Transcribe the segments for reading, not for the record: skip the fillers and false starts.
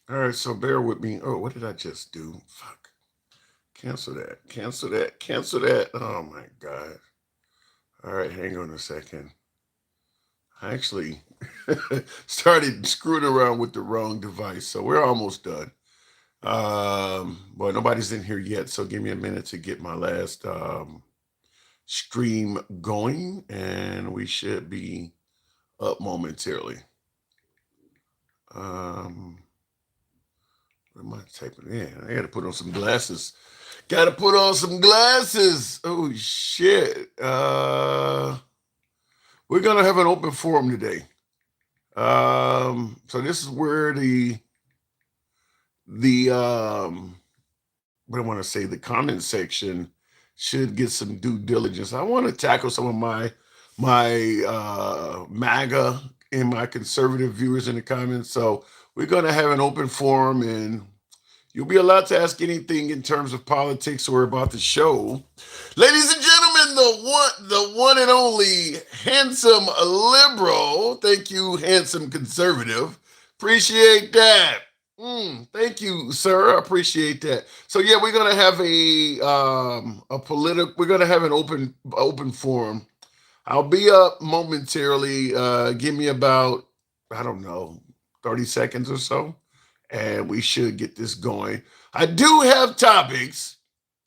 All right, so bear with me. Oh, what did I just do? Fuck. Cancel that. Cancel that. Cancel that. Oh my god. All right, hang on a second. I actually started screwing around with the wrong device, so we're almost done. Well, nobody's in here yet, so give me a minute to get my last stream going, and we should be up momentarily. Um, what am I typing in? I got to put on some glasses. Got to put on some glasses. Oh shit! We're gonna have an open forum today. So this is where the what I want to say, the comment section should get some due diligence. I want to tackle some of my MAGA and my conservative viewers in the comments. So we're gonna have an open forum, and you'll be allowed to ask anything in terms of politics or about the show. Ladies and gentlemen, the one and only handsome liberal. Thank you, handsome conservative. Appreciate that. Thank you, sir. I appreciate that. So yeah, we're gonna have a political. We're gonna have an open forum. I'll be up momentarily. Give me about, I don't know, 30 seconds or so, and we should get this going. I do have topics,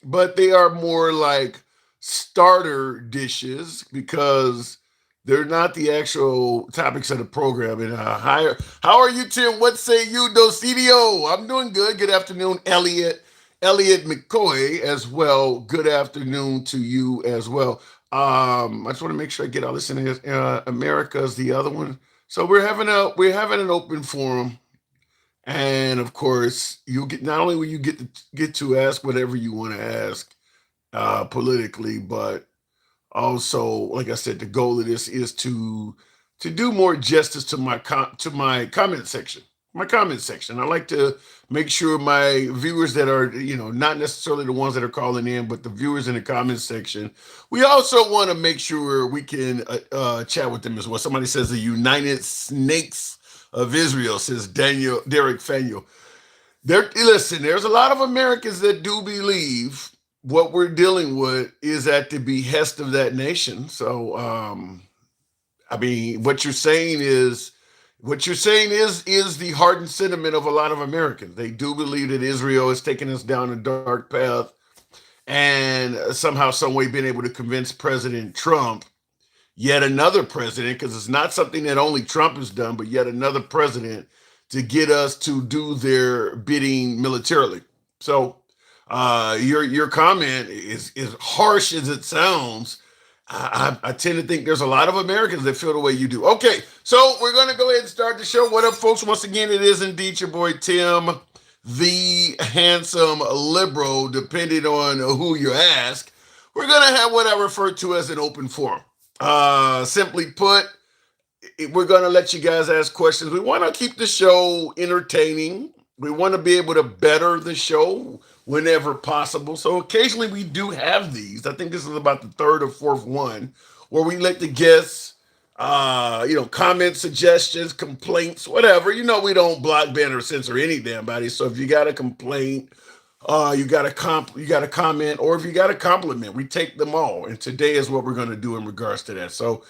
but they are more like starter dishes because they're not the actual topics of the program. And how are you, Tim? What say you, Docidio? I'm doing good. Good afternoon, Elliot. Elliot McCoy as well. Good afternoon to you as well. I just want to make sure I get all this in here. America's the other one. So we're having an open forum, and of course, you get not only will you get to ask whatever you want to ask politically, but also, like I said, the goal of this is to do more justice to my comment section. My comment section. I like to make sure my viewers that are, not necessarily the ones that are calling in, but the viewers in the comment section. We also want to make sure we can chat with them as well. Somebody says the United Snakes of Israel, says Derek Faneuil. Listen, there's a lot of Americans that do believe what we're dealing with is at the behest of that nation. So, I mean, what you're saying is the hardened sentiment of a lot of Americans. They do believe that Israel is taking us down a dark path, and somehow, some way, been able to convince President Trump, yet another president, because it's not something that only Trump has done, but yet another president, to get us to do their bidding militarily. So your comment is as harsh as it sounds. I tend to think there's a lot of Americans that feel the way you do. Okay, so we're going to go ahead and start the show. What up, folks? Once again, it is indeed your boy Tim, the handsome liberal, depending on who you ask. We're going to have what I refer to as an open forum. Simply put, we're going to let you guys ask questions. We want to keep the show entertaining. We want to be able to better the show whenever possible. So occasionally we do have these. I think this is about the third or fourth one where we let the guests, comment, suggestions, complaints, whatever. We don't block, ban, or censor any damn body. So if you got a complaint, you got a comment, or if you got a compliment, we take them all. And today is what we're going to do in regards to that. So,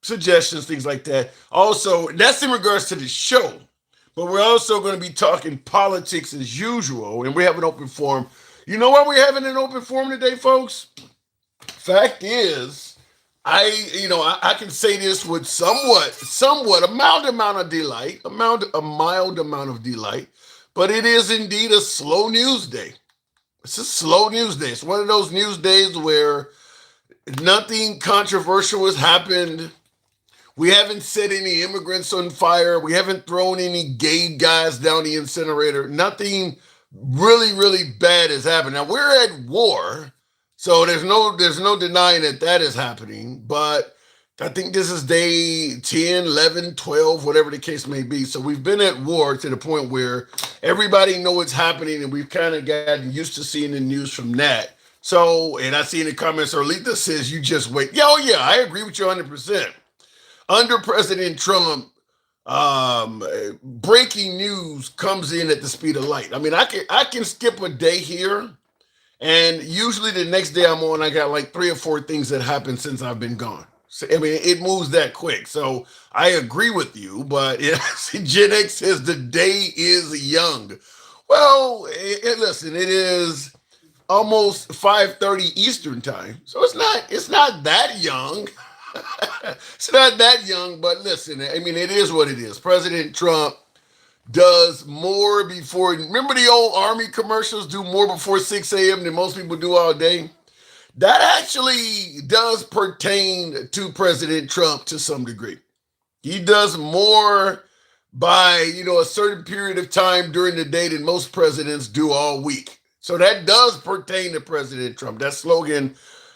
suggestions, things like that. Also, that's in regards to the show. But we're also going to be talking politics as usual, and we have an open forum. You know why we're having an open forum today, folks? Fact is, I can say this with somewhat a mild amount of delight, a mild amount of delight, but it is indeed a slow news day. It's a slow news day. It's one of those news days where nothing controversial has happened. We haven't set any immigrants on fire. We haven't thrown any gay guys down the incinerator. Nothing really, really bad has happened. Now we're at war, so there's no denying that is happening. But I think this is day 10, 11, 12, whatever the case may be. So we've been at war to the point where everybody knows what's happening, and we've kind of gotten used to seeing the news from that. So, and I see in the comments, Arlita says, you just wait. Yeah, oh yeah, I agree with you 100%. Under President Trump, breaking news comes in at the speed of light. I mean, I can skip a day here, and usually the next day I'm on, I got like 3 or 4 things that happened since I've been gone. So, I mean, it moves that quick. So I agree with you, but Gen X says the day is young. Well, listen, it is almost 5:30 Eastern time, so it's not that young. It's not that young, but listen, I mean, it is what it is. President Trump does more before. Remember the old Army commercials? Do more before 6 a.m. than most people do all day. That actually does pertain to President Trump to some degree. He does more by a certain period of time during the day than most presidents do all week. So that does pertain to President Trump. That slogan,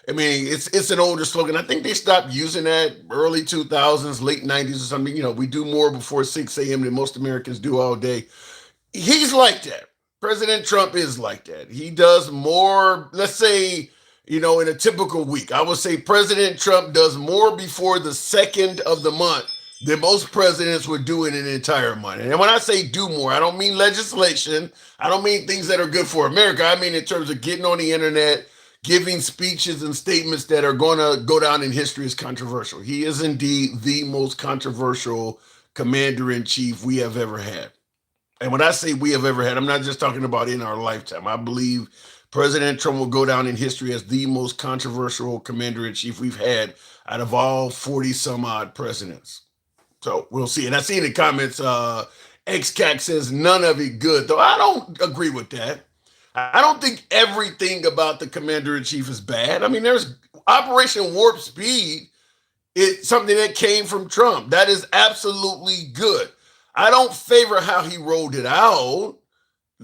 I mean, it's an older slogan. I think they stopped using that early 2000s, late 90s or something. We do more before 6 a.m. than most Americans do all day. He's like that. President Trump is like that. He does more, let's say, in a typical week. I would say President Trump does more before the second of the month than most presidents would do in an entire month. And when I say do more, I don't mean legislation. I don't mean things that are good for America. I mean in terms of getting on the internet, giving speeches and statements that are going to go down in history as controversial. He is indeed the most controversial commander in chief we have ever had. And when I say we have ever had, I'm not just talking about in our lifetime. I believe President Trump will go down in history as the most controversial commander in chief we've had out of all 40 some odd presidents. So we'll see. And I see in the comments, XCAC says none of it good, though I don't agree with that. I don't think everything about the commander in chief is bad. I mean, there's Operation Warp Speed. It's something that came from Trump. That is absolutely good. I don't favor how he rolled it out,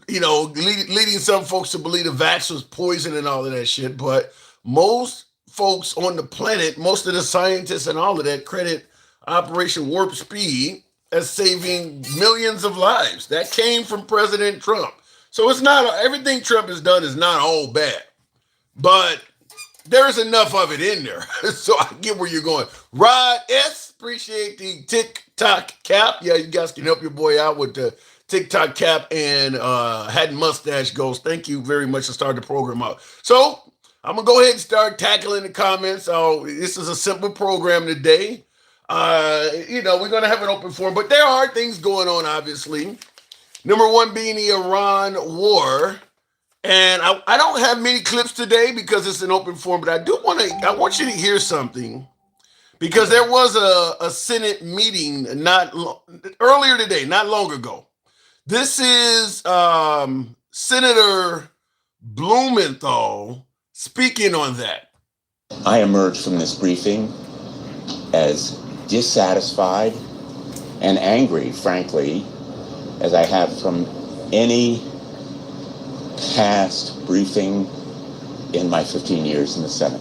leading some folks to believe the vax was poison and all of that shit. But most folks on the planet, most of the scientists and all of that, credit Operation Warp Speed as saving millions of lives. That came from President Trump. So it's not everything Trump has done is not all bad, but there's enough of it in there. So I get where you're going. Rod S, appreciate the TikTok cap. Yeah, you guys can help your boy out with the TikTok cap and hat and mustache goals. Thank you very much to start the program out. So I'm gonna go ahead and start tackling the comments. This is a simple program today. We're gonna have an open forum, but there are things going on, obviously. Number one being the Iran war. And I don't have many clips today because it's an open forum, but I want you to hear something because there was a Senate meeting earlier today, not long ago. This is Senator Blumenthal speaking on that. I emerged from this briefing as dissatisfied and angry, frankly, as I have from any past briefing in my 15 years in the Senate.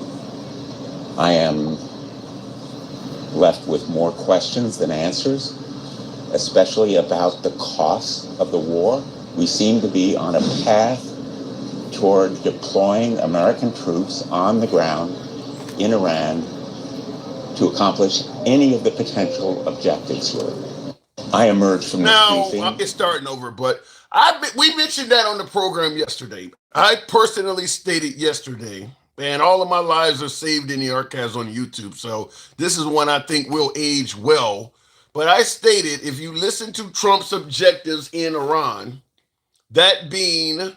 I am left with more questions than answers, especially about the cost of the war. We seem to be on a path toward deploying American troops on the ground in Iran to accomplish any of the potential objectives here. I emerged from this briefing. I'll get starting over, but we mentioned that on the program yesterday. I personally stated yesterday, and all of my lives are saved in the archives on YouTube, so this is one I think will age well. But I stated, if you listen to Trump's objectives in Iran, that being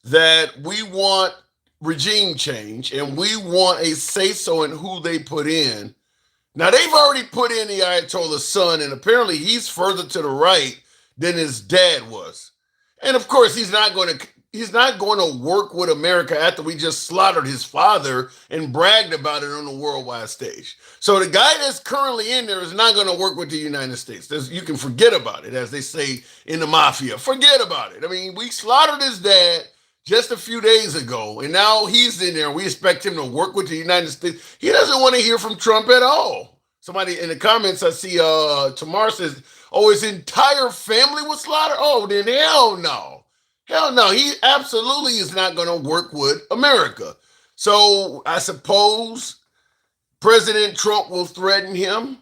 that we want regime change and we want a say-so in who they put in. Now, they've already put in the Ayatollah's son, and apparently he's further to the right than his dad was. And of course, he's not going to work with America after we just slaughtered his father and bragged about it on the worldwide stage. So the guy that's currently in there is not going to work with the United States. You can forget about it, as they say in the mafia. Forget about it. I mean, we slaughtered his dad just a few days ago, and now he's in there, and we expect him to work with the United States. He doesn't want to hear from Trump at all. Somebody in the comments, I see Tamar says, oh, his entire family was slaughtered? Oh, then hell no. Hell no. He absolutely is not going to work with America. So I suppose President Trump will threaten him,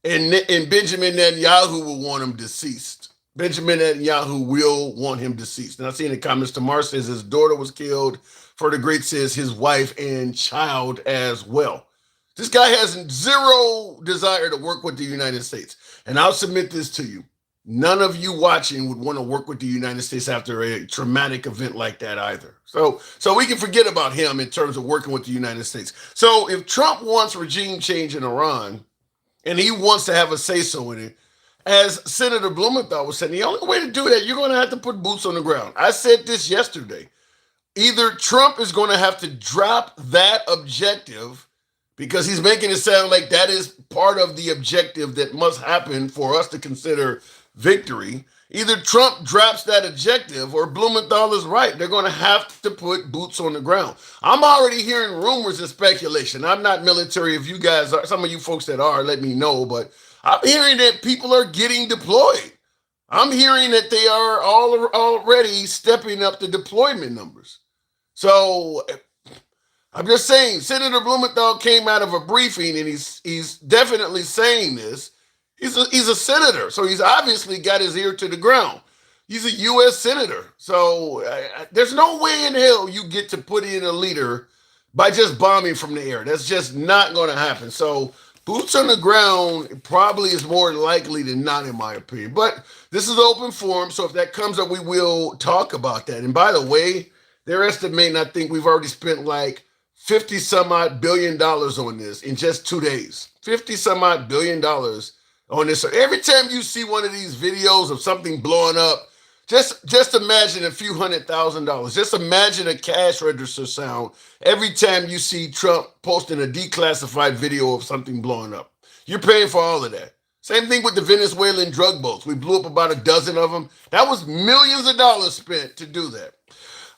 and Benjamin Netanyahu will want him deceased. Benjamin Netanyahu will want him deceased. And I see in the comments, Tamar says his daughter was killed. For the Great says his wife and child as well. This guy has zero desire to work with the United States. And I'll submit this to you. None of you watching would want to work with the United States after a traumatic event like that either. So we can forget about him in terms of working with the United States. So if Trump wants regime change in Iran, and he wants to have a say-so in it, as Senator Blumenthal was saying, the only way to do that, you're going to have to put boots on the ground. I said this yesterday. Either Trump is going to have to drop that objective because he's making it sound like that is part of the objective that must happen for us to consider victory. Either Trump drops that objective or Blumenthal is right. They're going to have to put boots on the ground. I'm already hearing rumors and speculation. I'm not military. If you guys are, some of you folks that are, let me know. But I'm hearing that people are getting deployed. I'm hearing that they are already stepping up the deployment numbers. So I'm just saying, Senator Blumenthal came out of a briefing and he's definitely saying this. He's a senator, so he's obviously got his ear to the ground. He's a U.S. senator, so there's no way in hell you get to put in a leader by just bombing from the air. That's just not going to happen. So boots on the ground probably is more likely than not, in my opinion. But this is open forum, so if that comes up, we will talk about that. And by the way, they're estimating, I think we've already spent like 50 some odd billion dollars on this in just 2 days. 50 some odd billion dollars on this. So every time you see one of these videos of something blowing up, just imagine a few $100,000. Just imagine a cash register sound every time you see Trump posting a declassified video of something blowing up. You're paying for all of that. Same thing with the Venezuelan drug boats. We blew up about a dozen of them. That was millions of dollars spent to do that.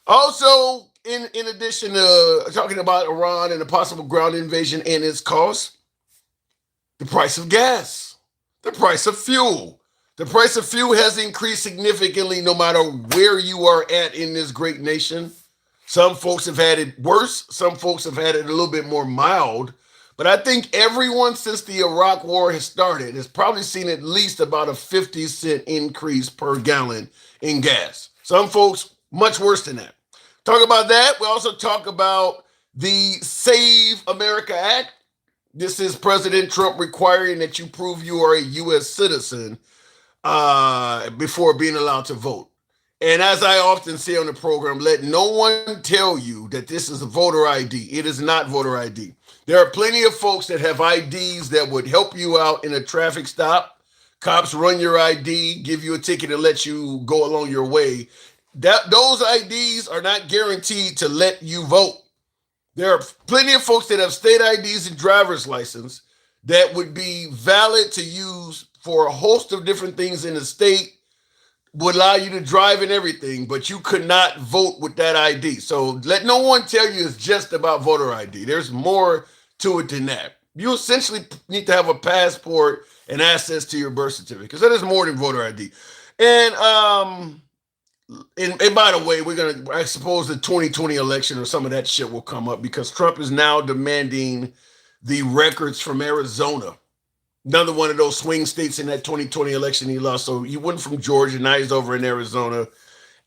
Also, in addition to talking about Iran and the possible ground invasion and its cost, the price of gas, the price of fuel. The price of fuel has increased significantly no matter where you are at in this great nation. Some folks have had it worse. Some folks have had it a little bit more mild. But I think everyone since the Iraq war has started has probably seen at least about a 50-cent increase per gallon in gas. Some folks much worse than that. Talk about that. We also talk about the Save America Act. This is President Trump requiring that you prove you are a U.S. citizen before being allowed to vote. And as I often say on the program, let no one tell you that this is a voter ID. It is not voter ID. There are plenty of folks that have IDs that would help you out in a traffic stop. Cops run your ID, give you a ticket, and let you go along your way. Those IDs are not guaranteed to let you vote. There are plenty of folks that have state IDs and driver's license that would be valid to use for a host of different things in the state, would allow you to drive and everything, but you could not vote with that ID. So let no one tell you it's just about voter ID. There's more to it than that. You essentially need to have a passport and access to your birth certificate, because that is more than voter ID. And by the way, I suppose the 2020 election or some of that shit will come up because Trump is now demanding the records from Arizona. Another one of those swing states in that 2020 election he lost. So he went from Georgia, now he's over in Arizona.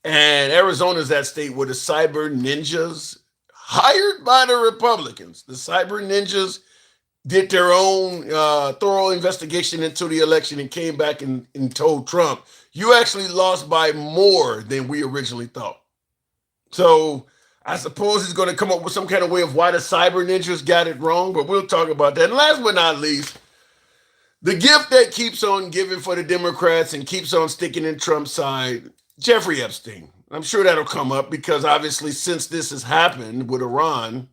And Arizona is that state where the cyber ninjas, hired by the Republicans, the cyber ninjas did their own thorough investigation into the election and came back and told Trump, you actually lost by more than we originally thought. So I suppose he's going to come up with some kind of way of why the cyber ninjas got it wrong, but we'll talk about that. And last but not least, the gift that keeps on giving for the Democrats and keeps on sticking in Trump's side, Jeffrey Epstein. I'm sure that'll come up because obviously since this has happened with Iran,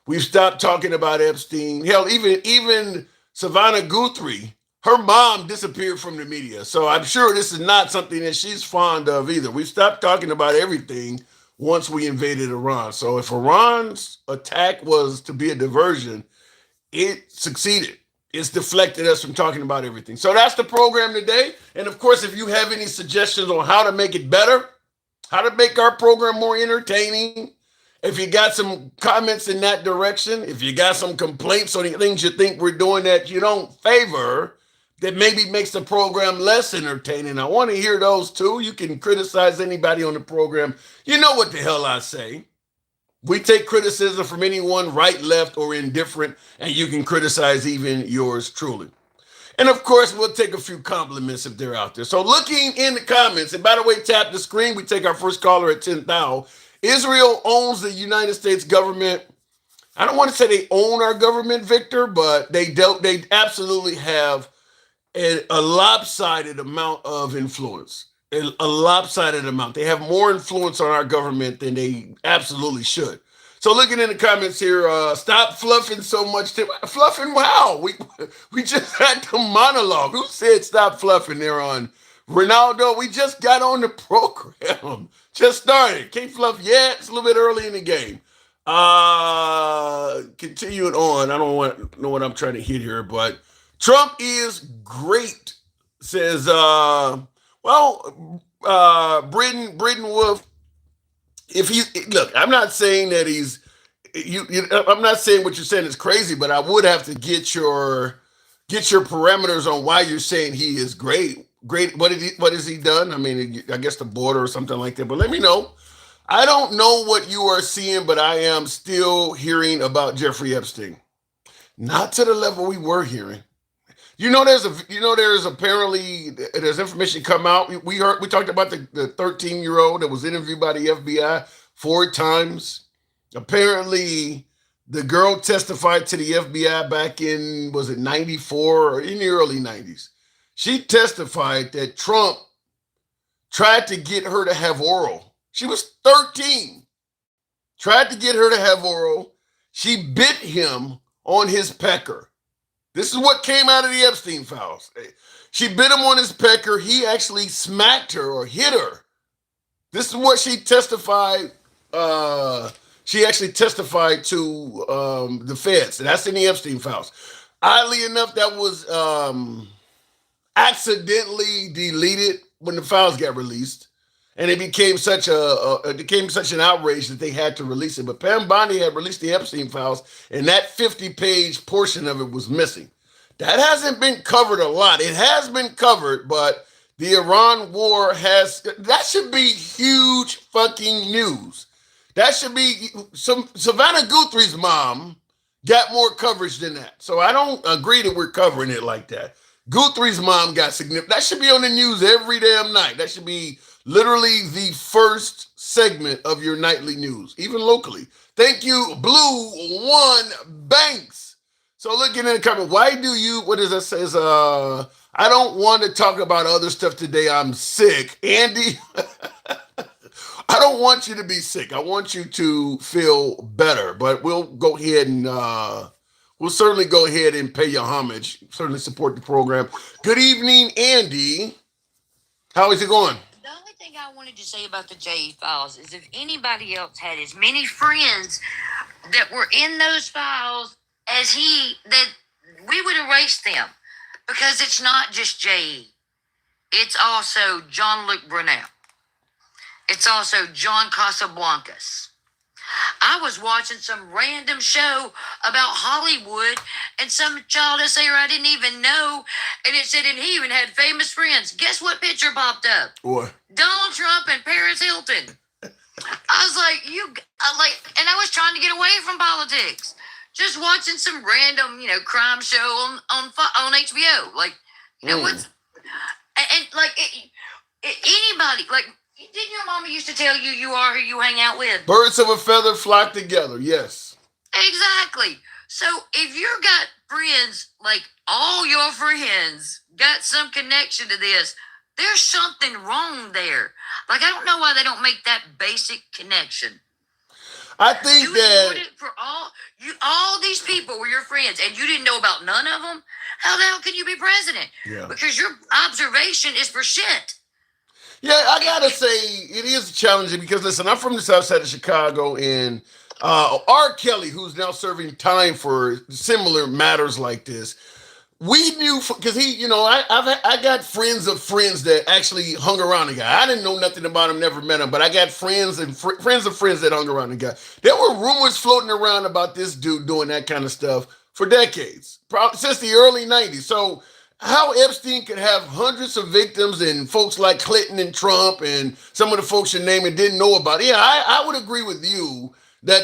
we've stopped talking about Epstein. Hell, even Savannah Guthrie, her mom disappeared from the media. So I'm sure this is not something that she's fond of either. We've stopped talking about everything once we invaded Iran. So if Iran's attack was to be a diversion, it succeeded. It's deflected us from talking about everything. So that's the program today. And of course, if you have any suggestions on how to make it better, how to make our program more entertaining, if you got some comments in that direction, if you got some complaints on the things you think we're doing that you don't favor, that maybe makes the program less entertaining. I want to hear those too. You can criticize anybody on the program. You know what the hell I say. We take criticism from anyone, right, left, or indifferent, and you can criticize even yours truly. And of course, we'll take a few compliments if they're out there. So, looking in the comments, and by the way, tap the screen. We take our first caller at 10,000. Israel owns the United States government. I don't want to say they own our government, Victor, but they absolutely have a lopsided amount of influence. A lopsided amount. They have more influence on our government than they absolutely should. So looking in the comments here, stop fluffing so much. Fluffing? Wow. We just had the monologue. Who said stop fluffing there on Ronaldo? We just got on the program. Just started. Can't fluff yet. It's a little bit early in the game. Continuing on. I don't know what I'm trying to hit here, but Trump is great, says, Britton Wolf. If he's look, I'm not saying that he's I'm not saying what you're saying is crazy, but I would have to get your parameters on why you're saying he is great. Great. What has he done? I mean, I guess the border or something like that. But let me know. I don't know what you are seeing, but I am still hearing about Jeffrey Epstein. Not to the level we were hearing. There's apparently there's information come out. We talked about the 13-year-old that was interviewed by the FBI 4 times. Apparently, the girl testified to the FBI back in, was it 94 or in the early 90s? She testified that Trump tried to get her to have oral. She was 13. Tried to get her to have oral. She bit him on his pecker. This is what came out of the Epstein files. She bit him on his pecker. He actually smacked her or hit her. This is what she testified. She actually testified to the feds. And that's in the Epstein files. Oddly enough, that was accidentally deleted when the files got released. And it became such an outrage that they had to release it. But Pam Bondi had released the Epstein files, and that 50-page portion of it was missing. That hasn't been covered a lot. It has been covered, but the Iran war that should be huge fucking news. That should be Savannah Guthrie's mom got more coverage than that. So I don't agree that we're covering it like that. Guthrie's mom got significant. That should be on the news every damn night. That should be literally the first segment of your nightly news, even locally. Thank you, Blue One Banks. So looking in the comment, why do you, what does that say? I don't want to talk about other stuff today. I'm sick. Andy, I don't want you to be sick. I want you to feel better, but we'll go ahead and, we'll certainly go ahead and pay you homage. Certainly support the program. Good evening, Andy. How is it going? The only thing I wanted to say about the J files is if anybody else had as many friends that were in those files as that we would erase them, because it's not just J. It's also Jean-Luc Brunel. It's also John Casablancas. I was watching some random show about Hollywood and some child essay I didn't even know, and it said, and he even had famous friends. Guess what picture popped up? What? Donald Trump and Paris Hilton. I was like, and I was trying to get away from politics, just watching some random, crime show on HBO. Like, what's and like anybody like. Didn't your mama used to tell you you are who you hang out with? Birds of a feather flock together, yes. Exactly. So if you've got friends, like all your friends got some connection to this, there's something wrong there. Like, I don't know why they don't make that basic connection. I think you for all these people were your friends and you didn't know about none of them. How the hell can you be president? Yeah. Because your observation is for shit. Yeah, I gotta say it is challenging because listen, I'm from the South Side of Chicago, and R. Kelly, who's now serving time for similar matters like this, we knew because he, I got friends of friends that actually hung around the guy. I didn't know nothing about him, never met him, but I got friends and friends of friends that hung around the guy. There were rumors floating around about this dude doing that kind of stuff for decades, probably since the early '90s. So how Epstein could have hundreds of victims and folks like Clinton and Trump and some of the folks you name it didn't know about it. Yeah, I would agree with you that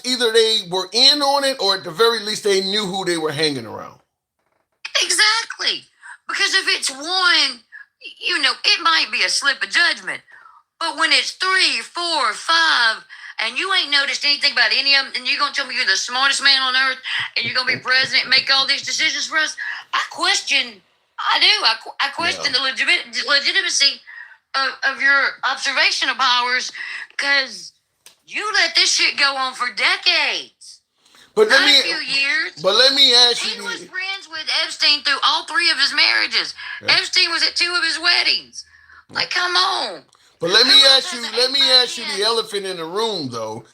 either they were in on it or at the very least they knew who they were hanging around. Exactly. Because if it's one, it might be a slip of judgment. But when it's 3, 4, 5, and you ain't noticed anything about any of them, and you're going to tell me you're the smartest man on earth, and you're going to be president and make all these decisions for us, I question the legitimacy of your observational powers, because you let this shit go on for decades. But Not a few years. But let me ask He you. was friends with Epstein through all 3 of his marriages. Yeah. Epstein was at 2 of his weddings. Like, come on. But let me ask you the elephant in the room, though.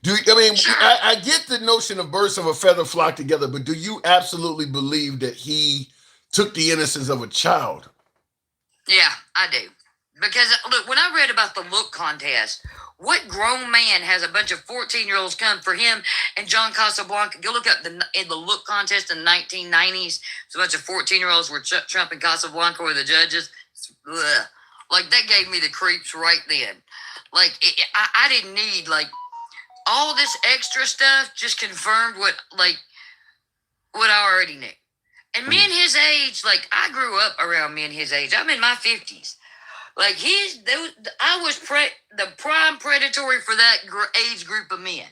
Sure. I get the notion of birds of a feather flock together, but do you absolutely believe that he took the innocence of a child? Yeah, I do. Because, look, when I read about the look contest, what grown man has a bunch of 14-year-olds come for him and John Casablanca? Go look up in the look contest in the 1990s. So a bunch of 14-year-olds were Trump and Casablanca were the judges. Ugh. Like, that gave me the creeps right then. Like, I didn't need, like, all this extra stuff just confirmed what I already knew. And men his age, like, I grew up around men his age. I'm in my 50s. Like, I was the prime predatory for that age group of men.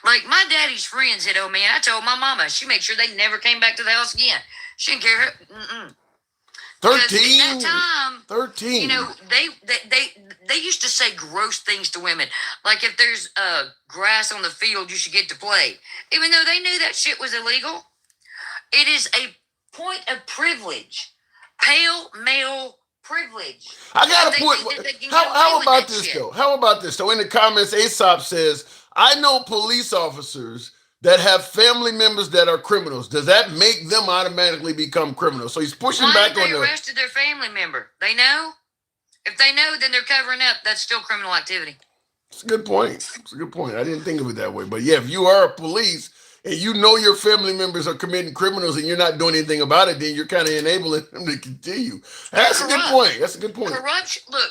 Like, my daddy's friends hit on me, and I told my mama. She made sure they never came back to the house again. She didn't care. 13. At that time, 13. They used to say gross things to women. Like, if there's grass on the field, you should get to play. Even though they knew that shit was illegal. It is a point of privilege. Pale male privilege. I got a point. How about this, though? How about this, though? In the comments, Aesop says, I know police officers that have family members that are criminals. Does that make them automatically become criminals? So he's pushing back on they arrested their family member? They know? If they know, then they're covering up. That's still criminal activity. It's a good point. It's a good point. I didn't think of it that way. But yeah, if you are a police and you know your family members are committing criminals and you're not doing anything about it, then you're kind of enabling them to continue. That's a good point. That's a good point. Corruption, look,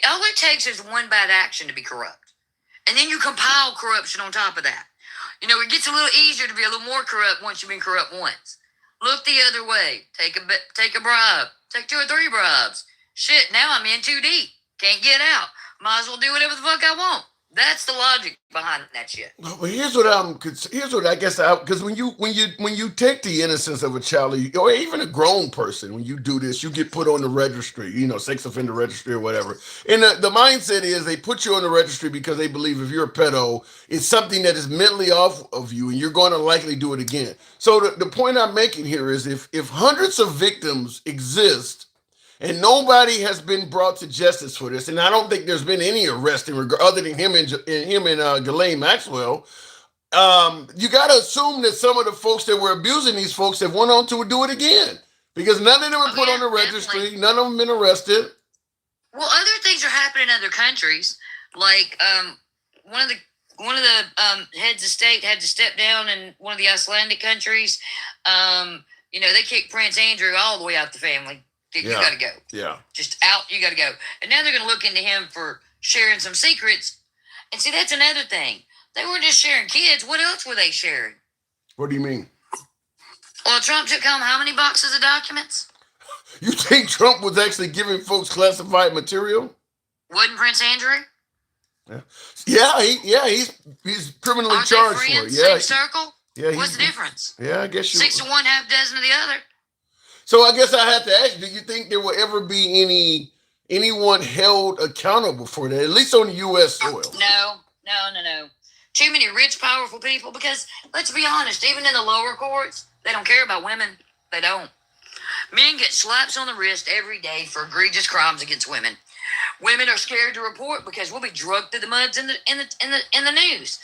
all it takes is one bad action to be corrupt. And then you compile corruption on top of that. It gets a little easier to be a little more corrupt once you've been corrupt once. Look the other way. Take a bribe. Take 2 or 3 bribes. Shit, now I'm in too deep. Can't get out. Might as well do whatever the fuck I want. That's the logic behind that shit. Well, here's what I guess because when you take the innocence of a child or even a grown person, when you do this, you get put on the registry, sex offender registry or whatever. And the mindset is they put you on the registry because they believe if you're a pedo, it's something that is mentally off of you and you're going to likely do it again. So the point I'm making here is if hundreds of victims exist and nobody has been brought to justice for this, and I don't think there's been any arrest in regard other than him and Ghislaine Maxwell. You got to assume that some of the folks that were abusing these folks have went on to do it again because none of them were put on the registry. Definitely. None of them been arrested. Well, other things are happening in other countries. Like one of the heads of state had to step down in one of the Icelandic countries. They kicked Prince Andrew all the way out the family. You got to go. Yeah. Just out, you got to go. And now they're going to look into him for sharing some secrets. And see, that's another thing. They weren't just sharing kids. What else were they sharing? What do you mean? Well, Trump took home how many boxes of documents? You think Trump was actually giving folks classified material? Wasn't Prince Andrew? Yeah, he's criminally charged for it. Yeah. Same circle? Yeah. What's the difference? Yeah, I guess 6 to 1, half dozen of the other. So I guess I have to ask, do you think there will ever be anyone held accountable for that, at least on the U.S. soil? No. Too many rich, powerful people, because let's be honest, even in the lower courts, they don't care about women. They don't. Men get slaps on the wrist every day for egregious crimes against women. Women are scared to report because we'll be drugged through the muds in the news.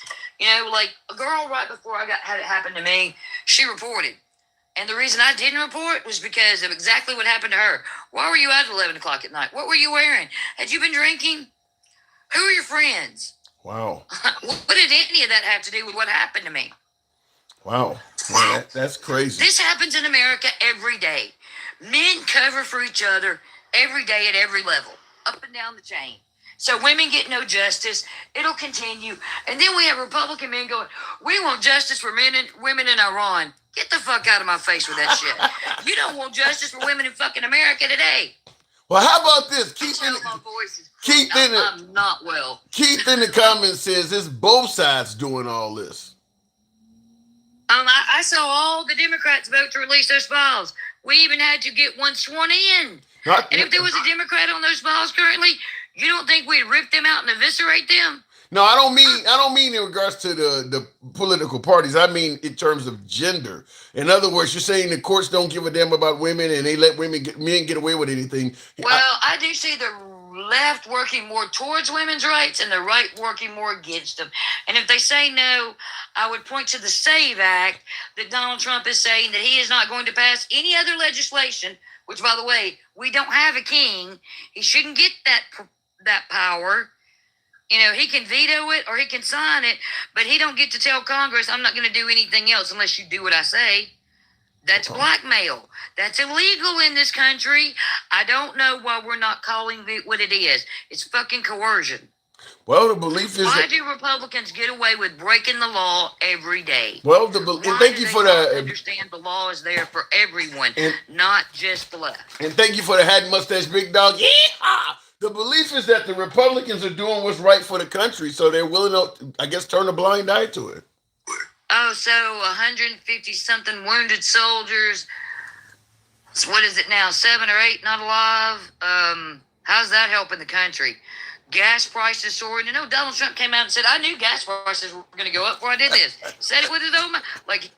Like a girl right before I had it happen to me, she reported. And the reason I didn't report was because of exactly what happened to her. Why were you out at 11 o'clock at night? What were you wearing? Had you been drinking? Who are your friends? Wow. What did any of that have to do with what happened to me? Wow. Man, that's crazy. This happens in America every day. Men cover for each other every day at every level, up and down the chain. So women get no justice. It'll continue. And then we have Republican men going, we want justice for men and women in Iran. Get the fuck out of my face with that shit. You don't want justice for women in fucking America today. Well, how about this? I'm not well. Keith in the comments says it's both sides doing all this. I saw all the Democrats vote to release those files. We even had to get one sworn in. And if there was a Democrat on those files currently, you don't think we'd rip them out and eviscerate them? No, I don't mean in regards to the political parties. I mean in terms of gender. In other words, you're saying the courts don't give a damn about women and they let men get away with anything. Well, I do see the left working more towards women's rights and the right working more against them. And if they say no, I would point to the SAVE Act that Donald Trump is saying that he is not going to pass any other legislation, which, by the way, we don't have a king. He shouldn't get that power. You know, he can veto it or he can sign it, but he don't get to tell Congress, I'm not going to do anything else unless you do what I say. That's blackmail. That's illegal in this country. I don't know why we're not calling it what it is. It's fucking coercion. Well, the belief is... Why do Republicans get away with breaking the law every day? Well, thank you for that. Understand the law is there for everyone, not just the left. And thank you for the hat and mustache, big dog. Yeehaw! The belief is that the Republicans are doing what's right for the country, so they're willing to, I guess, turn a blind eye to it. Oh, so 150-something wounded soldiers. What is it now, 7 or 8 not alive? How's that helping the country? Gas prices soaring. You know, Donald Trump came out and said, I knew gas prices were going to go up before I did this. Said it with his own mouth. Like,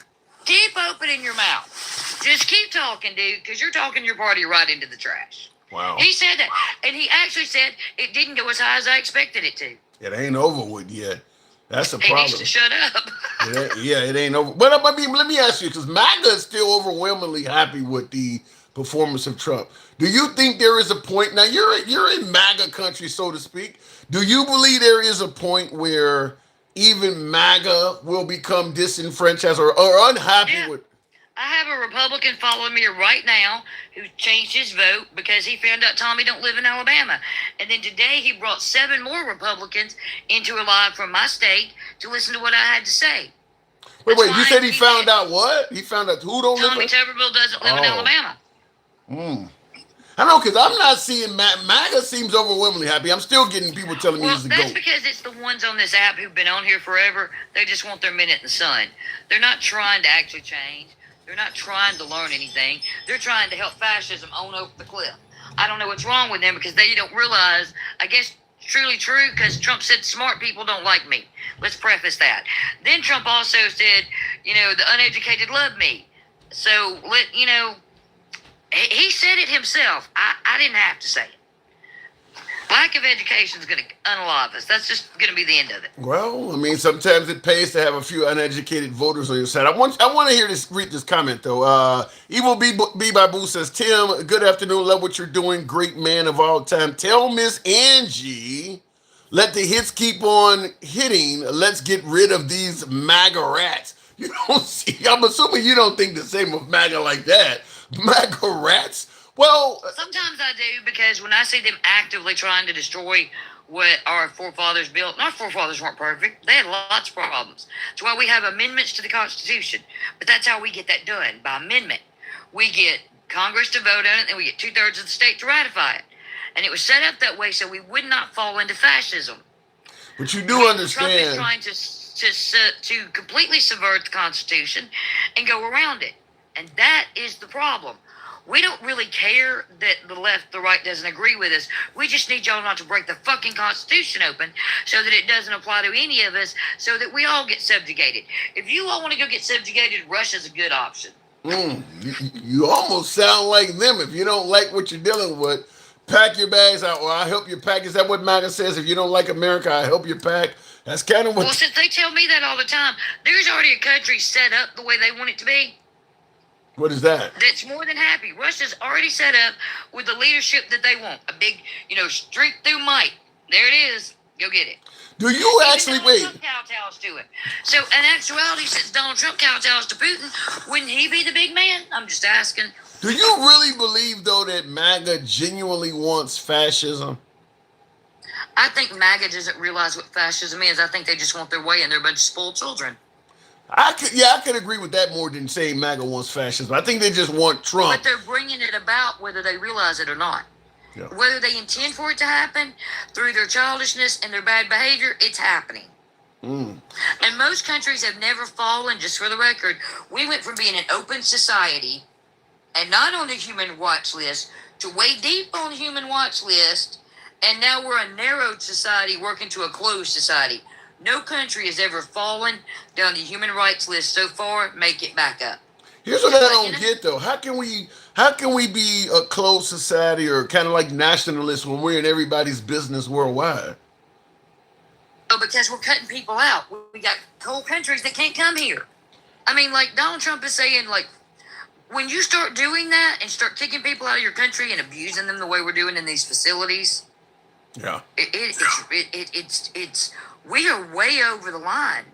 keep opening your mouth. Just keep talking, dude, because you're talking your party right into the trash. Wow. He said that. And he actually said it didn't go as high as I expected it to. It ain't over with yet. That's the problem. He needs to shut up. It ain't over. But I mean, let me ask you, because MAGA is still overwhelmingly happy with the performance of Trump. Do you think there is a point, now you're in MAGA country, so to speak. Do you believe there is a point where even MAGA will become disenfranchised or unhappy with? I have a Republican following me right now who changed his vote because he found out Tommy don't live in Alabama. And then today he brought 7 more Republicans into a live from my state to listen to what I had to say. Wait, you said he found out what? He found out who don't live in? Tommy Tuberville doesn't live in Alabama. I know, because I'm not seeing MAGA seems overwhelmingly happy. I'm still getting people telling me he's the GOAT. That's because it's the ones on this app who've been on here forever. They just want their minute in the sun. They're not trying to actually change. They're not trying to learn anything. They're trying to help fascism on over the cliff. I don't know what's wrong with them because they don't realize, I guess it's truly true because Trump said smart people don't like me. Let's preface that. Then Trump also said, the uneducated love me. So, he said it himself. I didn't have to say it. Lack of education is going to unalive us. That's just going to be the end of it. Well, I mean, sometimes it pays to have a few uneducated voters on your side. I want to read this comment, though. Evil B Babu says, Tim, good afternoon. Love what you're doing. Great man of all time. Tell Miss Angie, let the hits keep on hitting. Let's get rid of these MAGA rats. You don't see, I'm assuming you don't think the same of MAGA like that. MAGA rats? Well, sometimes I do, because when I see them actively trying to destroy what our forefathers built, and our forefathers weren't perfect. They had lots of problems. That's why we have amendments to the Constitution. But that's how we get that done, by amendment. We get Congress to vote on it, and we get 2/3 of the state to ratify it. And it was set up that way so we would not fall into fascism. But you do understand. Trump is trying to completely subvert the Constitution and go around it. And that is the problem. We don't really care that the left, the right doesn't agree with us. We just need y'all not to break the fucking Constitution open so that it doesn't apply to any of us, so that we all get subjugated. If you all want to go get subjugated, Russia's a good option. You almost sound like them. If you don't like what you're dealing with, pack your bags out, or I'll help you pack. Is that what MAGA says? If you don't like America, I'll help you pack. That's kind of what... Well, since they tell me that all the time, there's already a country set up the way they want it to be. What is that? That's more than happy. Russia's already set up with the leadership that they want. A big, strength through might. There it is. Go get it. Do you Even actually Donald wait? Trump kowtows to it. So, in actuality, since Donald Trump kowtows to Putin, wouldn't he be the big man? I'm just asking. Do you really believe though that MAGA genuinely wants fascism? I think MAGA doesn't realize what fascism is. I think they just want their way, and they're a bunch of spoiled children. I could agree with that more than saying MAGA wants fascism. I think they just want Trump. But they're bringing it about whether they realize it or not. Yeah. Whether they intend for it to happen through their childishness and their bad behavior, it's happening. Mm. And most countries have never fallen, just for the record. We went from being an open society and not on the human watch list to way deep on the human watch list, and now we're a narrowed society working to a closed society. No country has ever fallen down the human rights list so far. Make it back up. Here's what I don't get though. How can we be a closed society or kind of like nationalists when we're in everybody's business worldwide? Oh, because we're cutting people out. We got whole countries that can't come here. I mean, like Donald Trump is saying, like, when you start doing that and start kicking people out of your country and abusing them the way we're doing in these facilities, Yeah. it's we are way over the line.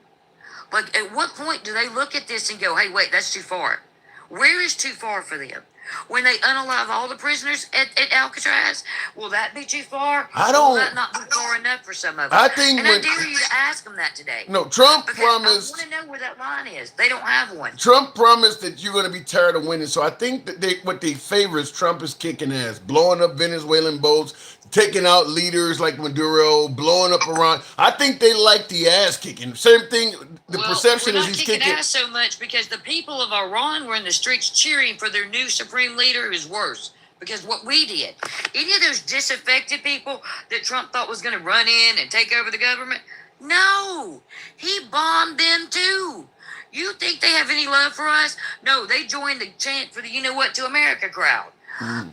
Like, at what point do they look at this and go, hey, wait, that's too far? Where is too far for them? When they unalive all the prisoners at Alcatraz, will that be too far? I don't- Will that not be far enough for some of them? I think and when- I dare you to ask them that today. No, Trump Because promised. I want to know where that line is. They don't have one. Trump promised that you're going to be tired of winning. So I think that what they favor is Trump is kicking ass, blowing up Venezuelan boats, taking out leaders like Maduro, blowing up Iran. I think they like the ass kicking. Same thing. The perception we're is not he's kicking kicking. ass so much because the people of Iran were in the streets cheering for their new supreme leader who's worse. Because what we did, any of those disaffected people that Trump thought was going to run in and take over the government, no, he bombed them too. You think they have any love for us? No, they joined the chant for the you know what to America crowd.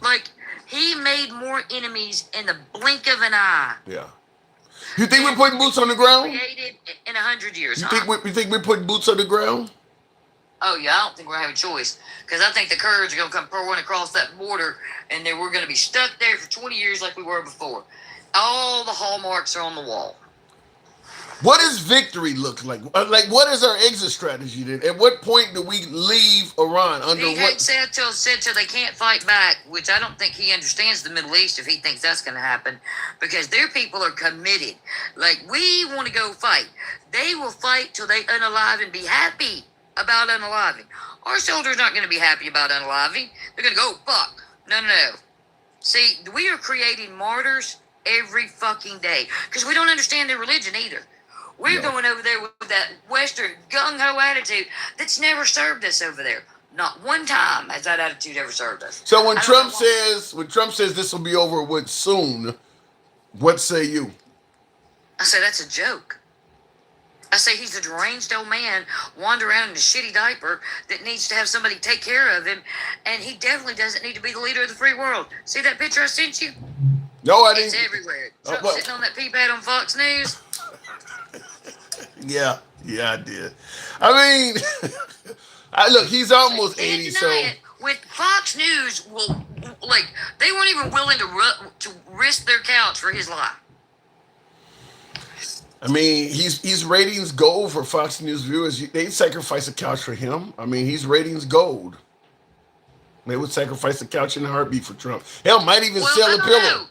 Like, he made more enemies in the blink of an eye. Yeah. You think we're putting boots on the ground? Created in 100 years. You huh? think we're putting boots on the ground? Oh, yeah, I don't think we're having a choice. Because I think the Kurds are going to come pouring across that border, and then we're going to be stuck there for 20 years like we were before. All the hallmarks are on the wall. What does victory look like? Like, what is our exit strategy then? At what point do we leave Iran? Under He what? said till they can't fight back, which I don't think he understands the Middle East if he thinks that's going to happen, because their people are committed. Like, we want to go fight. They will fight till they unalive and be happy about unaliving. Our soldiers aren't going to be happy about unaliving. They're going to go, fuck. No. See, we are creating martyrs every fucking day because we don't understand their religion either. We're going over there with that Western gung-ho attitude that's never served us over there. Not one time has that attitude ever served us. So when I don't Trump know why- says this will be over with soon, what say you? I say that's a joke. I say he's a deranged old man wandering around in a shitty diaper that needs to have somebody take care of him, and he definitely doesn't need to be the leader of the free world. See that picture I sent you? No, I It's didn't. everywhere. Oh, Trump well. sitting on that pee pad on Fox News. Yeah, I did. I mean, look, he's almost Can't 80, deny so it. With Fox News, they weren't even willing to risk their couch for his life. I mean, he's ratings gold for Fox News viewers. They'd sacrifice a couch for him. I mean, he's ratings gold. They would sacrifice a couch in a heartbeat for Trump. Hell, might even Well, sell I a don't pillow. know.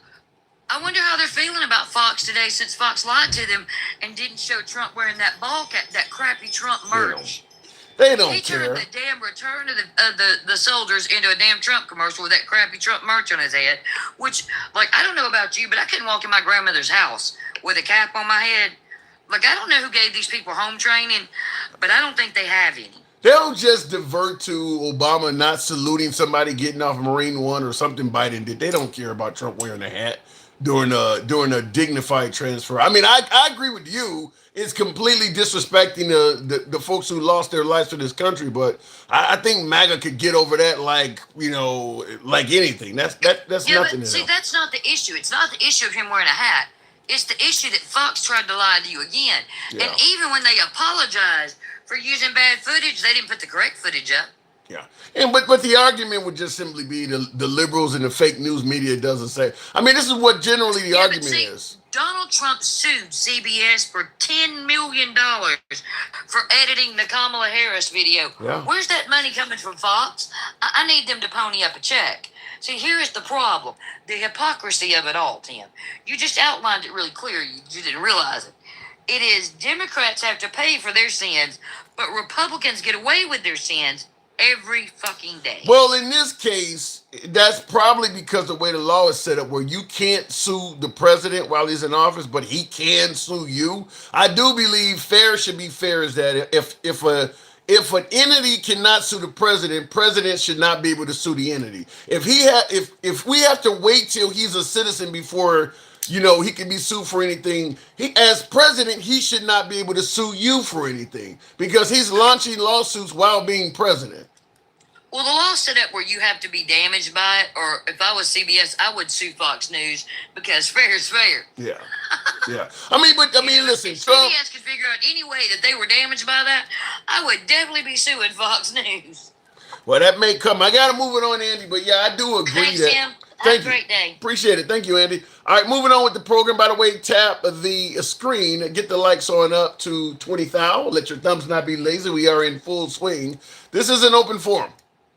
I wonder how they're feeling about Fox today since Fox lied to them and didn't show Trump wearing that ball cap, that crappy Trump merch. They don't He care. turned the damn Return of the Soldiers into a damn Trump commercial with that crappy Trump merch on his head. Which, like, I don't know about you, but I couldn't walk in my grandmother's house with a cap on my head. Like, I don't know who gave these people home training, but I don't think they have any. They'll just divert to Obama not saluting somebody getting off Marine One or something Biden did. They don't care about Trump wearing a hat during a dignified transfer. I mean, I agree with you. It's completely disrespecting the folks who lost their lives for this country, but I think MAGA could get over that like anything. That's Yeah, nothing but to see, them. that's not the issue. It's not the issue of him wearing a hat. It's the issue that Fox tried to lie to you again. Yeah. And even when they apologized for using bad footage, they didn't put the correct footage up. Yeah, and but the argument would just simply be the liberals and the fake news media doesn't say. I mean, this is what generally the Yeah, but argument see, is. Donald Trump sued CBS for $10 million for editing the Kamala Harris video. Yeah. Where's that money coming from, Fox? I need them to pony up a check. See, here's the problem. The hypocrisy of it all, Tim. You just outlined it really clear. You didn't realize it. It is Democrats have to pay for their sins, but Republicans get away with their sins every fucking day. Well, in this case, that's probably because the way the law is set up, where you can't sue the president while he's in office, but he can sue you. I do believe fair should be fair is that if an entity cannot sue the president should not be able to sue the entity. If we have to wait till he's a citizen before he can be sued for anything, as president, he should not be able to sue you for anything because he's launching lawsuits while being president. Well, the law set up where you have to be damaged by it, or if I was CBS, I would sue Fox News because fair is fair. Yeah. Listen, if Trump. CBS could figure out any way that they were damaged by that, I would definitely be suing Fox News. Well, that may come. I got to move it on, Andy, but yeah, I do agree. Thanks, Tim. Have a great day. Appreciate it. Thank you, Andy. All right, moving on with the program. By the way, tap the screen. Get the likes on up to 20,000. Let your thumbs not be lazy. We are in full swing. This is an open forum.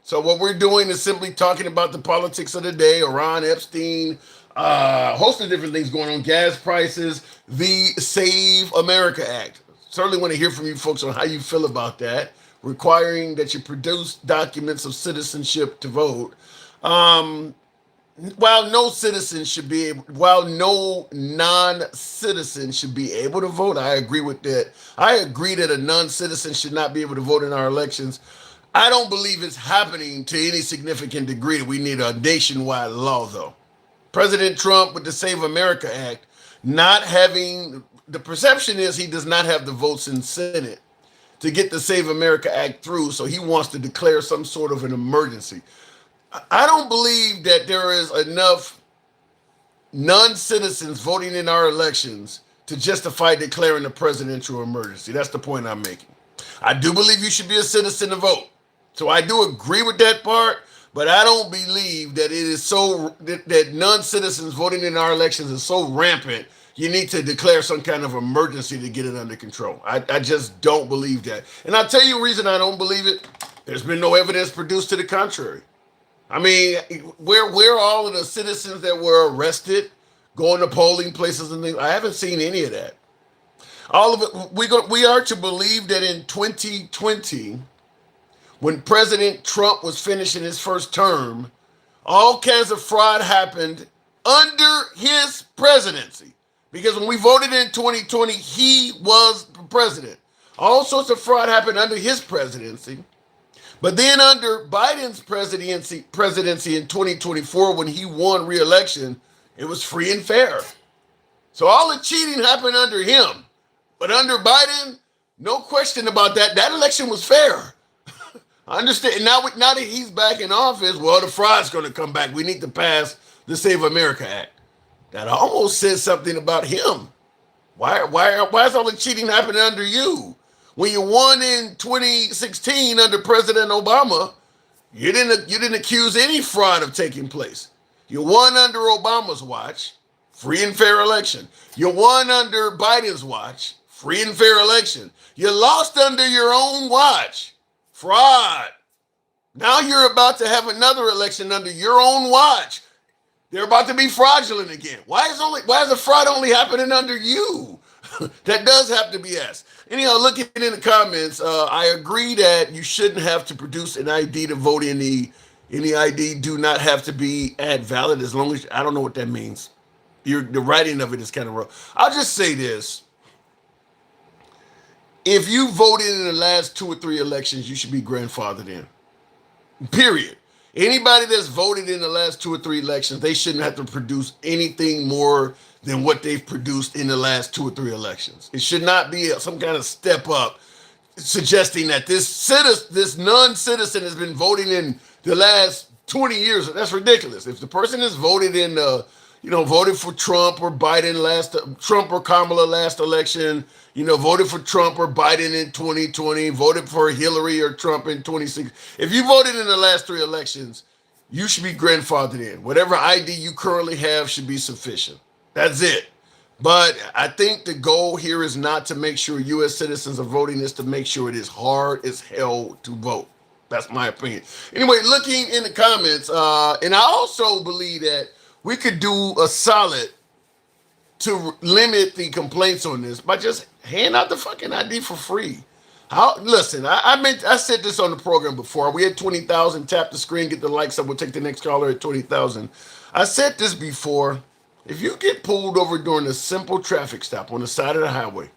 So what we're doing is simply talking about the politics of the day, Iran, Epstein, a host of different things going on, gas prices, the Save America Act. Certainly want to hear from you folks on how you feel about that, requiring that you produce documents of citizenship to vote. While no non-citizen should be able to vote, I agree with that. I agree that a non-citizen should not be able to vote in our elections. I don't believe it's happening to any significant degree. We need a nationwide law, though. President Trump, with the Save America Act, not having, the perception is he does not have the votes in Senate to get the Save America Act through, so he wants to declare some sort of an emergency. I don't believe that there is enough non-citizens voting in our elections to justify declaring a presidential emergency. That's the point I'm making. I do believe you should be a citizen to vote. So I do agree with that part, but I don't believe that it is so that non-citizens voting in our elections is so rampant. You need to declare some kind of emergency to get it under control. I just don't believe that. And I'll tell you the reason I don't believe it. There's been no evidence produced to the contrary. I mean, where are all of the citizens that were arrested going to polling places and things? I haven't seen any of that. All of it, we are to believe that in 2020, when President Trump was finishing his first term, all kinds of fraud happened under his presidency. Because when we voted in 2020, he was president. All sorts of fraud happened under his presidency. But then under Biden's presidency in 2024, when he won re-election, it was free and fair. So all the cheating happened under him. But under Biden, no question about that. That election was fair. I understand. Now that he's back in office, well, the fraud's going to come back. We need to pass the Save America Act. That almost says something about him. Why is all the cheating happening under you? When you won in 2016 under President Obama, you didn't accuse any fraud of taking place. You won under Obama's watch, free and fair election. You won under Biden's watch, free and fair election. You lost under your own watch, fraud. Now you're about to have another election under your own watch. They're about to be fraudulent again. Why is the fraud only happening under you? That does have to be asked. Anyhow, looking in the comments, I agree that you shouldn't have to produce an ID to vote in the ID do not have to be valid as long as, I don't know what that means. The writing of it is kind of rough. I'll just say this. If you voted in the last 2 or 3 elections, you should be grandfathered in. Period. Anybody that's voted in the last 2 or 3 elections, they shouldn't have to produce anything more than what they've produced in the last 2 or 3 elections. It should not be some kind of step up suggesting that this non-citizen has been voting in the last 20 years. That's ridiculous. If the person has voted in, voted for Trump or Biden Trump or Kamala last election, voted for Trump or Biden in 2020, voted for Hillary or Trump in 2016. If you voted in the last 3 elections, you should be grandfathered in. Whatever ID you currently have should be sufficient. That's it. But I think the goal here is not to make sure U.S. citizens are voting, is to make sure it is hard as hell to vote. That's my opinion. Anyway, looking in the comments, and I also believe that we could do a solid to limit the complaints on this by just hand out the fucking ID for free. How? Listen, I said this on the program before. We had 20,000. Tap the screen, get the likes up. We'll take the next caller at 20,000. I said this before. If you get pulled over during a simple traffic stop on the side of the highway,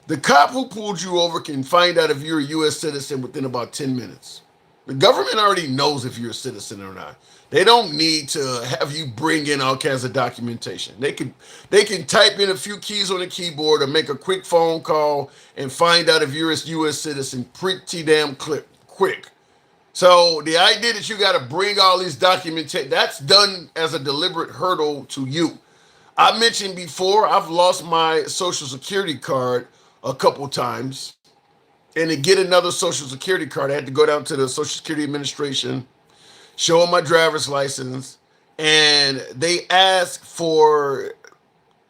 the cop who pulled you over can find out if you're a U.S. citizen within about 10 minutes. The government already knows if you're a citizen or not. They don't need to have you bring in all kinds of documentation. They can type in a few keys on the keyboard or make a quick phone call and find out if you're a U.S. citizen pretty damn quick. So the idea that you got to bring all these documentation, that's done as a deliberate hurdle to you. I mentioned before, I've lost my social security card a couple times. And to get another social security card, I had to go down to the Social Security Administration, show them my driver's license, and they ask for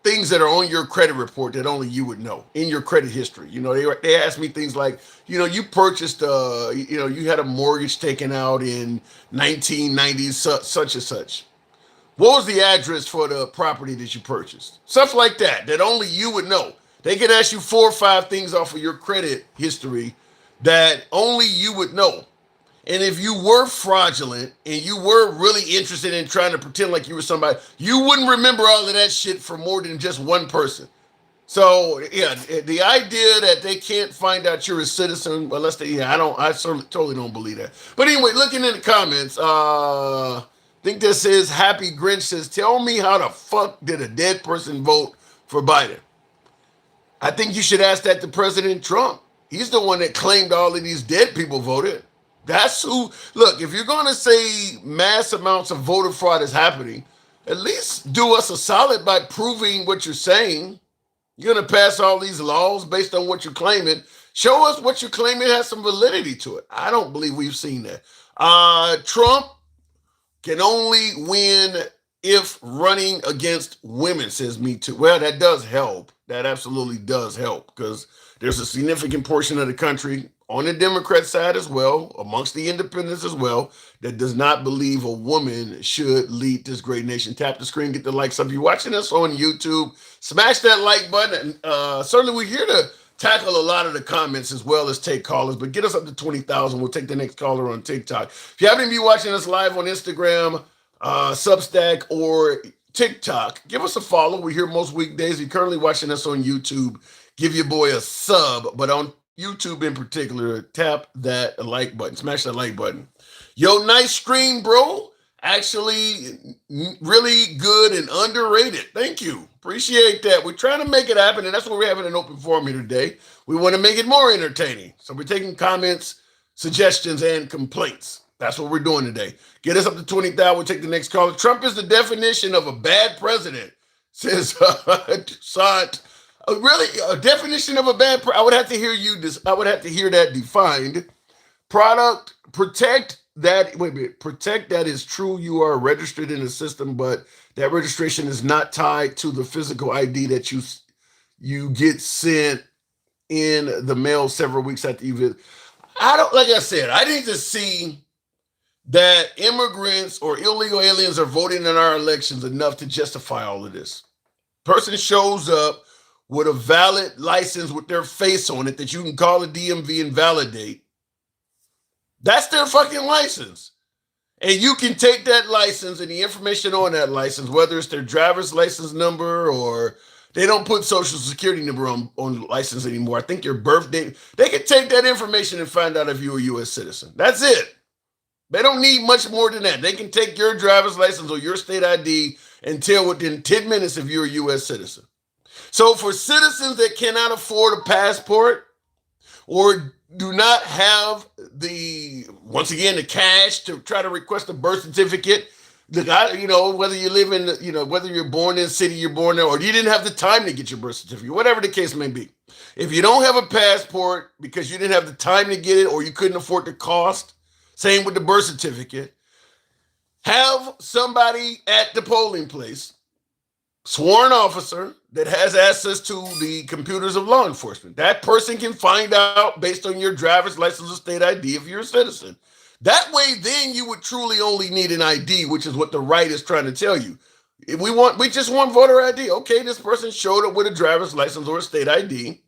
things that are on your credit report that only you would know in your credit history. They asked me things like, you purchased, you had a mortgage taken out in 1990s, such and such. What was the address for the property that you purchased? Stuff like that only you would know. They could ask you 4 or 5 things off of your credit history that only you would know. And if you were fraudulent and you were really interested in trying to pretend like you were somebody, you wouldn't remember all of that shit for more than just one person. So yeah, the idea that they can't find out you're a citizen unless I certainly totally don't believe that. But anyway, looking in the comments, I think this says Happy Grinch says, tell me how the fuck did a dead person vote for Biden? I think you should ask that to President Trump. He's the one that claimed all of these dead people voted. That's who, look, if you're going to say mass amounts of voter fraud is happening, at least do us a solid by proving what you're saying. You're going to pass all these laws based on what you're claiming. Show us what you're claiming has some validity to it. I don't believe we've seen that. Trump can only win if running against women, says Me Too. Well, that does help. That absolutely does help because there's a significant portion of the country on the Democrat side as well, amongst the independents as well, that does not believe a woman should lead this great nation. Tap the screen, get the likes up. If you're watching us on YouTube, smash that like button. Certainly, we're here to tackle a lot of the comments as well as take callers, but get us up to 20,000. We'll take the next caller on TikTok. If you happen to be watching us live on Instagram, Substack, or TikTok, give us a follow. We're here most weekdays. If you're currently watching us on YouTube, give your boy a sub, but on YouTube in particular, tap that like button, smash that like button. Yo, nice stream, bro. Actually, really good and underrated. Thank you. Appreciate that. We're trying to make it happen, and that's why we're having an open forum here today. We want to make it more entertaining. So we're taking comments, suggestions, and complaints. That's what we're doing today. Get us up to 20,000. We'll take the next caller. Trump is the definition of a bad president, says Sant. Really, a definition of a bad I would have to hear I would have to hear that defined. Protect that is true. You are registered in the system, but that registration is not tied to the physical ID that you get sent in the mail several weeks after you visit. Like I said, I need to see that immigrants or illegal aliens are voting in our elections enough to justify all of this. Person shows up with a valid license with their face on it that you can call a DMV and validate. That's their fucking license. And you can take that license and the information on that license, whether it's their driver's license number or they don't put social security number on license anymore. I think your birth date. They can take that information and find out if you're a U.S. citizen. That's it. They don't need much more than that. They can take your driver's license or your state ID and tell within 10 minutes if you're a U.S. citizen. So for citizens that cannot afford a passport or do not have the cash to try to request a birth certificate, whether you live in, whether you're born in the city you're born in, or you didn't have the time to get your birth certificate, whatever the case may be. If you don't have a passport because you didn't have the time to get it or you couldn't afford the cost, same with the birth certificate, have somebody at the polling place sworn officer that has access to the computers of law enforcement. That person can find out based on your driver's license or state ID if you're a citizen. That way, then you would truly only need an ID, which is what the right is trying to tell you. If we just want voter ID. Okay, this person showed up with a driver's license or a state ID,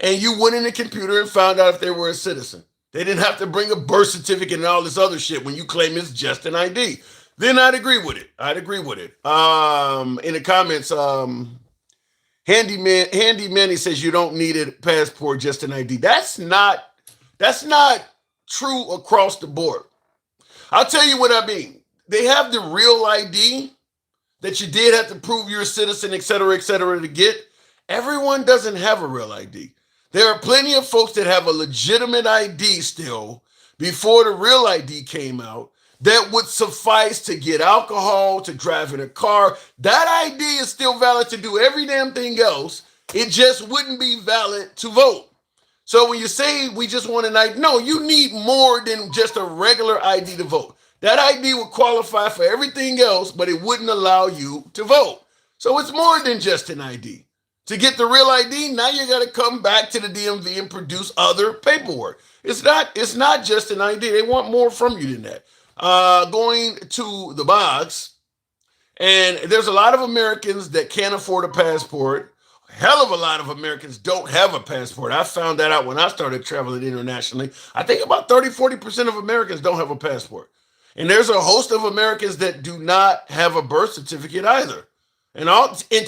and you went in the computer and found out if they were a citizen. They didn't have to bring a birth certificate and all this other shit when you claim it's just an ID. Then I'd agree with it. In the comments, Handy Manny says you don't need a passport, just an ID. That's not true across the board. I'll tell you what I mean. They have the real ID that you did have to prove you're a citizen, et cetera, to get. Everyone doesn't have a real ID. There are plenty of folks that have a legitimate ID still before the real ID came out that would suffice to get alcohol, to drive in a car. That ID is still valid to do every damn thing else. It just wouldn't be valid to vote. So when you say we just want an ID, no, you need more than just a regular ID to vote. That ID would qualify for everything else, but it wouldn't allow you to vote. So it's more than just an ID. To get the real ID, now you got to come back to the DMV and produce other paperwork. It's not just an ID. They want more from you than that. Going to the box, and there's a lot of Americans that can't afford a passport. A hell of a lot of Americans don't have a passport. I found that out when I started traveling internationally. I think about 30-40% of Americans don't have a passport. And there's a host of Americans that do not have a birth certificate either. And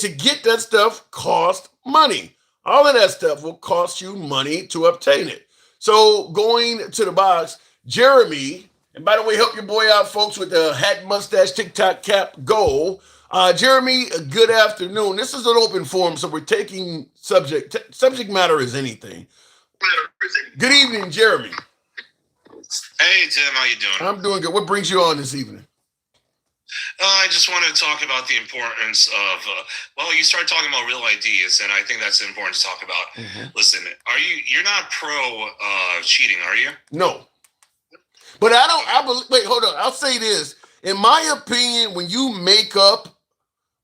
to get that stuff costs money. All of that stuff will cost you money to obtain it. So going to the box, Jeremy, and by the way, help your boy out, folks, with the hat, mustache, TikTok cap goal. Jeremy, good afternoon. This is an open forum, so we're taking subject matter is anything. Good evening, Jeremy. Hey, Tim, how you doing? I'm doing good. What brings you on this evening? I just wanted to talk about the importance of, you started talking about real IDs, and I think that's important to talk about. Mm-hmm. Listen, you're not pro cheating, are you? No. But wait, hold on. I'll say this. In my opinion, when you make up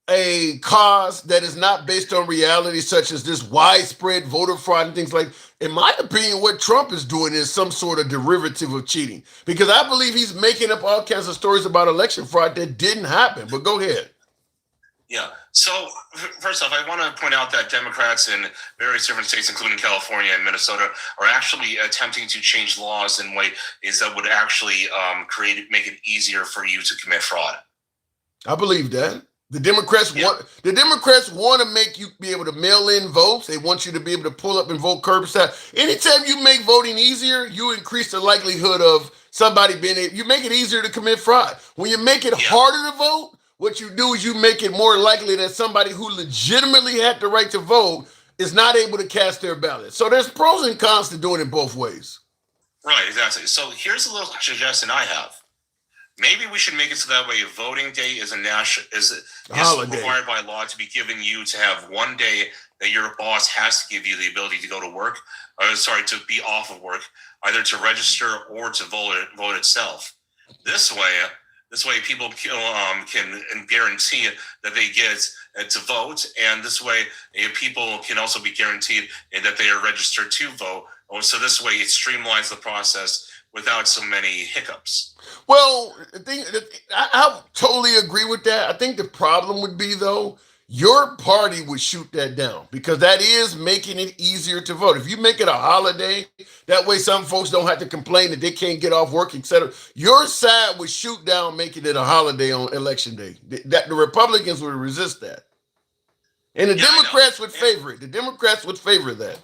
a cause that is not based on reality, such as this widespread voter fraud and things like, in my opinion, what Trump is doing is some sort of derivative of cheating, because I believe he's making up all kinds of stories about election fraud that didn't happen. But go ahead. Yeah. So first off, I want to point out that Democrats in various different states, including California and Minnesota, are actually attempting to change laws in ways that would actually make it easier for you to commit fraud. I believe that. The Democrats want to make you be able to mail in votes. They want you to be able to pull up and vote curbside. Anytime you make voting easier, you increase the likelihood of somebody being able, you make it easier to commit fraud. When you make it harder to vote, what you do is you make it more likely that somebody who legitimately had the right to vote is not able to cast their ballot. So there's pros and cons to doing it both ways. Right, exactly. So here's a little suggestion I have. Maybe we should make it so that way voting day is required by law to be given you to have one day that your boss has to give you the ability to go to work, to be off of work, either to register or to vote itself. This way people can guarantee that they get to vote, and this way people can also be guaranteed that they are registered to vote. So this way it streamlines the process without so many hiccups. Well, I totally agree with that. I think the problem would be, though, your party would shoot that down, because that is making it easier to vote. If you make it a holiday, that way some folks don't have to complain that they can't get off work, etc. Your side would shoot down making it a holiday on election day. The Republicans would resist that. And the Democrats would favor it. The Democrats would favor that.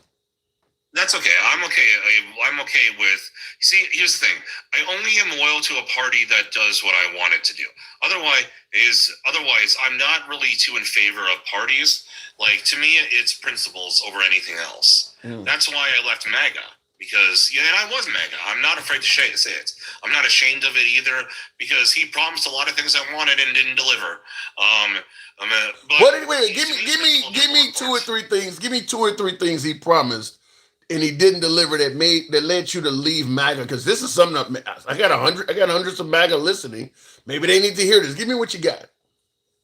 That's okay. I'm okay with. See, here's the thing. I only am loyal to a party that does what I want it to do. Otherwise, I'm not really too in favor of parties. Like, to me, it's principles over anything else. That's why I left MAGA, because and I was MAGA. I'm not afraid to say it. I'm not ashamed of it either, because he promised a lot of things I wanted and didn't deliver. Give me two or three things. Give me two or three things he promised and he didn't deliver that led you to leave MAGA, because this is something I got hundreds of MAGA listening. Maybe they need to hear this. Give me what you got.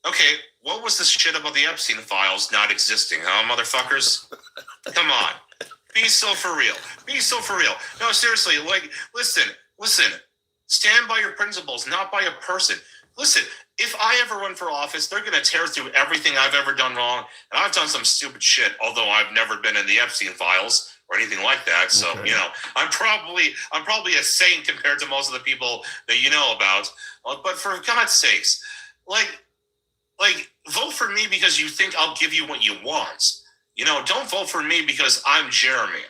Okay, what was this shit about the Epstein files not existing, huh, motherfuckers? Come on. Be so for real. Be so for real. No, seriously, like, listen. Stand by your principles, not by a person. Listen, if I ever run for office, they're going to tear through everything I've ever done wrong. And I've done some stupid shit, although I've never been in the Epstein files or anything like that. So, Okay. you know, I'm probably a saint compared to most of the people that you know about. But for God's sakes, like, vote for me because you think I'll give you what you want. You know, don't vote for me because I'm Jeremy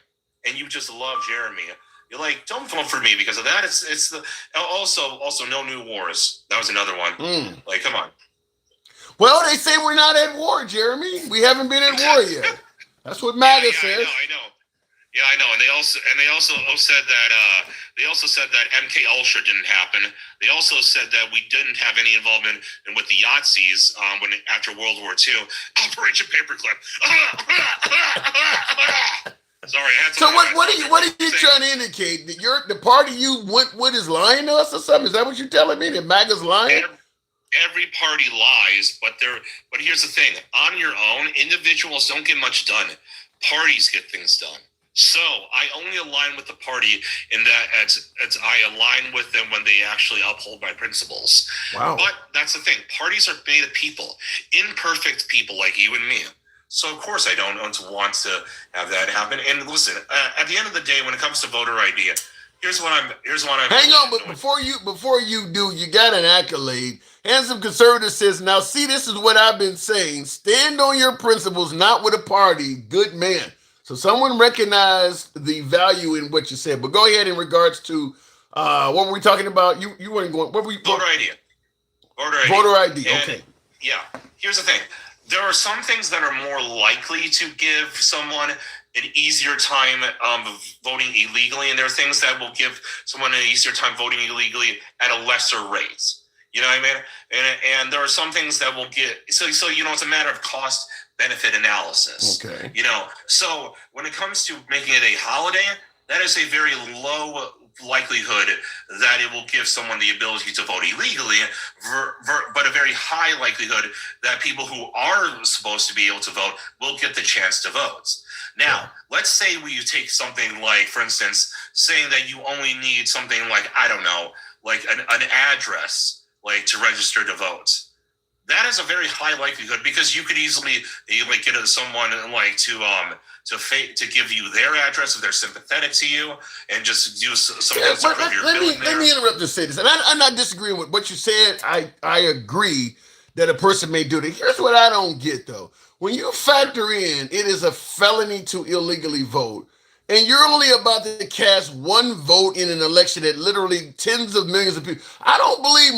and you just love Jeremy. You're like, don't vote for me because of that. It's the also no new wars. That was another one. Like, come on. Well, they say we're not at war, Jeremy. We haven't been at war yet. That's what MAGA says. I know. Yeah, I know. And they also said that MK Ultra didn't happen. They also said that we didn't have any involvement with the Yazidis after World War II. Operation Paperclip. Sorry, I had to. So what are you trying to indicate? That the party you went with is lying to us or something? Is that what you're telling me? That MAGA's lying? Every party lies, but here's the thing: on your own, individuals don't get much done. Parties get things done. So I only align with the party in that as I align with them when they actually uphold my principles. Wow. But that's the thing: parties are made of people, imperfect people like you and me. So of course I don't want to have that happen. And listen, at the end of the day, when it comes to voter ID, here's what I'm. Hang on, but before you do, you got an accolade. Handsome Conservative says, now see, this is what I've been saying. Stand on your principles, not with a party. Good man. So someone recognized the value in what you said. But go ahead in regards to what were we talking about? You weren't going. What were we? Voter ID. Voter ID. And, okay. Yeah. Here's the thing. There are some things that are more likely to give someone an easier time voting illegally, and there are things that will give someone an easier time voting illegally at a lesser rate. You know what I mean? And there are some things that will get so you know, it's a matter of cost benefit analysis. Okay. You know, so when it comes to making it a holiday, that is a very low likelihood that it will give someone the ability to vote illegally, but a very high likelihood that people who are supposed to be able to vote will get the chance to vote. Now, let's say you take something like, for instance, saying that you only need something like, I don't know, like an address, like to register to vote. That is a very high likelihood because you could easily like get someone like to give you their address if they're sympathetic to you and just do something to prove your billing there. Let me interrupt to say this, and I'm not disagreeing with what you said. I agree that a person may do that. Here's what I don't get though: when you factor in it is a felony to illegally vote, and you're only about to cast one vote in an election that literally tens of millions of people. I don't believe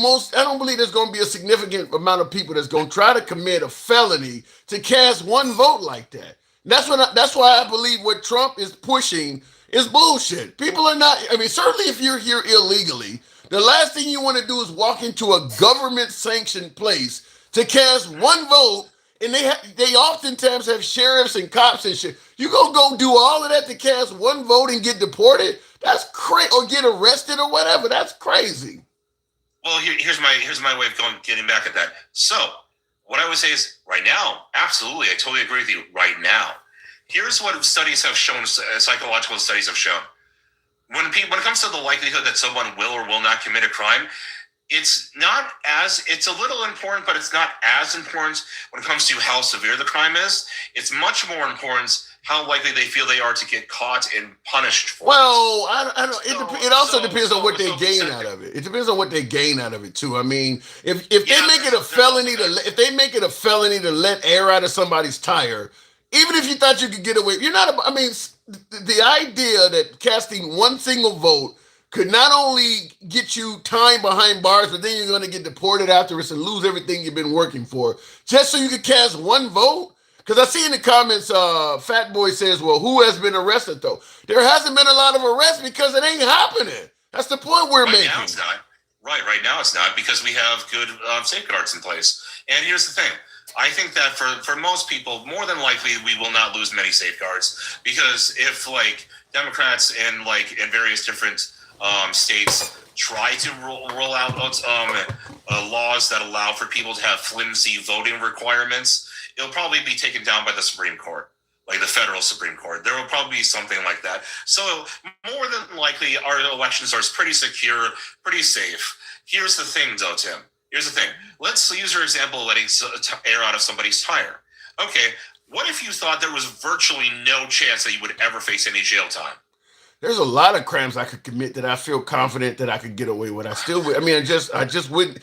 there's going to be a significant amount of people that's going to try to commit a felony to cast one vote like that. That's why I believe what Trump is pushing is bullshit. People are not. I mean, certainly if you're here illegally, the last thing you want to do is walk into a government-sanctioned place to cast one vote. And they oftentimes have sheriffs and cops and shit. You gonna go do all of that to cast one vote and get deported? That's crazy, or get arrested or whatever. That's crazy. Well, here's my way of getting back at that. So, what I would say is, right now, absolutely, I totally agree with you. Right now, here's what studies have shown. Psychological studies have shown. When it comes to the likelihood that someone will or will not commit a crime, it's a little important, but it's not as important when it comes to how severe the crime is. It's much more important how likely they feel they are to get caught and punished for well, I don't. It also depends on what they gain out of it. It depends on what they gain out of it too. I mean, if they make it a felony to let air out of somebody's tire, even if you thought you could get away, you're not. I mean, the idea that casting one single vote could not only get you time behind bars, but then you're going to get deported afterwards and lose everything you've been working for, just so you could cast one vote? Because I see in the comments, Fat Boy says, well, who has been arrested, though? There hasn't been a lot of arrests because it ain't happening. That's the point we're making. Right now it's not. Right now it's not, because we have good safeguards in place. And here's the thing. I think that for most people, more than likely, we will not lose many safeguards, because if like Democrats and like in various different states try to roll out laws that allow for people to have flimsy voting requirements, it'll probably be taken down by the Supreme Court, like the federal Supreme Court. There will probably be something like that. So more than likely, our elections are pretty secure, pretty safe. Here's the thing, though, Tim. Here's the thing. Let's use your example of letting air out of somebody's tire. Okay, what if you thought there was virtually no chance that you would ever face any jail time? There's a lot of crimes I could commit that I feel confident that I could get away with. I still would. I mean, I just wouldn't.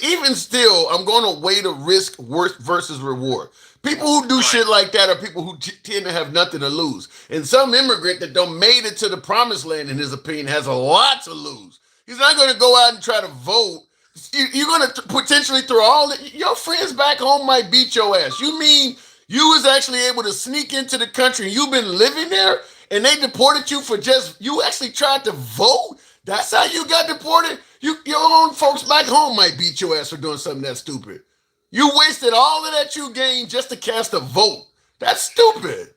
Even still, I'm going to weigh the risk worth versus reward. People who do shit like that are people who tend to have nothing to lose. And some immigrant that don't made it to the promised land, in his opinion, has a lot to lose. He's not going to go out and try to vote. You're going to potentially throw your friends back home might beat your ass. You mean you was actually able to sneak into the country and you've been living there and they deported you for you actually tried to vote? That's how you got deported? Your own folks back home might beat your ass for doing something that stupid. You wasted all of that you gained just to cast a vote. That's stupid.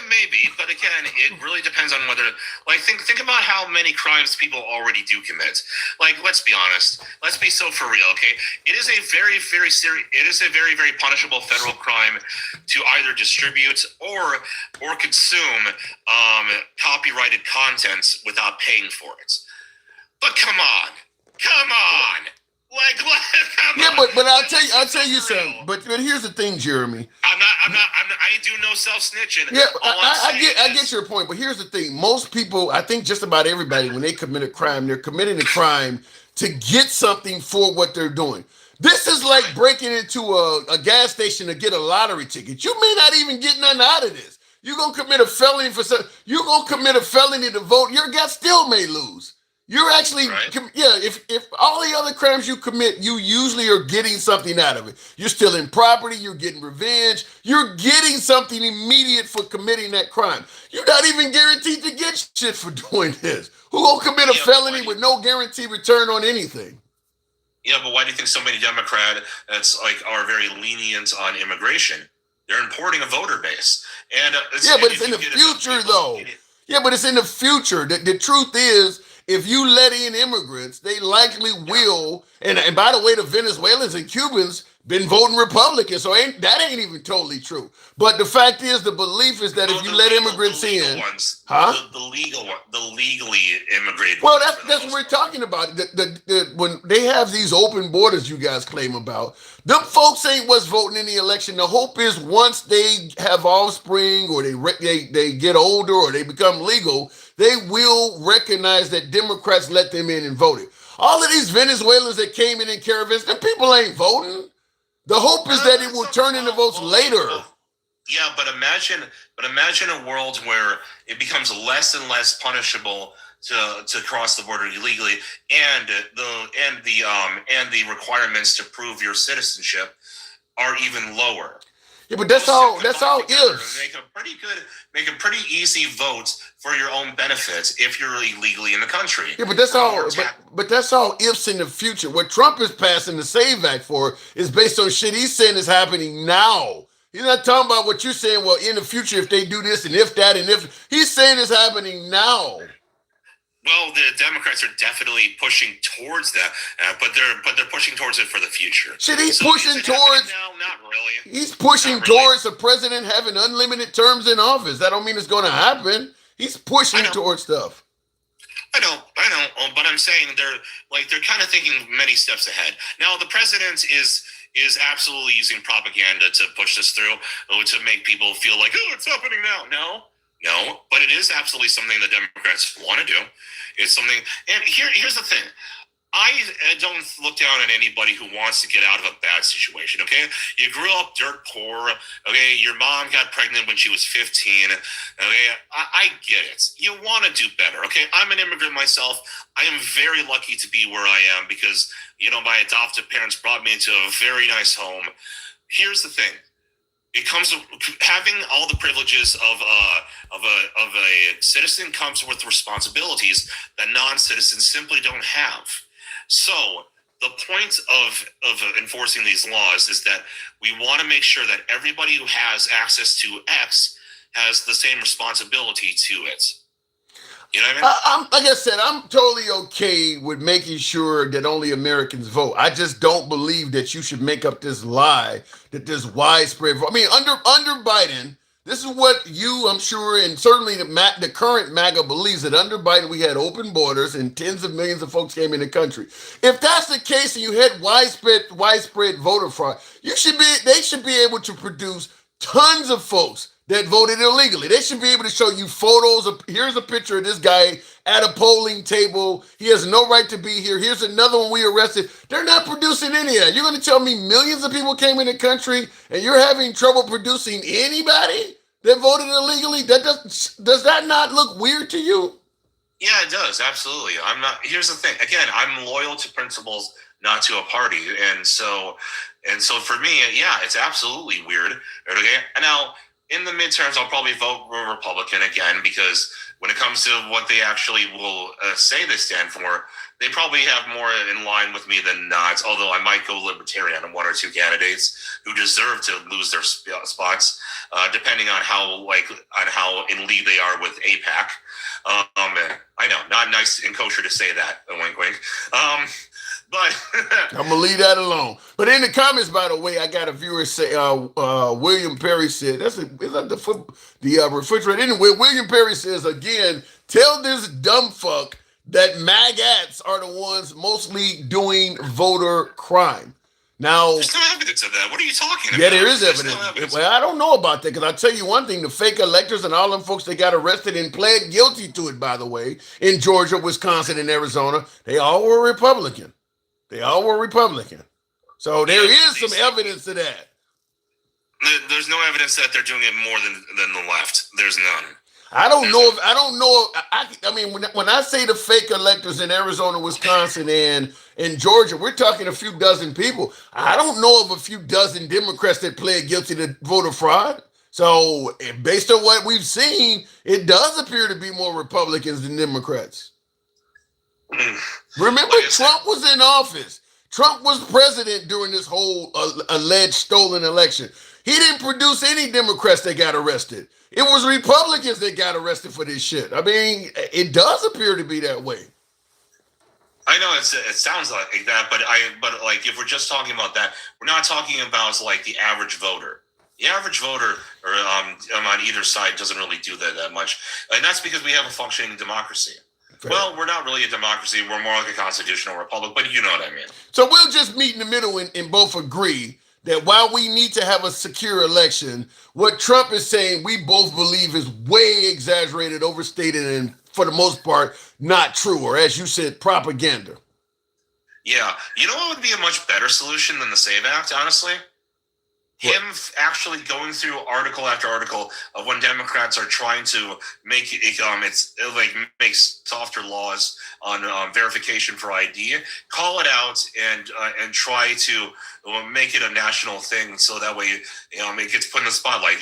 Maybe, but again, it really depends on whether, like, think about how many crimes people already do commit. Like, let's be honest. Let's be so for real, okay? It is a very, very serious. It is a very, very punishable federal crime to either distribute or consume copyrighted content without paying for it. But come on. Like, yeah, but I'll tell you something. But here's the thing, Jeremy. I do no self-snitching. Yeah, I get your point, but here's the thing. Most people, I think just about everybody, when they commit a crime, they're committing a crime to get something for what they're doing. This is like breaking into a gas station to get a lottery ticket. You may not even get nothing out of this. You're going to commit a felony to vote. Your guy still may lose. You're actually, if all the other crimes you commit, you usually are getting something out of it. You're stealing property, you're getting revenge, you're getting something immediate for committing that crime. You're not even guaranteed to get shit for doing this. Who gonna commit a felony with no guaranteed return on anything? Yeah, but why do you think so many Democrats are very lenient on immigration? They're importing a voter base. And but it's in the future, though. Yeah, but it's in the future. The truth is, if you let in immigrants, they likely will. And by the way, the Venezuelans and Cubans been voting Republican, so that ain't even totally true. But the fact is, the belief is that if you let immigrants in, the legally immigrated. Well, that's what we're talking about. When they have these open borders, you guys claim about, them folks ain't what's voting in the election. The hope is once they have offspring, or they get older, or they become legal, they will recognize that Democrats let them in and voted. All of these Venezuelans that came in caravans, the people ain't voting. The hope is that it will turn into votes later. Yeah, but imagine a world where it becomes less and less punishable to cross the border illegally, and the requirements to prove your citizenship are even lower. Yeah, but that's all ifs. Make a pretty easy vote for your own benefit if you're illegally in the country. Yeah, but that's all. But that's all ifs in the future. What Trump is passing the SAVE Act for is based on shit he's saying is happening now. He's not talking about what you're saying. Well, in the future, if they do this and if that and if he's saying it's happening now. Well, the Democrats are definitely pushing towards that, but they're pushing towards it for the future. Shit, he's pushing towards. No, not really. He's pushing towards a president having unlimited terms in office. That don't mean it's going to happen. He's pushing towards stuff. I know, but I'm saying they're kind of thinking many steps ahead. Now, the president is absolutely using propaganda to push this through, to make people feel like, oh, it's happening now. No, but it is absolutely something the Democrats want to do. It's something, and here's the thing. I don't look down at anybody who wants to get out of a bad situation, okay? You grew up dirt poor, okay? Your mom got pregnant when she was 15, okay? I get it. You want to do better, okay? I'm an immigrant myself. I am very lucky to be where I am because, my adoptive parents brought me into a very nice home. Here's the thing. It comes to having all the privileges of a citizen comes with responsibilities that non-citizens simply don't have. So the point of enforcing these laws is that we want to make sure that everybody who has access to X has the same responsibility to it. You know what I mean? I'm like I said, I'm totally okay with making sure that only Americans vote. I just don't believe that you should make up this lie that there's widespread vote. I mean, under Biden, this is what you, I'm sure, and certainly the current MAGA believes that under Biden we had open borders and tens of millions of folks came in the country. If that's the case and you had widespread voter fraud, they should be able to produce tons of folks that voted illegally. They should be able to show you photos of, here's a picture of this guy at a polling table. He has no right to be here. Here's another one we arrested. They're not producing any of that. You're going to tell me millions of people came in the country and you're having trouble producing anybody that voted illegally? Does that not look weird to you? Yeah, it does. Absolutely. I'm not, here's the thing. Again, I'm loyal to principles, not to a party. And so for me, yeah, it's absolutely weird. Okay. And now, in the midterms, I'll probably vote Republican again because when it comes to what they actually will say they stand for, they probably have more in line with me than not. Although I might go Libertarian on one or two candidates who deserve to lose their spots, depending on how in league they are with AIPAC. I know, not nice and kosher to say that. Wink, wink. But I'm gonna leave that alone. But in the comments, by the way, I got a viewer say, William Perry said, is that the refrigerator? Anyway, William Perry says again, tell this dumb fuck that MAGATs are the ones mostly doing voter crime. Now, there's no evidence of that. What are you talking about? Yeah, there is evidence. Well, I don't know about that because I'll tell you one thing: the fake electors and all them folks that got arrested and pled guilty to it, by the way, in Georgia, Wisconsin, and Arizona, they all were Republican. So there is some evidence to that. There's no evidence that they're doing it more than the left. There's none. I don't know. I mean, when I say the fake electors in Arizona, Wisconsin, and in Georgia, we're talking a few dozen people. I don't know of a few dozen Democrats that pled guilty to voter fraud. So based on what we've seen, it does appear to be more Republicans than Democrats. Remember, Trump was in office. Trump was president during this whole alleged stolen election. He didn't produce any Democrats that got arrested. It was Republicans that got arrested for this shit. I mean, it does appear to be that way. I know it sounds like that, but like if we're just talking about that, we're not talking about like the average voter. The average voter, or on either side, doesn't really do that much, and that's because we have a functioning democracy. Fair. Well, we're not really a democracy. We're more like a constitutional republic, but you know what I mean. So we'll just meet in the middle and both agree that while we need to have a secure election, what Trump is saying, we both believe is way exaggerated, overstated, and for the most part, not true, or as you said, propaganda. Yeah. You know what would be a much better solution than the SAVE Act, honestly? Him actually going through article after article of when Democrats are trying to make make softer laws on verification for ID, call it out and try to make it a national thing, so that way it gets put in the spotlight.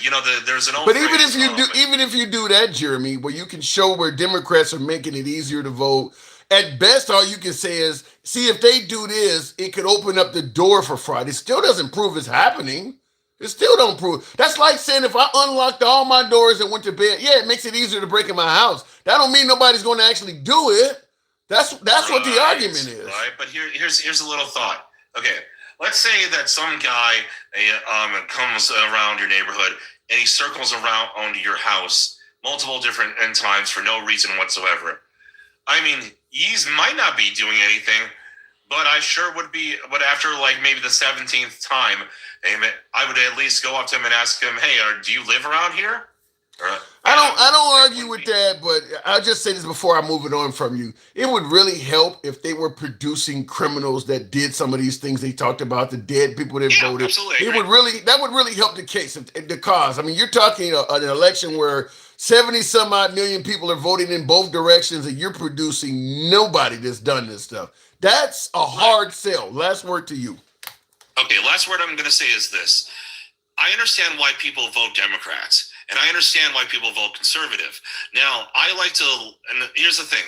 There's an old but phrase, even if you do that, Jeremy, where you can show where Democrats are making it easier to vote. At best, all you can say is, see, if they do this, it could open up the door for fraud. It still doesn't prove it's happening. It still don't prove. That's like saying if I unlocked all my doors and went to bed, yeah, it makes it easier to break in my house. That don't mean nobody's going to actually do it. That's what the argument is. Right, but here's a little thought. Okay, let's say that some guy comes around your neighborhood and he circles around your house multiple different times for no reason whatsoever. I mean, he might not be doing anything, but I sure would be. But after like maybe the 17th time, I would at least go up to him and ask him, "Hey, do you live around here?" I don't argue with that, but I'll just say this before I move it on from you. It would really help if they were producing criminals that did some of these things they talked about, the dead people that voted. Absolutely. That would really help the case, the cause. I mean, you're talking an election where 70 some odd million people are voting in both directions, and you're producing nobody that's done this stuff. That's a hard sell. Last word to you. Okay, last word I'm going to say is this. I understand why people vote Democrats, and I understand why people vote conservative. Now, and here's the thing.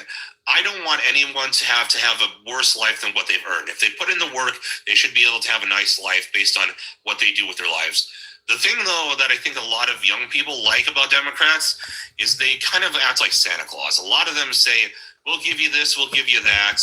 I don't want anyone to have a worse life than what they've earned. If they put in the work, they should be able to have a nice life based on what they do with their lives. The thing, though, that I think a lot of young people like about Democrats is they kind of act like Santa Claus. A lot of them say, we'll give you this, we'll give you that.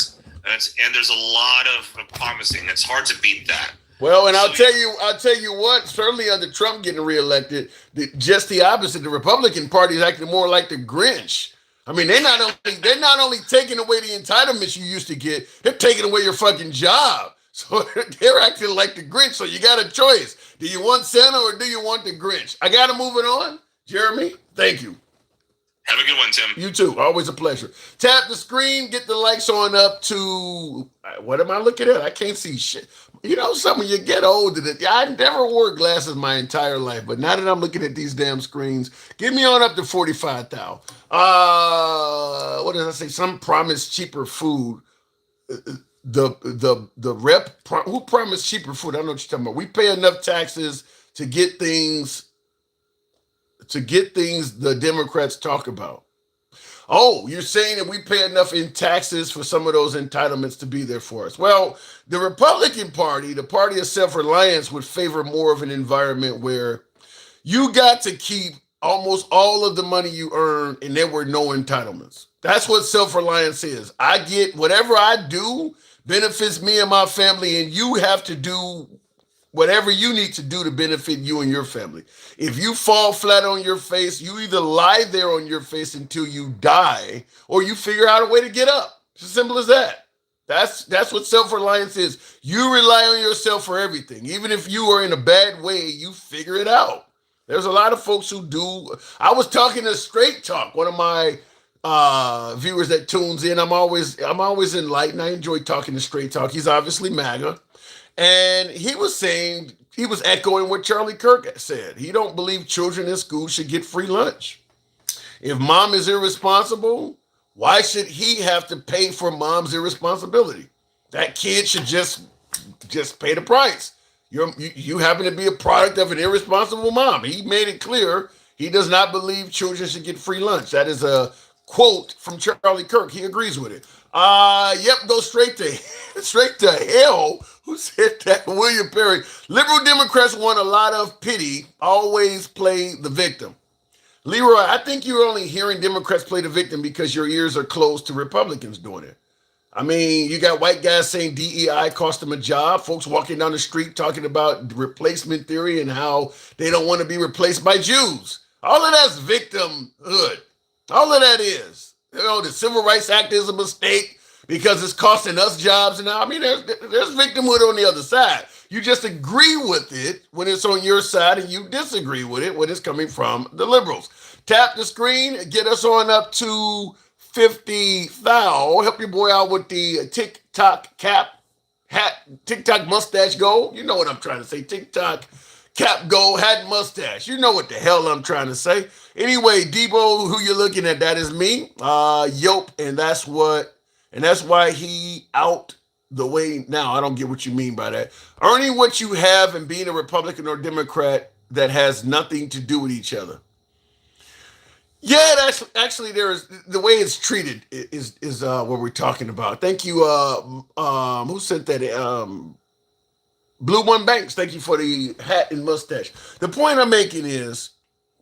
And there's a lot of promising. It's hard to beat that. Well, and I'll tell you what, certainly under Trump getting reelected, just the opposite. The Republican Party is acting more like the Grinch. I mean, they're not only taking away the entitlements you used to get, they're taking away your fucking job. So they're acting like the Grinch. So you got a choice. Do you want Santa or do you want the Grinch? I got to move it on. Jeremy, thank you. Have a good one, Tim. You too. Always a pleasure. Tap the screen. Get the likes on up to, what am I looking at? I can't see shit. You know, some of you get older. I never wore glasses my entire life, but now that I'm looking at these damn screens, get me on up to 45,000. What did I say? Some promised cheaper food. The rep who promised cheaper food? I don't know what you're talking about. We pay enough taxes to get things the Democrats talk about. Oh, you're saying that we pay enough in taxes for some of those entitlements to be there for us. Well, the Republican Party, the party of self-reliance, would favor more of an environment where you got to keep almost all of the money you earn and there were no entitlements. That's what self-reliance is. I get whatever I do benefits me and my family, and you have to do whatever you need to do to benefit you and your family. If you fall flat on your face, you either lie there on your face until you die, or you figure out a way to get up. It's as simple as that. That's what self-reliance is. You rely on yourself for everything. Even if you are in a bad way, you figure it out. There's a lot of folks who do. I was talking to Straight Talk, one of my viewers that tunes in. I'm always enlightened. I enjoy talking to Straight Talk. He's obviously MAGA. And he was saying, he was echoing what Charlie Kirk said. He don't believe children in school should get free lunch. If mom is irresponsible, why should he have to pay for mom's irresponsibility? That kid should just pay the price. You happen to be a product of an irresponsible mom. He made it clear he does not believe children should get free lunch. That is a quote from Charlie Kirk. He agrees with it. Yep, go straight to hell. Who said that? William Perry. Liberal Democrats want a lot of pity, always play the victim. Leroy, I think you're only hearing Democrats play the victim because your ears are closed to Republicans doing it. I mean, you got white guys saying DEI cost them a job, folks walking down the street talking about replacement theory and how they don't want to be replaced by Jews. All of that's victimhood. All of that is. You know, the Civil Rights Act is a mistake because it's costing us jobs. And I mean, there's victimhood on the other side. You just agree with it when it's on your side and you disagree with it when it's coming from the liberals. Tap the screen, get us on up to 50,000. Help your boy out with the TikTok TikTok mustache goal. You know what I'm trying to say. TikTok cap goal, hat, mustache. You know what the hell I'm trying to say. Anyway, Debo, who you're looking at, that is me. Yope, and that's why he out the way now. I don't get what you mean by that. Earning what you have and being a Republican or Democrat that has nothing to do with each other. Yeah, that's actually there's the way it's treated is what we're talking about. Thank you. Who sent that? Blue One Banks. Thank you for the hat and mustache. The point I'm making is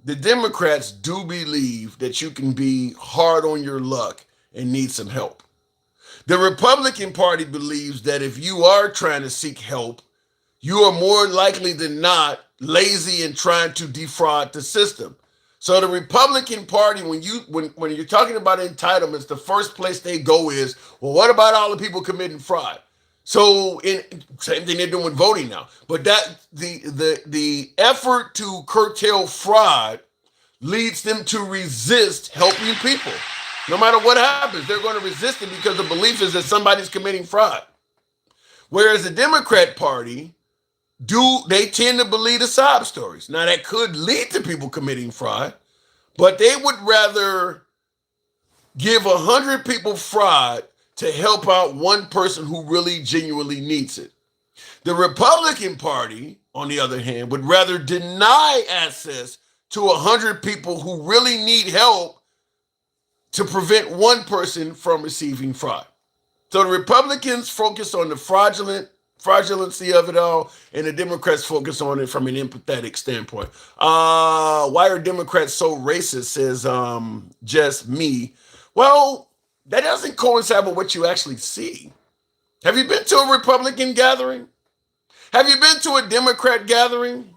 the Democrats do believe that you can be hard on your luck and need some help. The Republican Party believes that if you are trying to seek help, you are more likely than not lazy and trying to defraud the system. So the Republican Party, when you're talking about entitlements, the first place they go is, well, what about all the people committing fraud? So same thing they're doing with voting now. But that the effort to curtail fraud leads them to resist helping people. No matter what happens, they're going to resist it because the belief is that somebody's committing fraud. Whereas the Democrat Party, they tend to believe the sob stories. Now, that could lead to people committing fraud, but they would rather give 100 people fraud to help out one person who really genuinely needs it. The Republican Party, on the other hand, would rather deny access to 100 people who really need help to prevent one person from receiving fraud. So the Republicans focus on the fraudulent fraudulency of it all, and the Democrats focus on it from an empathetic standpoint. Why are Democrats so racist? Says just me. Well, that doesn't coincide with what you actually see. Have you been to a Republican gathering? Have you been to a Democrat gathering?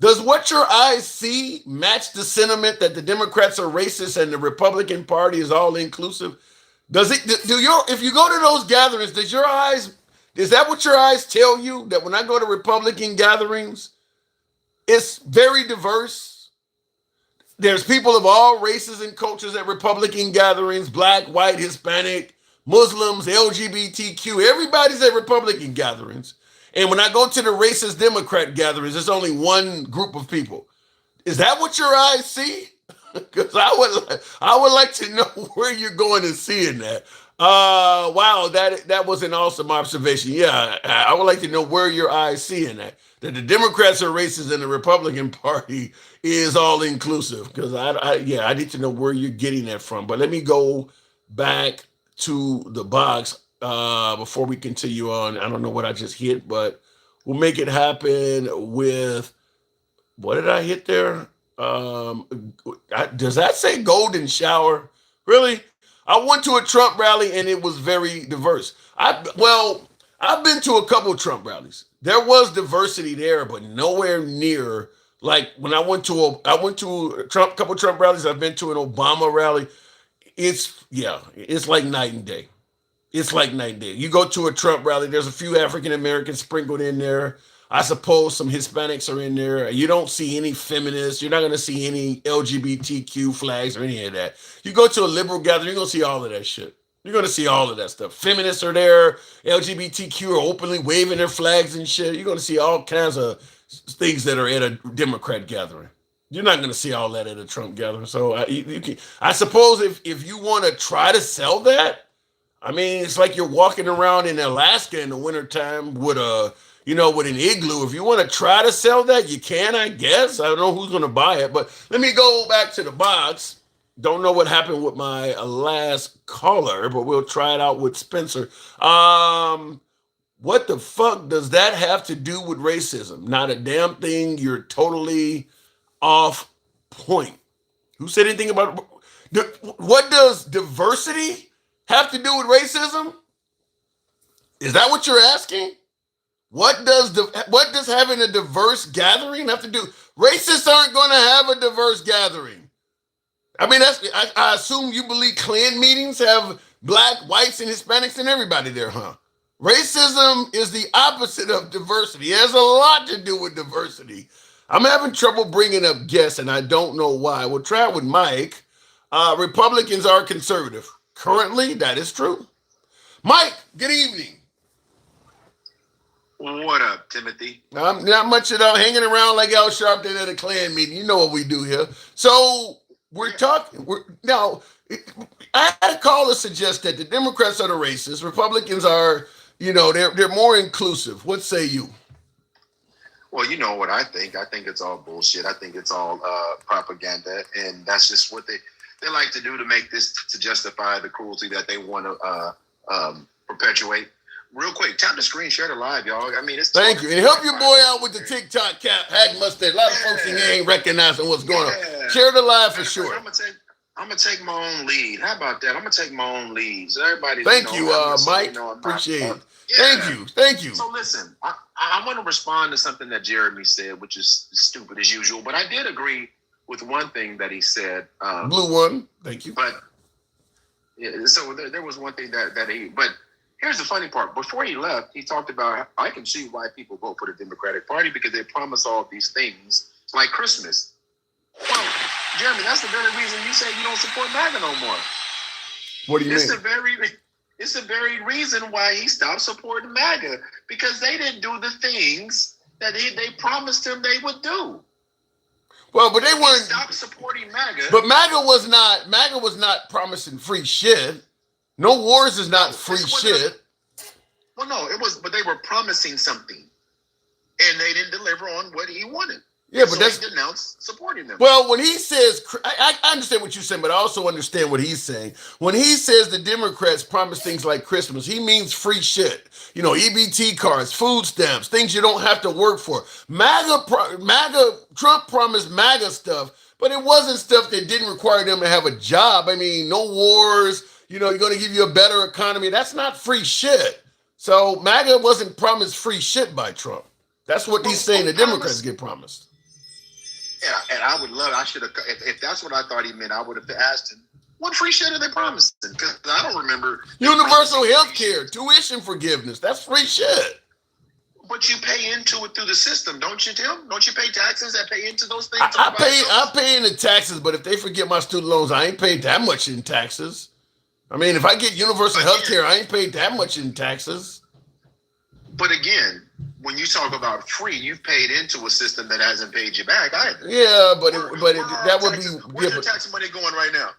Does what your eyes see match the sentiment that the Democrats are racist and the Republican Party is all inclusive? Does it if you go to those gatherings, is that what your eyes tell you? That when I go to Republican gatherings, it's very diverse. There's people of all races and cultures at Republican gatherings, black, white, Hispanic, Muslims, LGBTQ. Everybody's at Republican gatherings. And when I go to the racist Democrat gatherings, there's only one group of people. Is that what your eyes see? Because I would like to know where you're going and seeing that. Wow, that was an awesome observation. Yeah, I would like to know where your eyes seeing that. That the Democrats are racist and the Republican Party is all inclusive. Because I need to know where you're getting that from. But let me go back to the box before we continue on. I don't know what I just hit, but we'll make it happen with, what did I hit there? Does that say golden shower? Really? I went to a Trump rally and it was very diverse. I've been to a couple of Trump rallies. There was diversity there, but nowhere near like when I went to a couple of Trump rallies. I've been to an Obama rally. It's like night and day. It's like night and day. You go to a Trump rally, there's a few African Americans sprinkled in there. I suppose some Hispanics are in there. You don't see any feminists. You're not going to see any LGBTQ flags or any of that. You go to a liberal gathering, you're going to see all of that shit. You're going to see all of that stuff. Feminists are there. LGBTQ are openly waving their flags and shit. You're going to see all kinds of things that are at a Democrat gathering. You're not going to see all that at a Trump gathering. So I suppose if you want to try to sell that, I mean, it's like you're walking around in Alaska in the wintertime with an igloo. If you want to try to sell that, you can, I guess. I don't know who's going to buy it, but let me go back to the box. Don't know what happened with my last caller, but we'll try it out with Spencer. What the fuck does that have to do with racism? Not a damn thing. You're totally off point. Who said anything about what does diversity have to do with racism? Is that what you're asking? What does having a diverse gathering have to do? Racists aren't going to have a diverse gathering. I mean, I assume you believe Klan meetings have black, whites, and Hispanics and everybody there, huh? Racism is the opposite of diversity. It has a lot to do with diversity. I'm having trouble bringing up guests, and I don't know why. We'll try it with Mike. Republicans are conservative. Currently, that is true. Mike, good evening. What up, Timothy? I'm not much at all, hanging around like Al Sharpton at a Klan meeting. You know what we do here. So we're talking. I had a caller suggest that the Democrats are the racists. Republicans are, they're more inclusive. What say you? Well, you know what I think. I think it's all bullshit. I think it's all propaganda, and that's just what they like to do to justify the cruelty that they want to perpetuate. Real quick, tap the screen, share the live, y'all. I mean, it's thank you, and help your boy out with the TikTok cap, hack mustache. A lot of folks in here ain't recognizing what's going on. Share the live for sure. I'm gonna take my own lead. How about that? I'm gonna take my own lead. So everybody, thank you, Mike. Appreciate it. Yeah. Thank you. So listen, I want to respond to something that Jeremy said, which is stupid as usual, but I did agree with one thing that he said. Blue one, thank you. But so there was one thing that he. But here's the funny part. Before he left, he talked about I can see why people vote for the Democratic Party because they promise all these things like Christmas. Well, Jeremy, that's the very reason you say you don't support MAGA no more. What do you mean? It's the very reason why he stopped supporting MAGA because they didn't do the things that they promised him they would do. Well, but they weren't. Stop supporting MAGA. But MAGA was not promising free shit. No wars is not free shit. Well, no, it was, but they were promising something, and they didn't deliver on what he wanted. Yeah, but that's he denounced supporting them. Well, when he says, I understand what you're saying, but I also understand what he's saying. When he says the Democrats promise things like Christmas, he means free shit. You know, EBT cards, food stamps, things you don't have to work for. Trump promised MAGA stuff, but it wasn't stuff that didn't require them to have a job. I mean, no wars. You know, you're going to give you a better economy. That's not free shit. So MAGA wasn't promised free shit by Trump. That's what he's saying the Democrats get promised. Yeah, and I should have, if that's what I thought he meant, I would have asked him, what free shit are they promising? Because I don't remember. Universal health care, tuition forgiveness, that's free shit. But you pay into it through the system, don't you, Tim? Don't you pay taxes that pay into those things? I pay into taxes, but if they forget my student loans, I ain't paid that much in taxes. I mean, if I get universal health care, I ain't paid that much in taxes. But again, when you talk about free, you've paid into a system that hasn't paid you back either. Yeah, that would be. Where's your tax money going right now?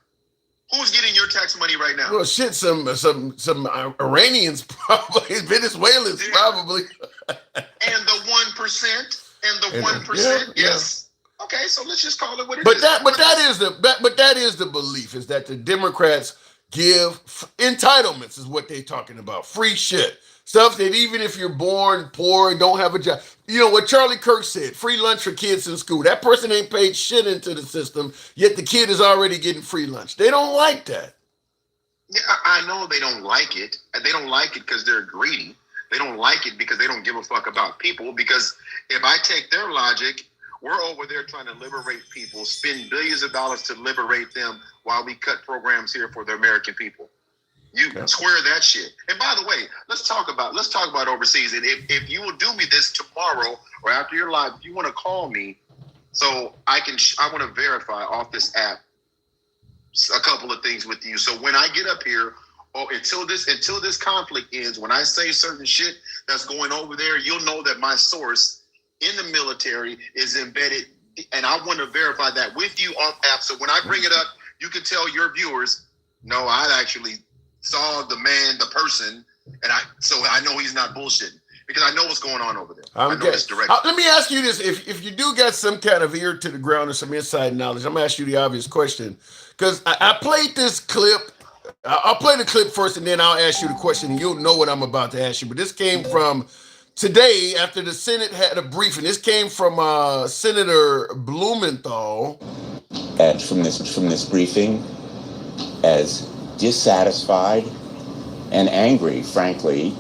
Who's getting your tax money right now? Well, shit, some Iranians probably, Venezuelans probably. And the 1%, and the 1%, yes. Yeah. Okay, so let's just call it what it is. But that is the belief, is that the Democrats give entitlements, is what they're talking about. Free shit. Stuff that even if you're born poor and don't have a job, you know what Charlie Kirk said, free lunch for kids in school. That person ain't paid shit into the system, yet the kid is already getting free lunch. They don't like that. Yeah, I know they don't like it. They don't like it because they're greedy. They don't like it because they don't give a fuck about people. Because if I take their logic, we're over there trying to liberate people, spend billions of dollars to liberate them while we cut programs here for the American people. You square that shit. And by the way, let's talk about overseas. And if you will do me this tomorrow or after your live, if you want to call me, so I want to verify off this app a couple of things with you. So when I get up here, until this conflict ends, when I say certain shit that's going over there, you'll know that my source in the military is embedded, and I want to verify that with you off app. So when I bring it up, you can tell your viewers, no, I actually saw the man, the person, and I know he's not bullshitting because I know what's going on over there. I know this directly. Let me ask you this: if you do got some kind of ear to the ground or some inside knowledge, I'm gonna ask you the obvious question, because I played this clip. I'll play the clip first, and then I'll ask you the question, and you'll know what I'm about to ask you. But this came from today after the Senate had a briefing. This came from Senator Blumenthal. And from this briefing, as dissatisfied and angry, frankly,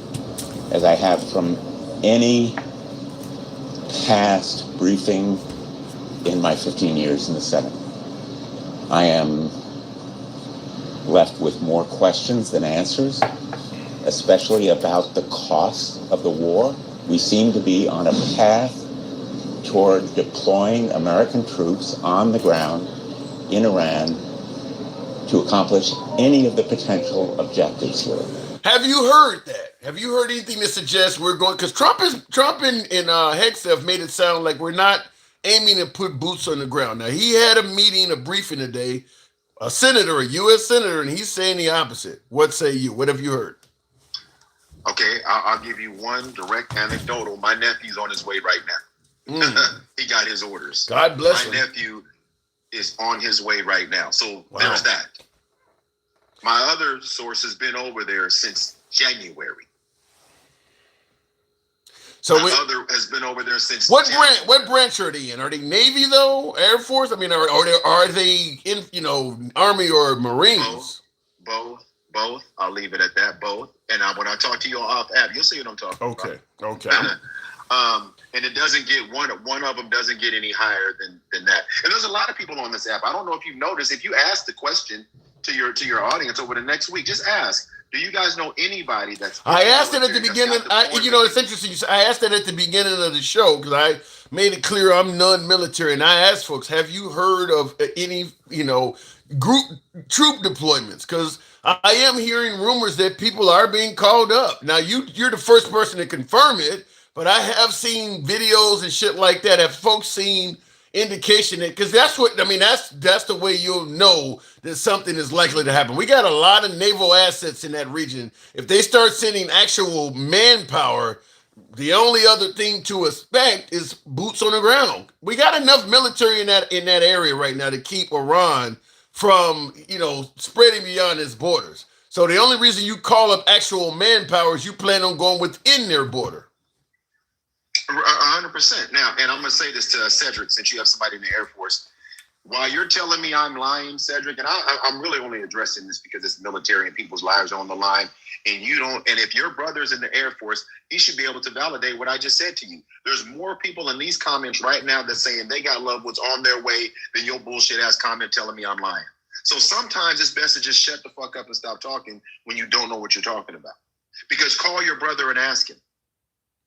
as I have from any past briefing in my 15 years in the Senate. I am left with more questions than answers, especially about the cost of the war. We seem to be on a path toward deploying American troops on the ground in Iran to accomplish any of the potential objectives here. Have you heard that? Have you heard anything that suggests we're going? Because Trump and Hegseth made it sound like we're not aiming to put boots on the ground. Now, he had a meeting, a briefing today, a senator, a U.S. senator, and he's saying the opposite. What say you? What have you heard? Okay, I'll give you one direct anecdotal. My nephew's on his way right now. He got his orders. God bless him. My nephew is on his way right now. So there's that. My other source has been over there since January. So my other has been over there since January. What branch are they in? Are they Navy though? Air Force? I mean, are they in Army or Marines? Both. I'll leave it at that. Both. And when I talk to you off app, you'll see what I'm talking about. Okay. And it doesn't get one of them doesn't get any higher than that. And there's a lot of people on this app. I don't know if you've noticed. If you ask the question to your audience over the next week, just ask. Do you guys know anybody that's? I asked it at the beginning. It's interesting. I asked it at the beginning of the show because I made it clear I'm non-military, and I asked folks, "Have you heard of any group troop deployments?" Because I am hearing rumors that people are being called up. Now you're the first person to confirm it, but I have seen videos and shit like that. Have folks seen indication that, because that's the way you'll know that something is likely to happen. We got a lot of naval assets in that region. If they start sending actual manpower, the only other thing to expect is boots on the ground. We got enough military in that area right now to keep Iran from, spreading beyond its borders. So the only reason you call up actual manpower is you plan on going within their border. 100%. Now, and I'm going to say this to Cedric, since you have somebody in the Air Force. While you're telling me I'm lying, Cedric, and I'm really only addressing this because it's military and people's lives are on the line, and you don't. And if your brother's in the Air Force, he should be able to validate what I just said to you. There's more people in these comments right now that's saying they got loved ones on their way than your bullshit ass comment telling me I'm lying. So sometimes it's best to just shut the fuck up and stop talking when you don't know what you're talking about. Because call your brother and ask him.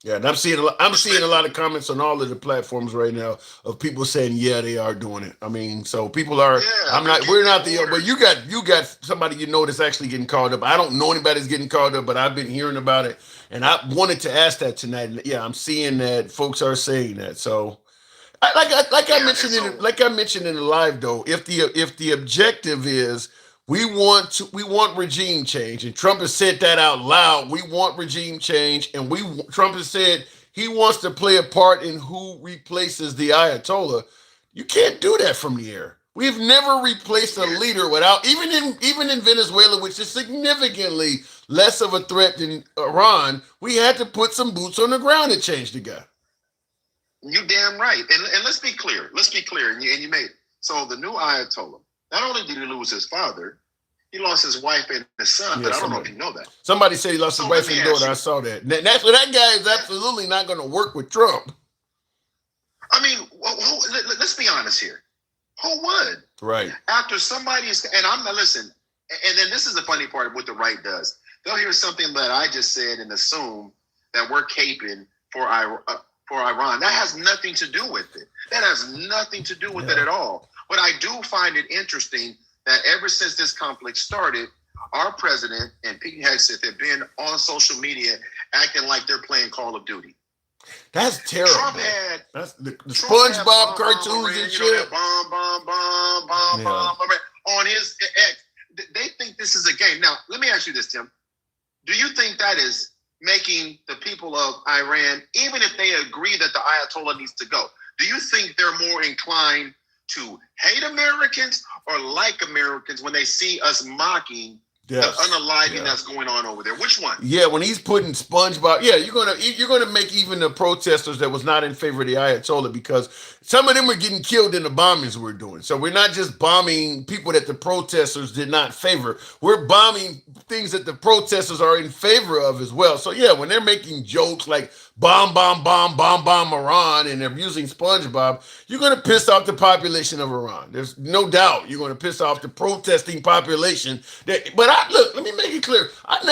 Yeah, and I'm seeing a lot of comments on all of the platforms right now of people saying, yeah, they are doing it. I mean, so people are. Yeah, we're not the. But you got somebody that's actually getting called up. I don't know anybody that's getting called up, but I've been hearing about it, and I wanted to ask that tonight. Yeah, I'm seeing that folks are saying that. So, I mentioned in the live though, if the objective is we want regime change, and Trump has said that out loud. We want regime change, and Trump has said he wants to play a part in who replaces the Ayatollah. You can't do that from the air. We've never replaced a leader without, even in Venezuela, which is significantly less of a threat than Iran. We had to put some boots on the ground to change the guy. You damn right. And let's be clear. And you made it. So the new Ayatollah. Not only did he lose his father, he lost his wife and his son. But I don't know if you know that. Somebody said he lost his wife and daughter. I saw that. That's what that guy is absolutely not going to work with Trump. I mean, let's be honest here. Who would? Right. After somebody is, and I'm not listen. And then this is the funny part of what the right does. They'll hear something that I just said and assume that we're caping for Iran. That has nothing to do with it. That has nothing to do with it at all. But I do find it interesting that ever since this conflict started, our president and Pete Hegseth have been on social media acting like they're playing Call of Duty. That's terrible. That's the SpongeBob cartoons and shit. On his X. They think this is a game. Now, let me ask you this, Tim. Do you think that is making the people of Iran, even if they agree that the Ayatollah needs to go, do you think they're more inclined to hate Americans or like Americans when they see us mocking the unaliving that's going on over there? Which one? Yeah, when he's putting SpongeBob, you're gonna make even the protesters that was not in favor of the Ayatollah, because some of them are getting killed in the bombings we're doing. So we're not just bombing people that the protesters did not favor. We're bombing things that the protesters are in favor of as well. So yeah, when they're making jokes like bomb Iran, and they're using SpongeBob, you're going to piss off the population of Iran. There's no doubt you're going to piss off the protesting population. But let me make it clear. I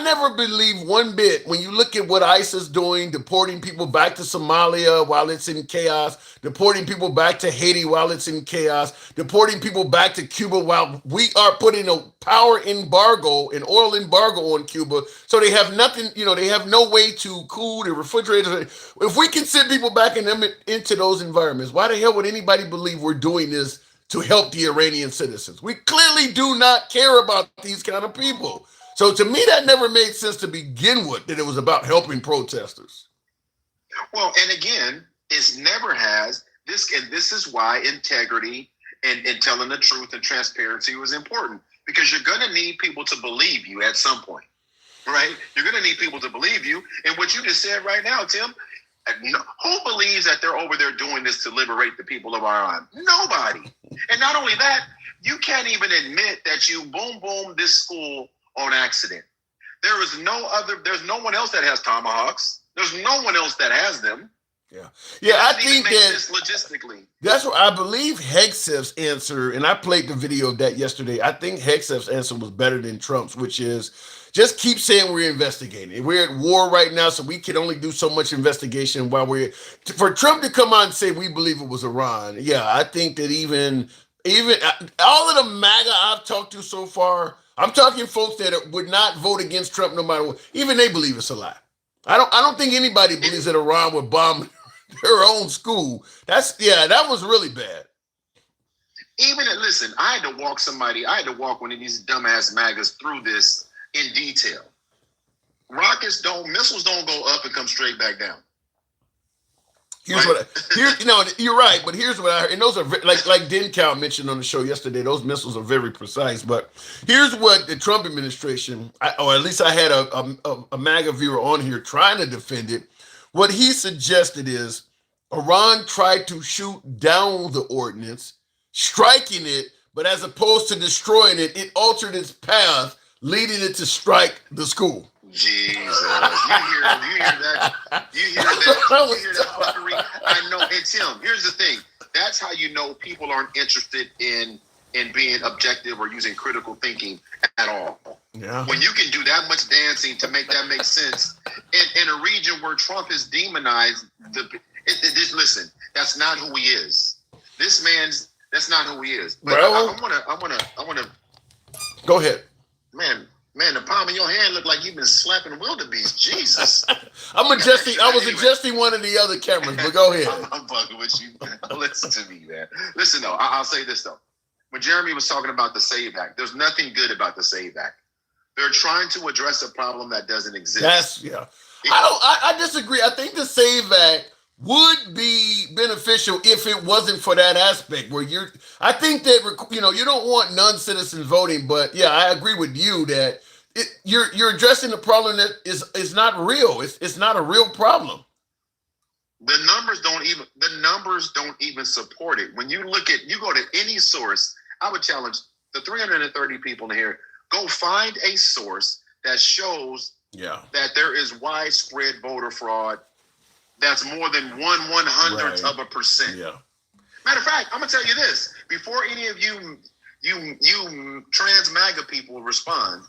never believe one bit when you look at what ICE is doing, deporting people back to Somalia while it's in chaos, deporting people back to Haiti while it's in chaos, deporting people back to Cuba while we are putting a power embargo, an oil embargo on Cuba. So they have nothing, they have no way to cool the refrigerators. If we can send people back into those environments, why the hell would anybody believe we're doing this to help the Iranian citizens? We clearly do not care about these kind of people. So to me, that never made sense to begin with, that it was about helping protesters. Well, and again, it never has. And this is why integrity and telling the truth and transparency was important, because you're going to need people to believe you at some point, right? You're going to need people to believe you. And what you just said right now, Tim, who believes that they're over there doing this to liberate the people of Iran? Nobody. And not only that, you can't even admit that you boom this school on accident. There's no one else that has tomahawks. There's no one else that has them. Yeah. I think that logistically, that's what I believe Hegseth's answer, and I played the video of that yesterday. I think Hegseth's answer was better than Trump's, which is just keep saying we're investigating. We're at war right now, so we can only do so much investigation while for Trump to come out and say we believe it was Iran. Yeah, I think that even all of the MAGA I've talked to so far, I'm talking folks that would not vote against Trump no matter what. Even they believe it's a lie. I don't think anybody believes that Iran would bomb their own school. That was really bad. Listen, I had to walk one of these dumbass MAGAs through this in detail. missiles don't go up and come straight back down. Here's right? You're right, but here's what I heard. And those are like Denkow mentioned on the show yesterday. Those missiles are very precise. But here's what the Trump administration, or at least I had a MAGA viewer on here trying to defend it. What he suggested is Iran tried to shoot down the ordnance, striking it, but as opposed to destroying it, it altered its path, leading it to strike the school. Jesus, you hear that? You hear that fuckery? I know. And Tim, here's the thing. That's how you know people aren't interested in being objective or using critical thinking at all. Yeah. When you can do that much dancing to make that make sense in a region where Trump has demonized listen, that's not who he is. That's not who he is. But I wanna go ahead. Man, the palm of your hand look like you've been slapping wildebeest. Jesus. I was adjusting one of the other cameras, but go ahead. I'm bugging with you. Listen to me, man. Listen, though, I'll say this, though. When Jeremy was talking about the SAVE Act, there's nothing good about the SAVE Act. They're trying to address a problem that doesn't exist. I disagree. I think the SAVE Act would be beneficial if it wasn't for that aspect where I think that, you don't want non-citizen voting, but yeah, I agree with you that you're addressing a problem that is not real. It's not a real problem. The numbers don't even support it. When you go to any source, I would challenge the 330 people in here, go find a source that shows that there is widespread voter fraud that's more than 1/100th of a percent. Yeah. Matter of fact, I'm gonna tell you this: before any of you trans MAGA people respond,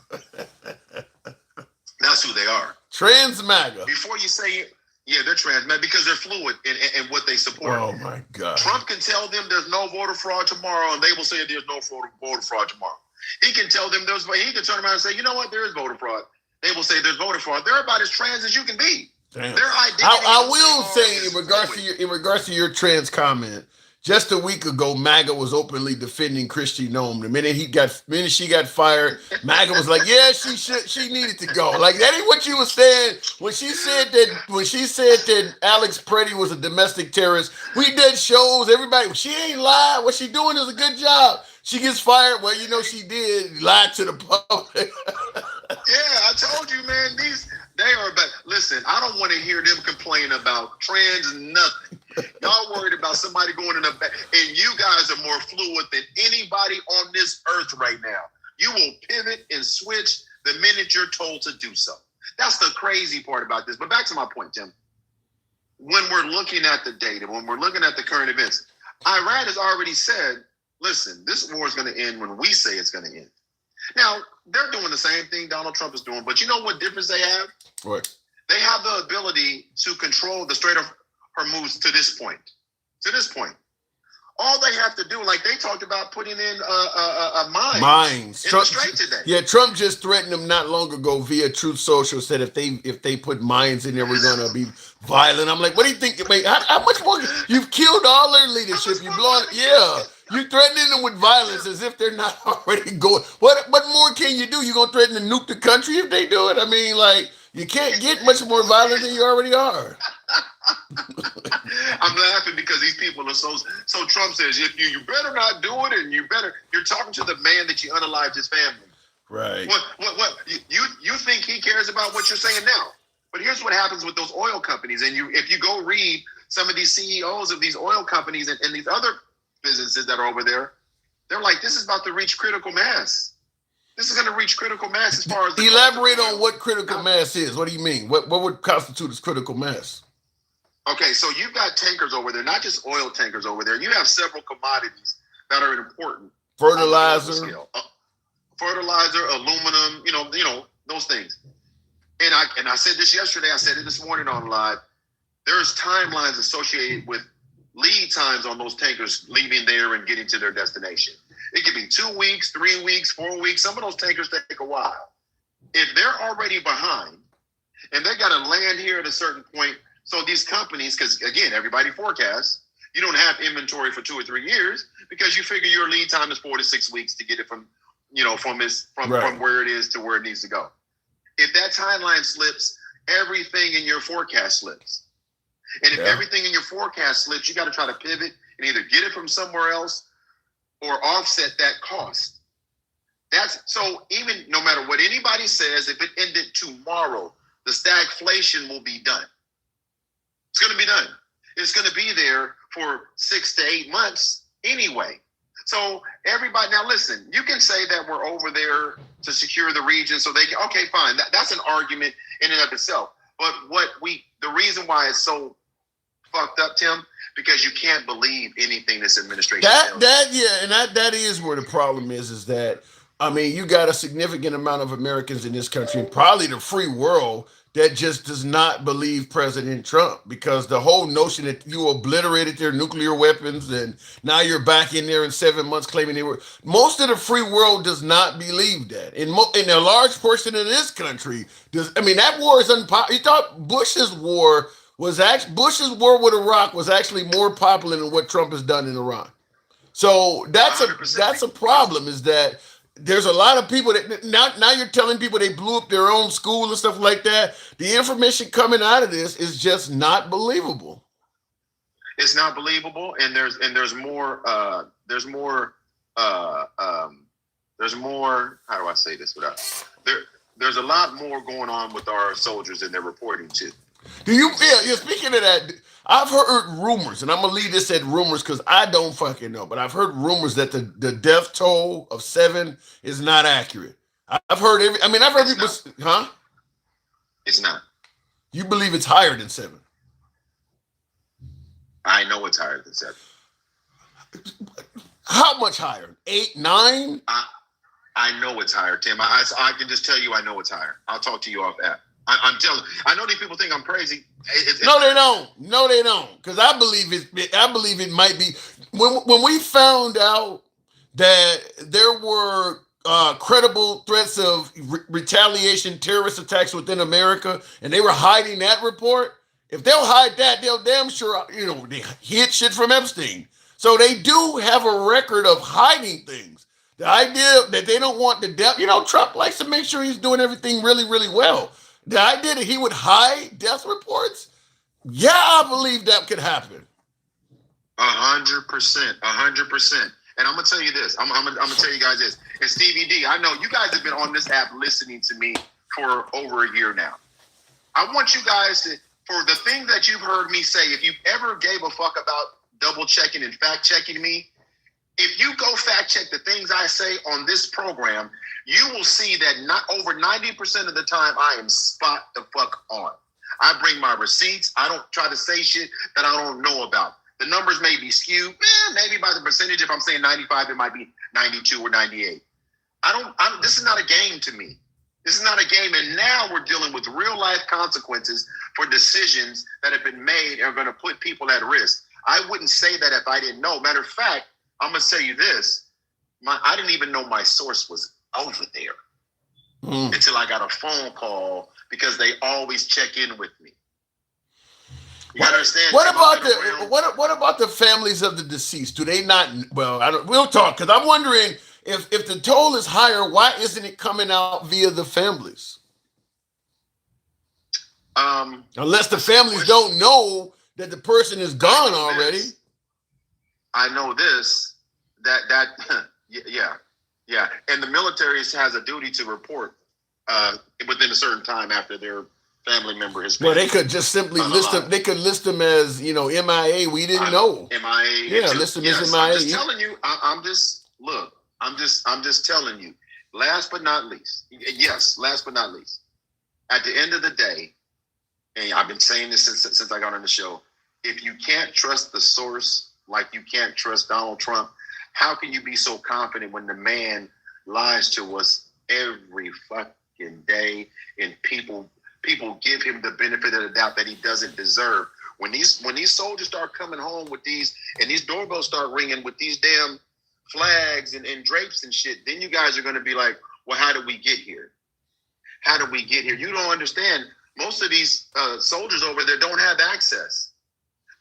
that's who they are. Trans MAGA. Before you say, yeah, they're trans MAGA because they're fluid in what they support. Oh my God. Trump can tell them there's no voter fraud tomorrow, and they will say there's no voter fraud tomorrow. He can tell them he can turn around and say, you know what, there is voter fraud. They will say there's voter fraud. They're about as trans as you can be. Damn. Their identity. I will say in regards to your trans comment, just a week ago, MAGA was openly defending Kristi Noem. The minute she got fired, MAGA was like, yeah, she needed to go. Like that ain't what you were saying when she said that Alex Preddy was a domestic terrorist. We did shows, everybody. She ain't lied. What she doing is a good job. She gets fired. Well, she did lie to the public. Yeah, I told you, man. They are, but listen, I don't want to hear them complain about trans nothing. Y'all worried about somebody going in the back, and you guys are more fluid than anybody on this earth right now. You will pivot and switch the minute you're told to do so. That's the crazy part about this. But back to my point, Tim. When we're looking at the data, when we're looking at the current events, Iran has already said, listen, this war is going to end when we say it's going to end. Now, they're doing the same thing Donald Trump is doing, but you know what difference they have? What? They have the ability to control the Strait of Hormuz to this point. To this point. All they have to do, like they talked about putting in mines in the strait today. Yeah, Trump just threatened them not long ago via Truth Social, said if they put mines in there, we're going to be violent. I'm like, what do you think? Wait, how much more? You've killed all their leadership. You've blown, you're threatening them with violence as if they're not already going. What more can you do? You going to threaten to nuke the country if they do it? I mean, like, you can't get much more violent than you already are. I'm laughing because these people are so Trump says, if you better not do it, and you're talking to the man that you unalived his family. Right. What you think he cares about what you're saying now? But here's what happens with those oil companies, and if you go read some of these CEOs of these oil companies and these other businesses that are over there, they're like, this is about to reach critical mass. This is going to reach critical mass as far as elaborate on what critical mass is. What do you mean? What would constitute as critical mass? Okay, so you've got tankers over there, not just oil tankers over there. You have several commodities that are important. Fertilizer, aluminum, you know those things. And I said this yesterday. I said it this morning on live. There's timelines associated with lead times on those tankers leaving there and getting to their destination. It could be 2 weeks, 3 weeks, 4 weeks. Some of those tankers take a while. If they're already behind and they got to land here at a certain point, so these companies, because again, everybody forecasts, you don't have inventory for 2 or 3 years because you figure your lead time is 4 to 6 weeks to get it from where it is to where it needs to go. If that timeline slips, everything in your forecast slips. And if everything in your forecast slips, you got to try to pivot and either get it from somewhere else or offset that cost. That's so even no matter what anybody says, if it ended tomorrow, the stagflation will be done. It's going to be done. It's going to be there for 6 to 8 months anyway. So everybody, now listen, you can say that we're over there to secure the region so they can, okay, fine. That's an argument in and of itself. But the reason why it's so fucked up, Tim, because you can't believe anything this administration tells. That is where the problem is that, I mean, you got a significant amount of Americans in this country, and probably the free world, that just does not believe President Trump, because the whole notion that you obliterated their nuclear weapons and now you're back in there in 7 months claiming they were, most of the free world does not believe that. In a large portion of this country, that war is unpopular. You thought Bush's war with Iraq was actually more popular than what Trump has done in Iran. So that's a problem, is that there's a lot of people that now you're telling people they blew up their own school and stuff like that. The information coming out of this is just not believable. It's not believable, and there's more. How do I say this without there's a lot more going on with our soldiers than they're reporting to. Speaking of that, I've heard rumors, and I'm gonna leave this at rumors because I don't fucking know, but I've heard rumors that the death toll of 7 is not accurate. I've heard people, huh? It's not. You believe it's higher than 7? I know it's higher than 7. How much higher? 8, 9? I know it's higher, Tim. I can just tell you I know it's higher. I'll talk to you off that. I'm telling. I know these people think I'm crazy. No, they don't. No, they don't. Because I believe it might be. When we found out that there were credible threats of retaliation, terrorist attacks within America, and they were hiding that report, if they'll hide that, they'll damn sure, they hid shit from Epstein. So they do have a record of hiding things. The idea that they don't want the death, Trump likes to make sure he's doing everything really, really well. The idea that he would hide death reports, yeah, I believe that could happen. 100%, 100%. And I'm gonna tell you this. I'm gonna tell you guys this. And Stevie D, I know you guys have been on this app listening to me for over a year now. I want you guys to, for the thing that you've heard me say, if you ever gave a fuck about double checking and fact checking me, if you go fact check the things I say on this program, you will see that not over 90% of the time I am spot the fuck on. I bring my receipts. I don't try to say shit that I don't know about. The numbers may be skewed, maybe by the percentage. If I'm saying 95, it might be 92 or 98. This is not a game to me. This is not a game. And now we're dealing with real life consequences for decisions that have been made and are going to put people at risk. I wouldn't say that if I didn't know. Matter of fact, I'm going to tell you this. I didn't even know my source was over there until I got a phone call, because they always check in with me. You understand? What about the families of the deceased? Do they not? Well, we'll talk, because I'm wondering if the toll is higher, why isn't it coming out via the families? Unless the families don't know that the person is gone already. I know this. Yeah. And the military has a duty to report within a certain time after their family member has been. Well, they could just simply list them. They could list them as, MIA. We didn't know. MIA. Yeah, list them as MIA. I'm just telling you. I'm just telling you. Last but not least. Yes, last but not least. At the end of the day, and I've been saying this since I got on the show, if you can't trust the source like you can't trust Donald Trump, how can you be so confident when the man lies to us every fucking day, and people give him the benefit of the doubt that he doesn't deserve? When these soldiers start coming home with these, and these doorbells start ringing with these damn flags and drapes and shit, then you guys are going to be like, well, how did we get here? How did we get here? You don't understand. Most of these soldiers over there don't have access.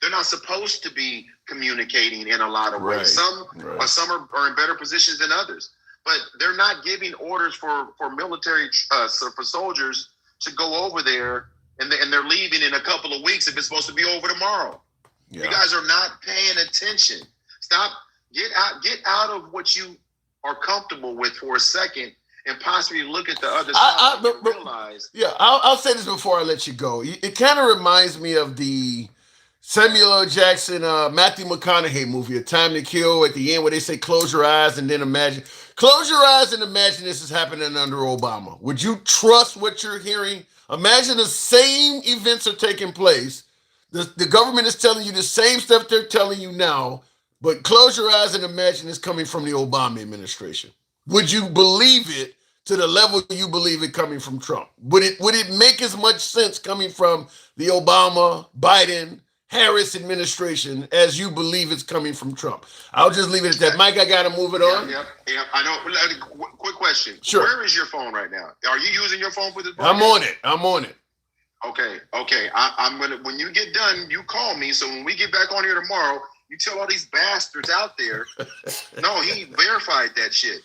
They're not supposed to be communicating in a lot of ways. Some are in better positions than others. but they're not giving orders for military for soldiers to go over there, and they're leaving in a couple of weeks if it's supposed to be over tomorrow. Yeah. You guys are not paying attention. Stop. Get out of what you are comfortable with for a second, and possibly look at the other side and realize. Yeah, I'll say this before I let you go. It kind of reminds me of the Samuel L. Jackson, Matthew McConaughey movie, A Time to Kill, at the end where they say, close your eyes and then imagine. Close your eyes and imagine this is happening under Obama. Would you trust what you're hearing? Imagine the same events are taking place. The government is telling you the same stuff they're telling you now, but close your eyes and imagine it's coming from the Obama administration. Would you believe it to the level you believe it coming from Trump? Would it make as much sense coming from the Obama, Biden, Harris administration as you believe it's coming from Trump? I'll just leave it at that. Mike, I got to move it on. Yeah, I know. Quick question. Sure. Where is your phone right now? Are you using your phone for this podcast? I'm on it. Okay. I'm gonna. When you get done, you call me. So when we get back on here tomorrow, you tell all these bastards out there. No, he verified that shit.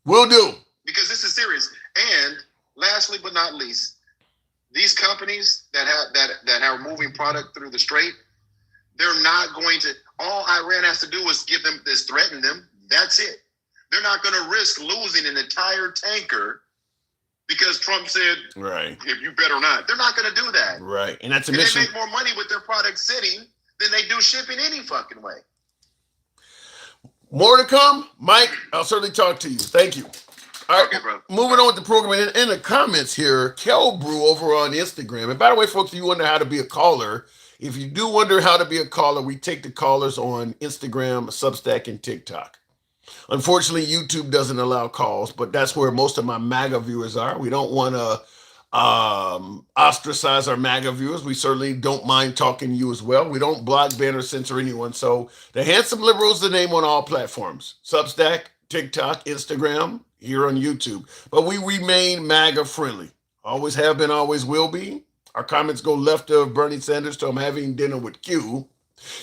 Will do. Because this is serious. And lastly but not least, these companies that are moving product through the strait, they're not going to. All Iran has to do is threaten them. That's it. They're not going to risk losing an entire tanker because Trump said, right, if you bet or not. They're not going to do that. Right. And that's a mission. They make more money with their product sitting than they do shipping any fucking way. More to come. Mike, I'll certainly talk to you. Thank you. All right, okay, bro. Moving on with the program. In the comments here, Kel Brew over on Instagram. And by the way, folks, if you wonder how to be a caller, if you do wonder how to be a caller, we take the callers on Instagram, Substack, and TikTok. Unfortunately, YouTube doesn't allow calls, but that's where most of my MAGA viewers are. We don't want to ostracize our MAGA viewers. We certainly don't mind talking to you as well. We don't block, ban, or censor anyone. So the Handsome Liberal is the name on all platforms. Substack, TikTok, Instagram, here on YouTube. But we remain MAGA friendly. Always have been, always will be. Our comments go left of Bernie Sanders to I'm having dinner with Q.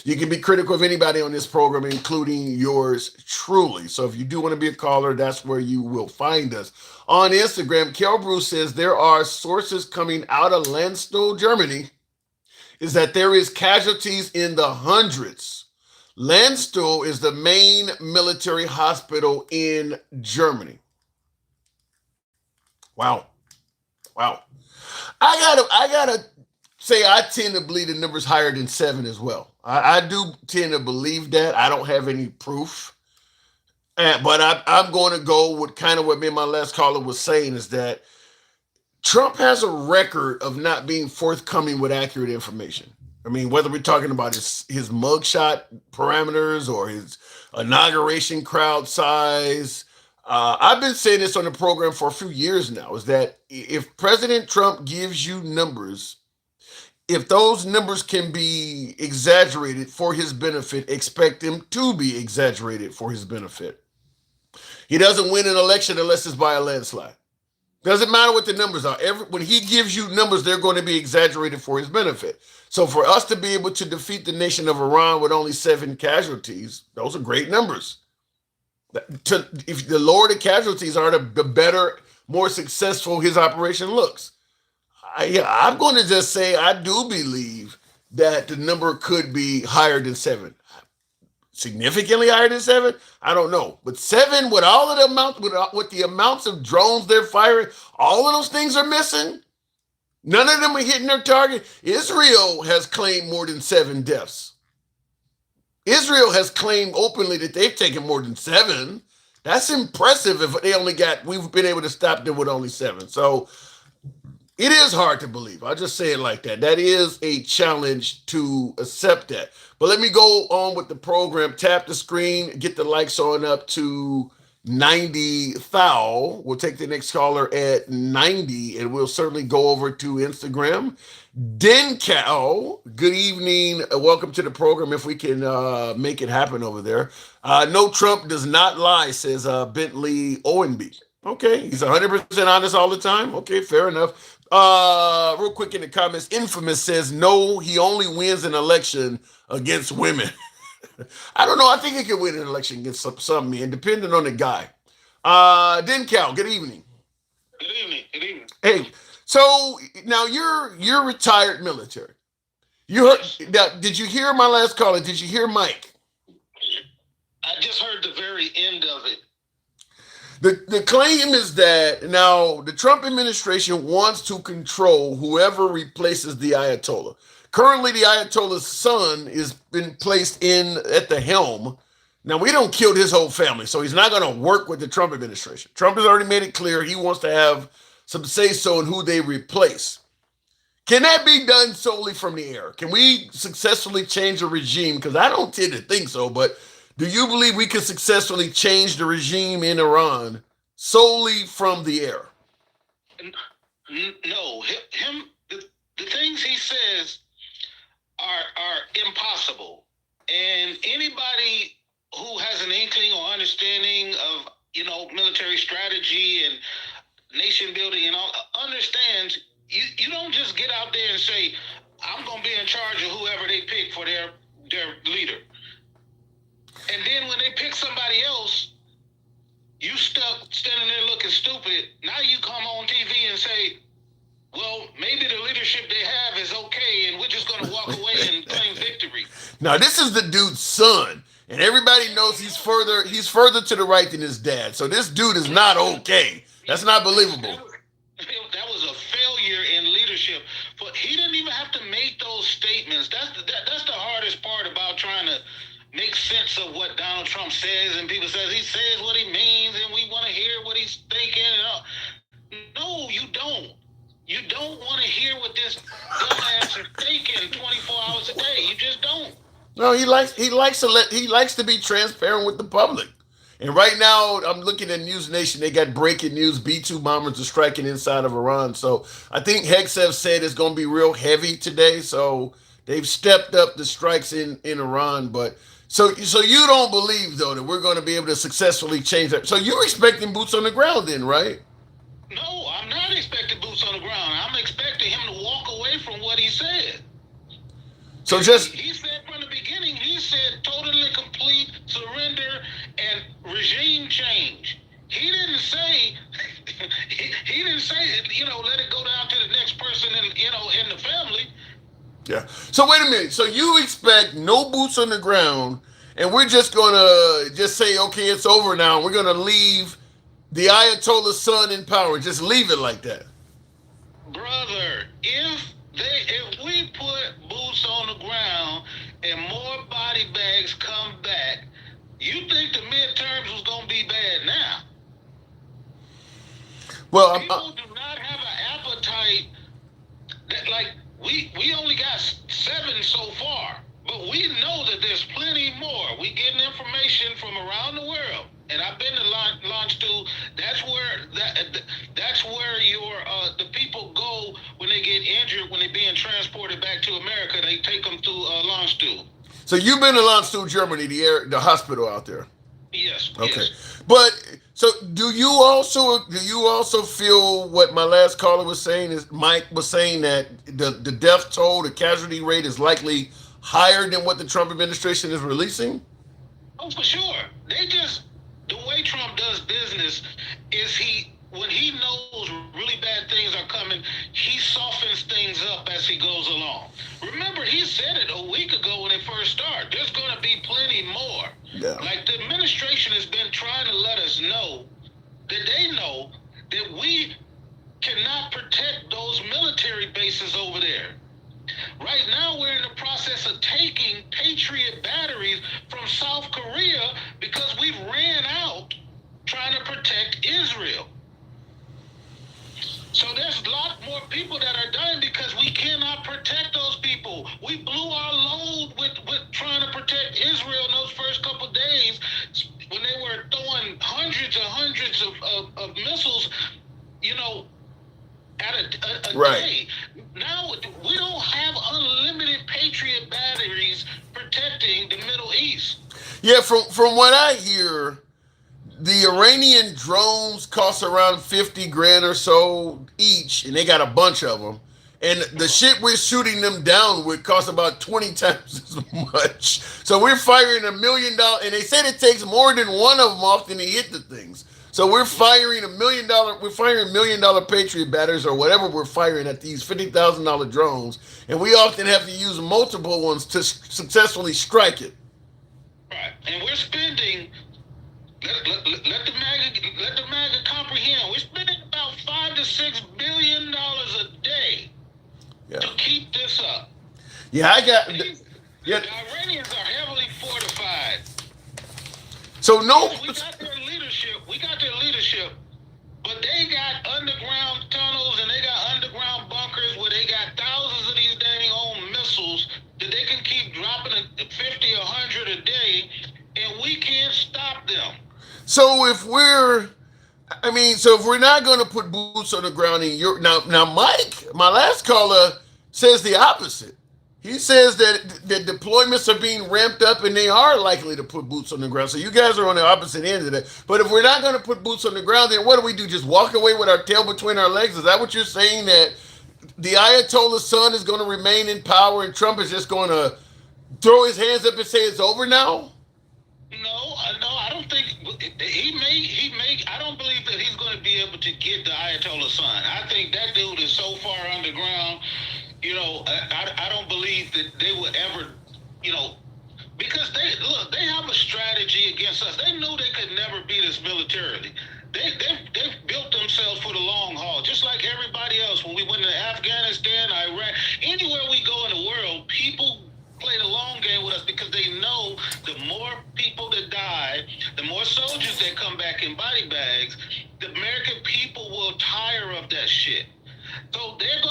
You can be critical of anybody on this program, including yours truly. So if you do want to be a caller, that's where you will find us. On Instagram, Kel Bruce says there are sources coming out of Landstuhl, Germany, is that there is casualties in the hundreds. Landstuhl is the main military hospital in Germany. Wow. I gotta say I tend to believe the number's higher than 7 as well. I do tend to believe that. I don't have any proof. But I'm going to go with kind of what me and my last caller was saying, is that Trump has a record of not being forthcoming with accurate information. I mean, whether we're talking about his mugshot parameters or his inauguration crowd size, I've been saying this on the program for a few years now, is that if President Trump gives you numbers, if those numbers can be exaggerated for his benefit, expect them to be exaggerated for his benefit. He doesn't win an election unless it's by a landslide. Doesn't matter what the numbers are. When he gives you numbers, they're going to be exaggerated for his benefit. So for us to be able to defeat the nation of Iran with only 7 casualties, those are great numbers. If the lower the casualties are, the better, more successful his operation looks. I'm going to just say I do believe that the number could be higher than 7. Significantly higher than 7? I don't know. But 7, with all of the amounts, with the amounts of drones they're firing, all of those things are missing. None of them are hitting their target. Israel has claimed more than 7 deaths. Israel has claimed openly that they've taken more than 7. That's impressive if we've been able to stop them with only 7. So it is hard to believe. I'll just say it like that. That is a challenge to accept that. But let me go on with the program. Tap the screen, get the likes on up to 90,000. We'll take the next caller at 90, and we'll certainly go over to Instagram. Dencow, good evening. Welcome to the program if we can make it happen over there. No, Trump does not lie, says Bentley Owenby. Okay, he's 100% honest all the time. Okay, fair enough. Real quick in the comments, Infamous says, no, he only wins an election against women. I don't know. I think he could win an election against some men, depending on the guy. Dencal, good evening. Good evening. Good evening. Hey, so now you're retired military. You heard? Now, did you hear my last caller? Did you hear Mike? I just heard the very end of it. The claim is that now the Trump administration wants to control whoever replaces the Ayatollah. Currently, the Ayatollah's son is been placed in at the helm. Now, we don't kill his whole family, so he's not going to work with the Trump administration. Trump has already made it clear he wants to have some say-so in who they replace. Can that be done solely from the air? Can we successfully change a regime? Because I don't tend to think so, but do you believe we can successfully change the regime in Iran solely from the air? No, the things he says are impossible. And anybody who has an inkling or understanding of, military strategy and nation building and all understands you don't just get out there and say, I'm going to be in charge of whoever they pick for their leader. And then when they pick somebody else, you stuck standing there looking stupid. Now you come on TV and say, well, maybe the leadership they have is okay, and we're just going to walk away and claim victory. Now, this is the dude's son, and everybody knows he's further to the right than his dad. So this dude is not okay. That's not believable. That was a failure in leadership. But he didn't even have to make those statements. That's the hardest part about trying to make sense of what Donald Trump says, and people says he says what he means, and we want to hear what he's thinking. No, you don't. You don't want to hear what this dumbass is thinking 24 hours a day. You just don't. No, he likes to be transparent with the public. And right now, I'm looking at News Nation. They got breaking news: B-2 bombers are striking inside of Iran. So I think Hexev said it's going to be real heavy today. So they've stepped up the strikes in Iran. But so you don't believe though that we're going to be able to successfully change that. So you're expecting boots on the ground, then, right? No, I'm not expecting boots on the ground. I'm expecting him to walk away from what he said. So he said from the beginning, he said totally complete surrender and regime change. He didn't say let it go down to the next person in the family. Yeah. So wait a minute. So you expect no boots on the ground, and we're just gonna just say, okay, it's over now. We're gonna leave the Ayatollah's son in power. Just leave it like that. Brother, if we put boots on the ground and more body bags come back, you think the midterms was gonna be bad now? Well, people do not have an appetite. We only got 7 so far, but we know that there's plenty more. We getting information from around the world, and I've been to launch to. That's where your the people go when they get injured, when they're being transported back to America. They take them to launch to. So you've been to Landstuhl, Germany, the hospital out there. Yes. Okay. Yes. But so do you also feel what my last caller was saying is Mike was saying that the death toll, the casualty rate is likely higher than what the Trump administration is releasing? Oh, for sure. The way Trump does business is when he knows really bad things are coming, he softens things up as he goes along. Remember, he said it a week ago when it first started. There's going to be plenty more. Yeah. Like the administration has been trying to let us know that they know that we cannot protect those military bases over there. Right now, we're in the process of taking Patriot batteries from South Korea because we've ran out trying to protect Israel. So there's a lot more people that are dying because we cannot protect those people. We blew our load with trying to protect Israel in those first couple of days when they were throwing hundreds of missiles, at a right. day. Now we don't have unlimited Patriot batteries protecting the Middle East. Yeah, from what I hear, the Iranian drones cost around 50 grand or so each, and they got a bunch of them. And the shit we're shooting them down with costs about 20 times as much. So we're firing $1 million, and they said it takes more than one of them off than they hit the things. So we're firing $1 million. We're firing $1 million Patriot batters or whatever we're firing at these $50,000 drones, and we often have to use multiple ones to successfully strike it. Right, and we're spending. Let the MAGA comprehend. We're spending about $5 to $6 billion a day to keep this up. Yeah, I got. The Iranians are heavily fortified. So no, we got their leadership, but they got underground tunnels and they got underground bunkers where they got thousands of these dang old missiles that they can keep dropping 50 or 100 a day, and we can't stop them. So if we're not going to put boots on the ground in Europe now, Mike, my last caller says the opposite. He says that deployments are being ramped up and they are likely to put boots on the ground. So you guys are on the opposite end of that. But if we're not going to put boots on the ground, then what do? Just walk away with our tail between our legs? Is that what you're saying, that the Ayatollah's son is going to remain in power and Trump is just going to throw his hands up and say it's over now? No, I don't think he may. I don't believe that he's going to be able to get the Ayatollah's son. I think that dude is so far underground. I don't believe that they would ever, because they have a strategy against us. They knew they could never beat us militarily. They've built themselves for the long haul, just like everybody else. When we went to Afghanistan, Iraq, anywhere we go in the world, people play the long game with us because they know the more people that die, the more soldiers that come back in body bags, the American people will tire of that shit. So they're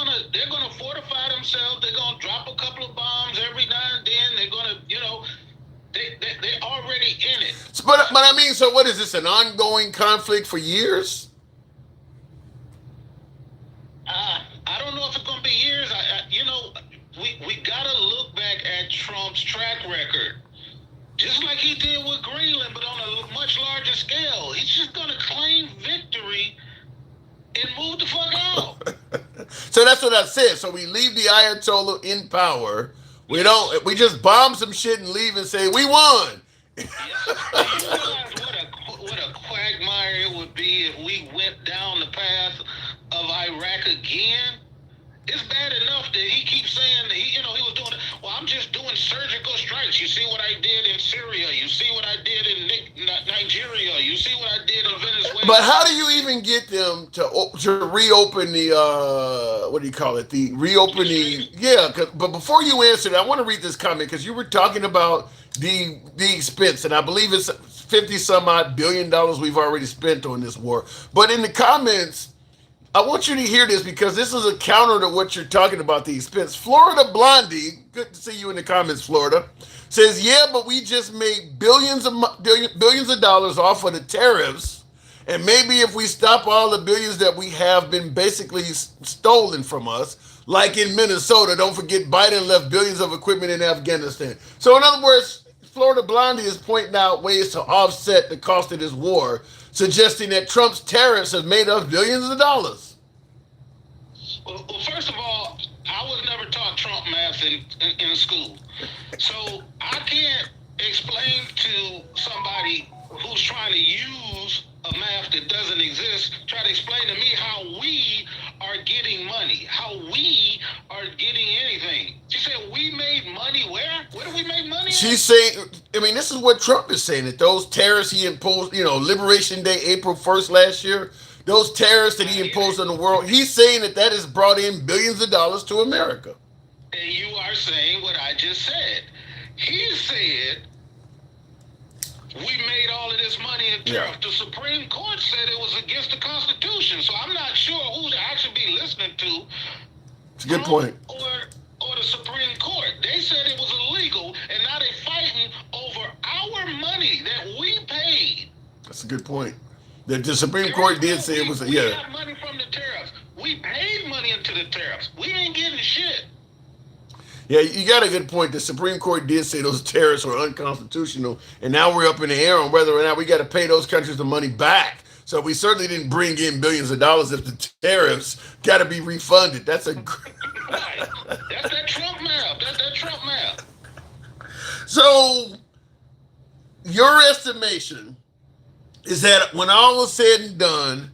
gonna fortify themselves. They're gonna drop a couple of bombs every now and then. They're gonna, they're already in it. But I mean, so what is this? An ongoing conflict for years? I don't know if it's gonna be years. We gotta look back at Trump's track record, just like he did with Greenland, but on a much larger scale. He's just gonna claim victory and move the fuck out. So that's what I said. So we leave the Ayatollah in power. We just bomb some shit and leave and say we won. You realize what a quagmire it would be if we went down the path of Iraq again? It's bad enough that he keeps saying that he was doing. Well, I'm just doing surgical strikes. You see what I did in Syria. You see what I did in Nigeria. You see what I did in Venezuela. But how do you even get them to reopen the what do you call it? But before you answer that, I want to read this comment because you were talking about the expense, and I believe it's 50 some odd billion dollars we've already spent on this war. But in the comments, I want you to hear this because this is a counter to what you're talking about, the expense. Florida Blondie, good to see you in the comments, Florida, says, yeah, but we just made billions of dollars off of the tariffs, and maybe if we stop all the billions that we have been basically stolen from us, like in Minnesota, don't forget Biden left billions of equipment in Afghanistan. So in other words, Florida Blondie is pointing out ways to offset the cost of this war, suggesting that Trump's tariffs have made us billions of dollars. Well, first of all, I was never taught Trump math in school. So I can't explain to somebody who's trying to use a math that doesn't exist, try to explain to me how we are getting money, how we are getting anything. She said, we made money where? Where do we make money at? She's saying, this is what Trump is saying, that those tariffs he imposed, Liberation Day, April 1st last year, those tariffs that he imposed on the world, he's saying that has brought in billions of dollars to America. And you are saying what I just said. He said, we made all of this money in tariff. Yeah. The Supreme Court said it was against the Constitution, so I'm not sure who to actually be listening to. It's a good point. Or the Supreme Court. They said it was illegal, and now they're fighting over our money that we paid. That's a good point. The Supreme Court did say it was we got money from the tariffs. We paid money into the tariffs. We ain't getting shit. Yeah, you got a good point. The Supreme Court did say those tariffs were unconstitutional, and now we're up in the air on whether or not we got to pay those countries the money back. So we certainly didn't bring in billions of dollars if the tariffs got to be refunded. That's a right. That's that Trump math. That's that Trump math. So your estimation is that when all is said and done,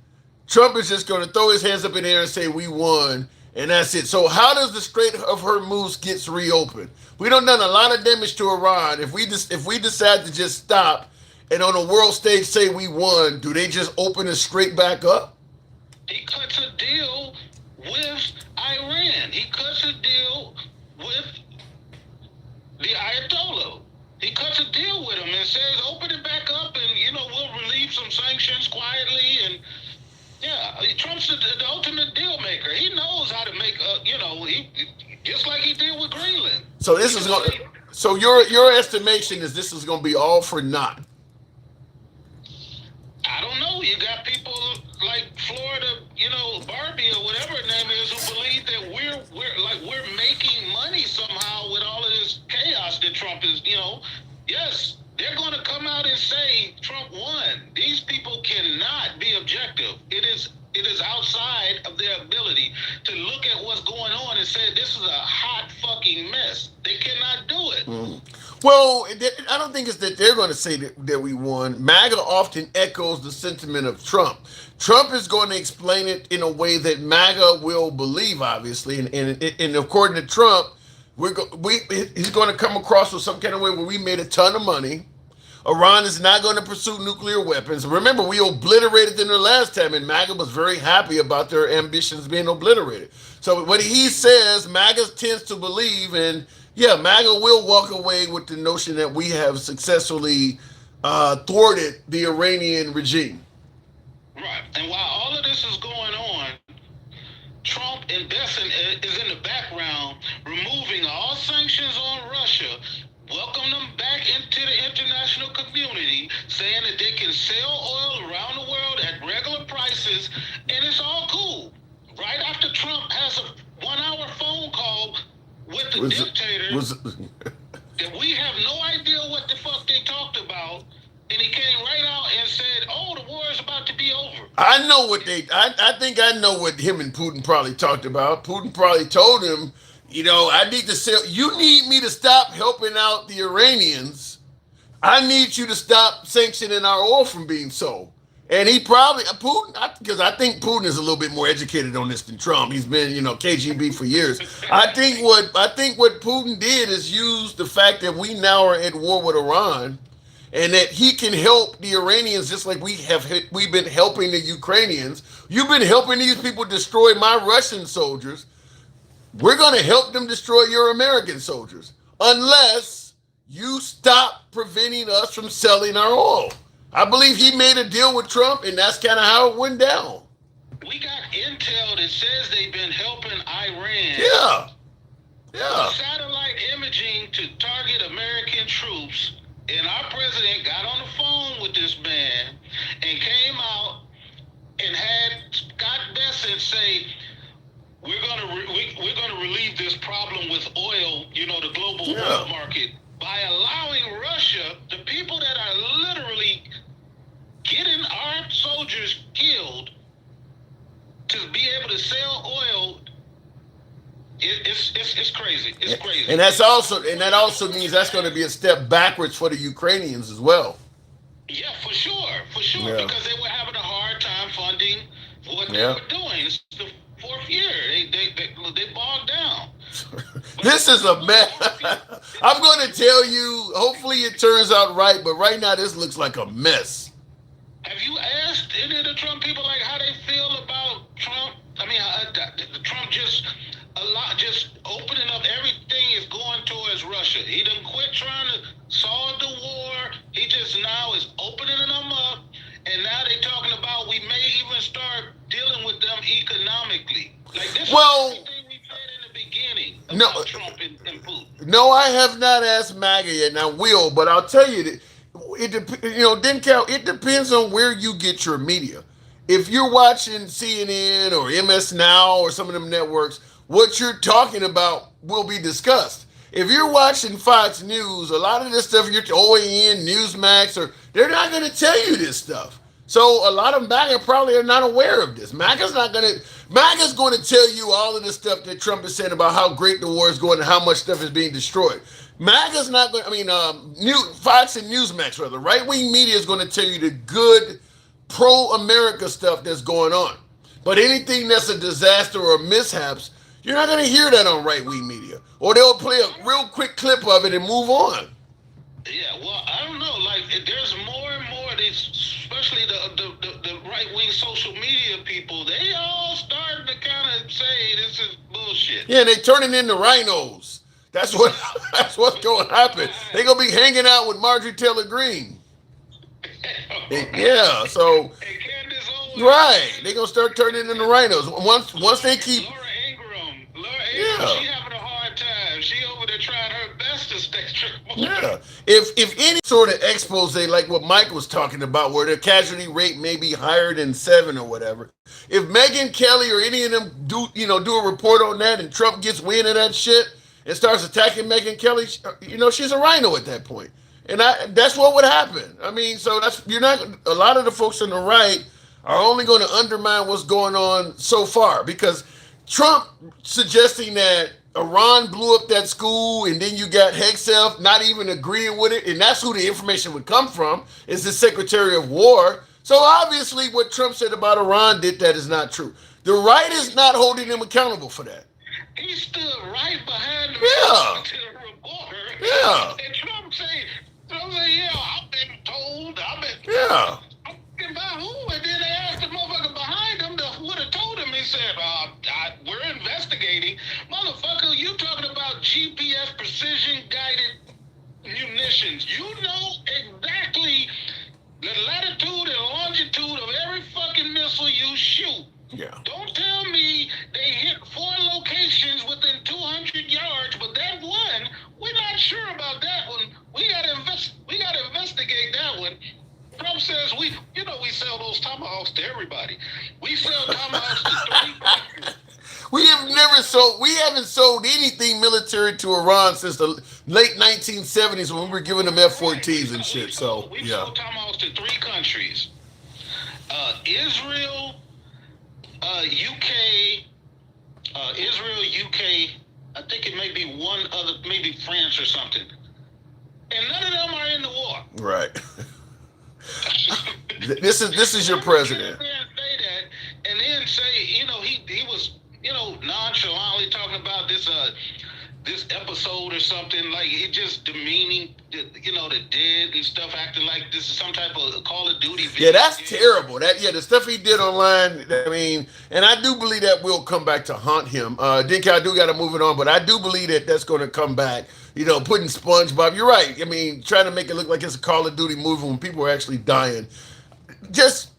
Trump is just going to throw his hands up in the air and say we won, and that's it. So how does the Strait of Hormuz gets reopened? We done a lot of damage to Iran. If we decide to just stop and on a world stage say we won, do they just open it straight back up? He cuts a deal with Iran. He cuts a deal with the Ayatollah. He cuts a deal with him and says, open it back up and, we'll relieve some sanctions quietly. And, Trump's the ultimate deal maker. He knows how to make, just like he did with Greenland. So this is going. So your estimation is this is going to be all for naught. I don't know. You got people like Florida, Barbie or whatever her name is, who believe that we're making money somehow with all of this chaos that Trump is. Yes, they're going to come out and say Trump won. These people cannot be objective. It is outside of their ability to look at what's going on and say this is a hot fucking mess. They cannot do it. Mm. Well, I don't think it's that they're going to say that we won. MAGA often echoes the sentiment of Trump. Trump is going to explain it in a way that MAGA will believe, obviously. And according to Trump, he's going to come across with some kind of way where we made a ton of money. Iran is not going to pursue nuclear weapons. Remember, we obliterated them the last time, and MAGA was very happy about their ambitions being obliterated. So what he says, MAGA tends to believe, and yeah, MAGA will walk away with the notion that we have successfully thwarted the Iranian regime. Right. And while all of this is going on, Trump investing is in the background, removing all sanctions on Russia, welcome them back into the international community, saying that they can sell oil around the world at regular prices, and it's all cool. Right after Trump has a 1-hour phone call with the dictator, that we have no idea what the fuck they talked about, and he came right out and said, "Oh, the war is about to be over." I know what I think I know what him and Putin probably talked about. Putin probably told him, I need to sell. You need me to stop helping out the Iranians. I need you to stop sanctioning our oil from being sold. And he probably because I think Putin is a little bit more educated on this than Trump. He's been, KGB for years. I think what Putin did is use the fact that we now are at war with Iran, and that he can help the Iranians just like we've been helping the Ukrainians. You've been helping these people destroy my Russian soldiers. We're going to help them destroy your American soldiers unless you stop preventing us from selling our oil. I believe he made a deal with Trump, and that's kind of how it went down. We got intel that says they've been helping Iran. Yeah. Satellite imaging to target American troops, and our president got on the phone with this man and came out and had Scott Bessent say, we're gonna relieve this problem with oil, the global oil market, by allowing Russia, the people that are literally getting our soldiers killed, to be able to sell oil. It's crazy. It's crazy. And that also means that's going to be a step backwards for the Ukrainians as well. Yeah, for sure, yeah. Because they were having a hard time funding what they were doing. It's the fourth year. They bogged down. This is a mess. I'm going to tell you, hopefully it turns out right, but right now this looks like a mess. Have you asked any of the Trump people how they feel about Trump? I mean, Trump just opening up everything is going towards Russia. He done quit trying to solve the war. He just now is opening them up, and now they talking about we may even start dealing with them economically. Like this is everything we said in the beginning about Trump and Putin. No, I have not asked MAGA yet, and I will, but I'll tell you that it depends on where you get your media. If you're watching CNN or MS Now or some of them networks, what you're talking about will be discussed. If you're watching Fox News, a lot of this stuff, you're OAN, Newsmax, they're not going to tell you this stuff. So a lot of MAGA probably are not aware of this. MAGA's going to tell you all of this stuff that Trump is saying about how great the war is going and how much stuff is being destroyed. MAGA's not going. I mean, Fox and Newsmax, rather, right-wing media is going to tell you the good pro-America stuff that's going on. But anything that's a disaster or mishaps, you're not going to hear that on right-wing media, or they'll play a real quick clip of it and move on. Yeah, well, I don't know. Like, there's more and more. Especially the right-wing social media people. They all starting to kind of say this is bullshit. Yeah, they turning into rhinos. That's what's going to happen. They're going to be hanging out with Marjorie Taylor Greene. Yeah, so right, they're going to start turning into rhinos. Once they keep Laura Ingraham, she having a hard time. She over there trying her best to stay true. Yeah. If any sort of expose like what Mike was talking about, where the casualty rate may be higher than 7 or whatever, if Megyn Kelly or any of them do a report on that and Trump gets wind of that shit and starts attacking Megyn Kelly, she's a rhino at that point. And that's what would happen. I mean, so a lot of the folks on the right are only going to undermine what's going on so far, because Trump suggesting that Iran blew up that school, and then you got Hegseth not even agreeing with it, and that's who the information would come from, is the Secretary of War. So obviously what Trump said about Iran that is not true. The right is not holding him accountable for that. He stood right behind the reporter. Yeah. And Trump said, yeah, I've been told, yeah. About who? And then they asked the motherfucker behind him that would have told him. He said, we're investigating. Motherfucker, you talking about GPS precision-guided munitions. You know exactly the latitude and longitude of every fucking missile you shoot. Yeah. Don't tell me they hit 4 locations within 200 yards, but that one, we're not sure about that one. We gotta investigate that one. Trump says we sell those tomahawks to everybody. We sell tomahawks to 3 countries. We haven't sold anything military to Iran since the late 1970s when we were giving them F-14s and shit. So we sold tomahawks to 3 countries: Israel, UK. I think it may be one other, maybe France or something. And none of them are in the war. Right. This is your president. Say that, and then say, he was, nonchalantly talking about this episode or something, like it just demeaning, the dead and stuff, acting like this is some type of Call of Duty video. Yeah, that's terrible. The stuff he did online, I mean, and I do believe that will come back to haunt him. Dinky, I do got to move it on, but I do believe that that's going to come back. Putting SpongeBob, you're right. I mean, trying to make it look like it's a Call of Duty movie when people are actually dying. Just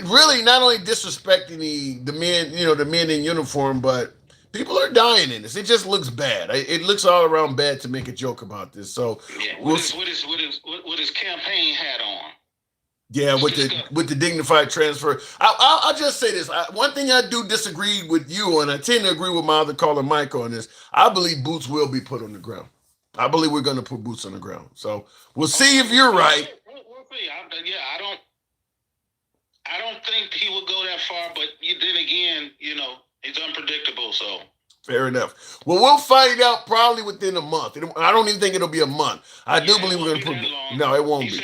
really not only disrespecting the men, the men in uniform, but people are dying in this. It just looks bad. It looks all around bad to make a joke about this. So yeah, with his campaign hat on. Yeah, with the dignified transfer. I'll just say this. One thing I do disagree with you on, I tend to agree with my other caller, Mike, on this. I believe boots will be put on the ground. I believe we're going to put boots on the ground. So we'll see if you're right. We'll see. I don't think he will go that far, but then again, it's unpredictable. So fair enough. Well, we'll find out probably within a month. I don't even think it'll be a month. I do believe we're going to put. No, it won't be. He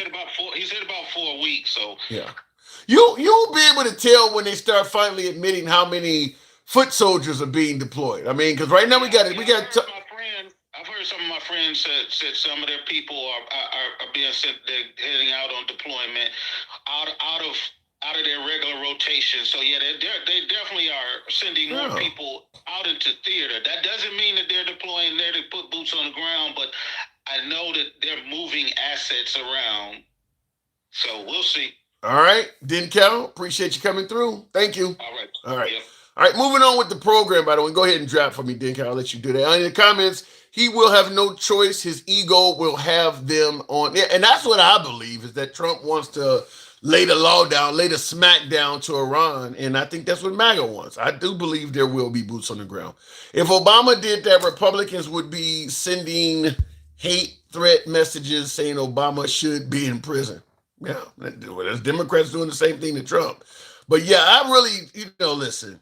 said about 4 weeks. So yeah, you'll be able to tell when they start finally admitting how many foot soldiers are being deployed. I mean, because right now we got. I've heard some of my friends said some of their people are being sent. They're heading out on deployment out of their regular rotation. So yeah, they definitely are sending more people out into theater. That doesn't mean that they're deploying there to put boots on the ground, but I know that they're moving assets around. So we'll see. All right, Denkel, appreciate you coming through. Thank you. All right. Yep. All right, moving on with the program, by the way. Go ahead and drop for me, Denkel. I'll let you do that. In the comments, he will have no choice. His ego will have them on. Yeah, and that's what I believe, is that Trump wants to lay the law down, lay the smack down to Iran. And I think that's what MAGA wants. I do believe there will be boots on the ground. If Obama did that, Republicans would be sending hate threat messages saying Obama should be in prison. Yeah, there's Democrats doing the same thing to Trump. But yeah, I really, listen,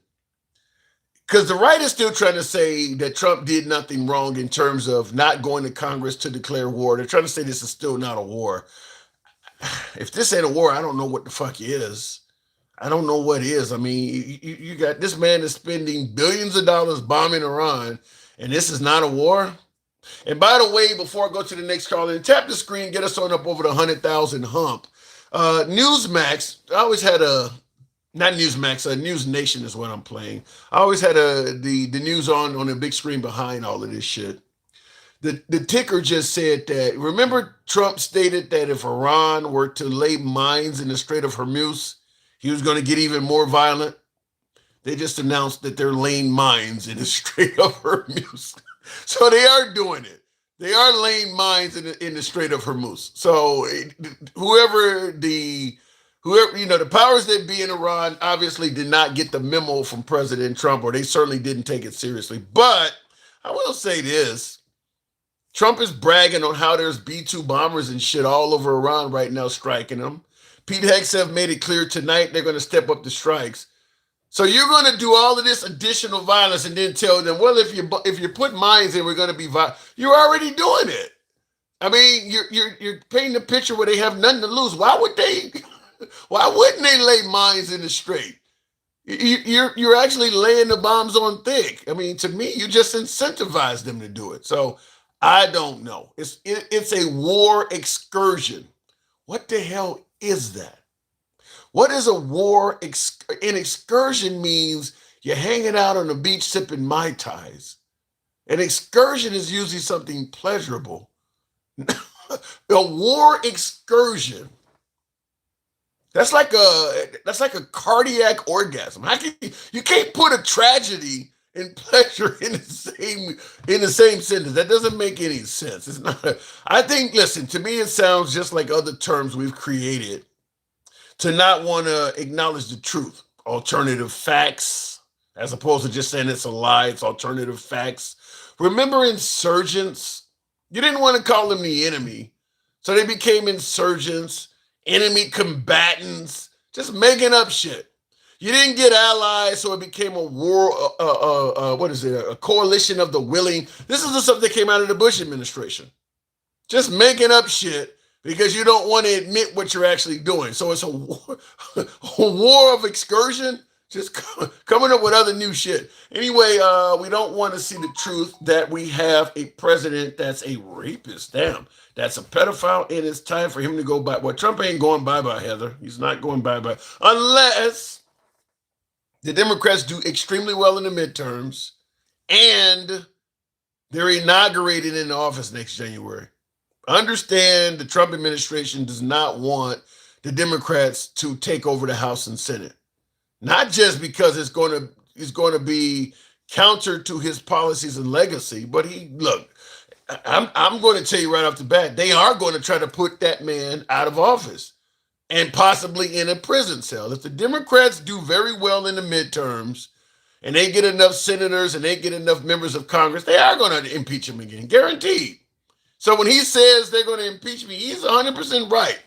because the right is still trying to say that Trump did nothing wrong in terms of not going to Congress to declare war. They're trying to say this is still not a war. If this ain't a war, I don't know what the fuck is. I don't know what is. I mean, you got this man is spending billions of dollars bombing Iran, and this is not a war. And by the way, before I go to the next call, and tap the screen, get us on up over the 100,000 hump. Newsmax, I always had not Newsmax, News Nation is what I'm playing. I always had the news on the big screen behind all of this shit. The ticker just said that, remember Trump stated that if Iran were to lay mines in the Strait of Hormuz, he was going to get even more violent. They just announced that they're laying mines in the Strait of Hormuz. So they are doing it. They are laying mines in the Strait of Hormuz. So whoever, the powers that be in Iran obviously did not get the memo from President Trump, or they certainly didn't take it seriously. But I will say this. Trump is bragging on how there's B-2 bombers and shit all over Iran right now striking them. Pete Hegseth made it clear tonight they're going to step up the strikes. So you're going to do all of this additional violence and then tell them, well, if you put mines in, we're going to be violent. You're already doing it. I mean, you're painting a picture where they have nothing to lose. Why wouldn't they lay mines in the strait? You're actually laying the bombs on thick. I mean, to me, you just incentivize them to do it. So I don't know. It's a war excursion. What the hell is that? What is a war? An excursion means you're hanging out on the beach sipping Mai Tais. An excursion is usually something pleasurable. A war excursion. That's like a cardiac orgasm. You can't put a tragedy and pleasure in the same sentence. That doesn't make any sense. It's not. I think. Listen, to me, it sounds just like other terms we've created to not want to acknowledge the truth. Alternative facts, as opposed to just saying it's a lie. It's alternative facts. Remember insurgents? You didn't want to call them the enemy, so they became insurgents, enemy combatants, just making up shit. You didn't get allies, so it became a war, a coalition of the willing. This is the stuff that came out of the Bush administration. Just making up shit because you don't want to admit what you're actually doing. So it's a war of excursion, just coming up with other new shit. Anyway, we don't want to see the truth that we have a president that's a rapist. Damn, that's a pedophile, and it's time for him to go bye. Well, Trump ain't going bye-bye, Heather. He's not going bye-bye. Unless the Democrats do extremely well in the midterms and they're inaugurated in office next January. Understand the Trump administration does not want the Democrats to take over the House and Senate. Not just because it's going to be counter to his policies and legacy, but I'm going to tell you right off the bat, they are going to try to put that man out of office and possibly in a prison cell. If the Democrats do very well in the midterms and they get enough senators and they get enough members of Congress, they are going to impeach him again, guaranteed. So when he says they're going to impeach me, he's 100% right.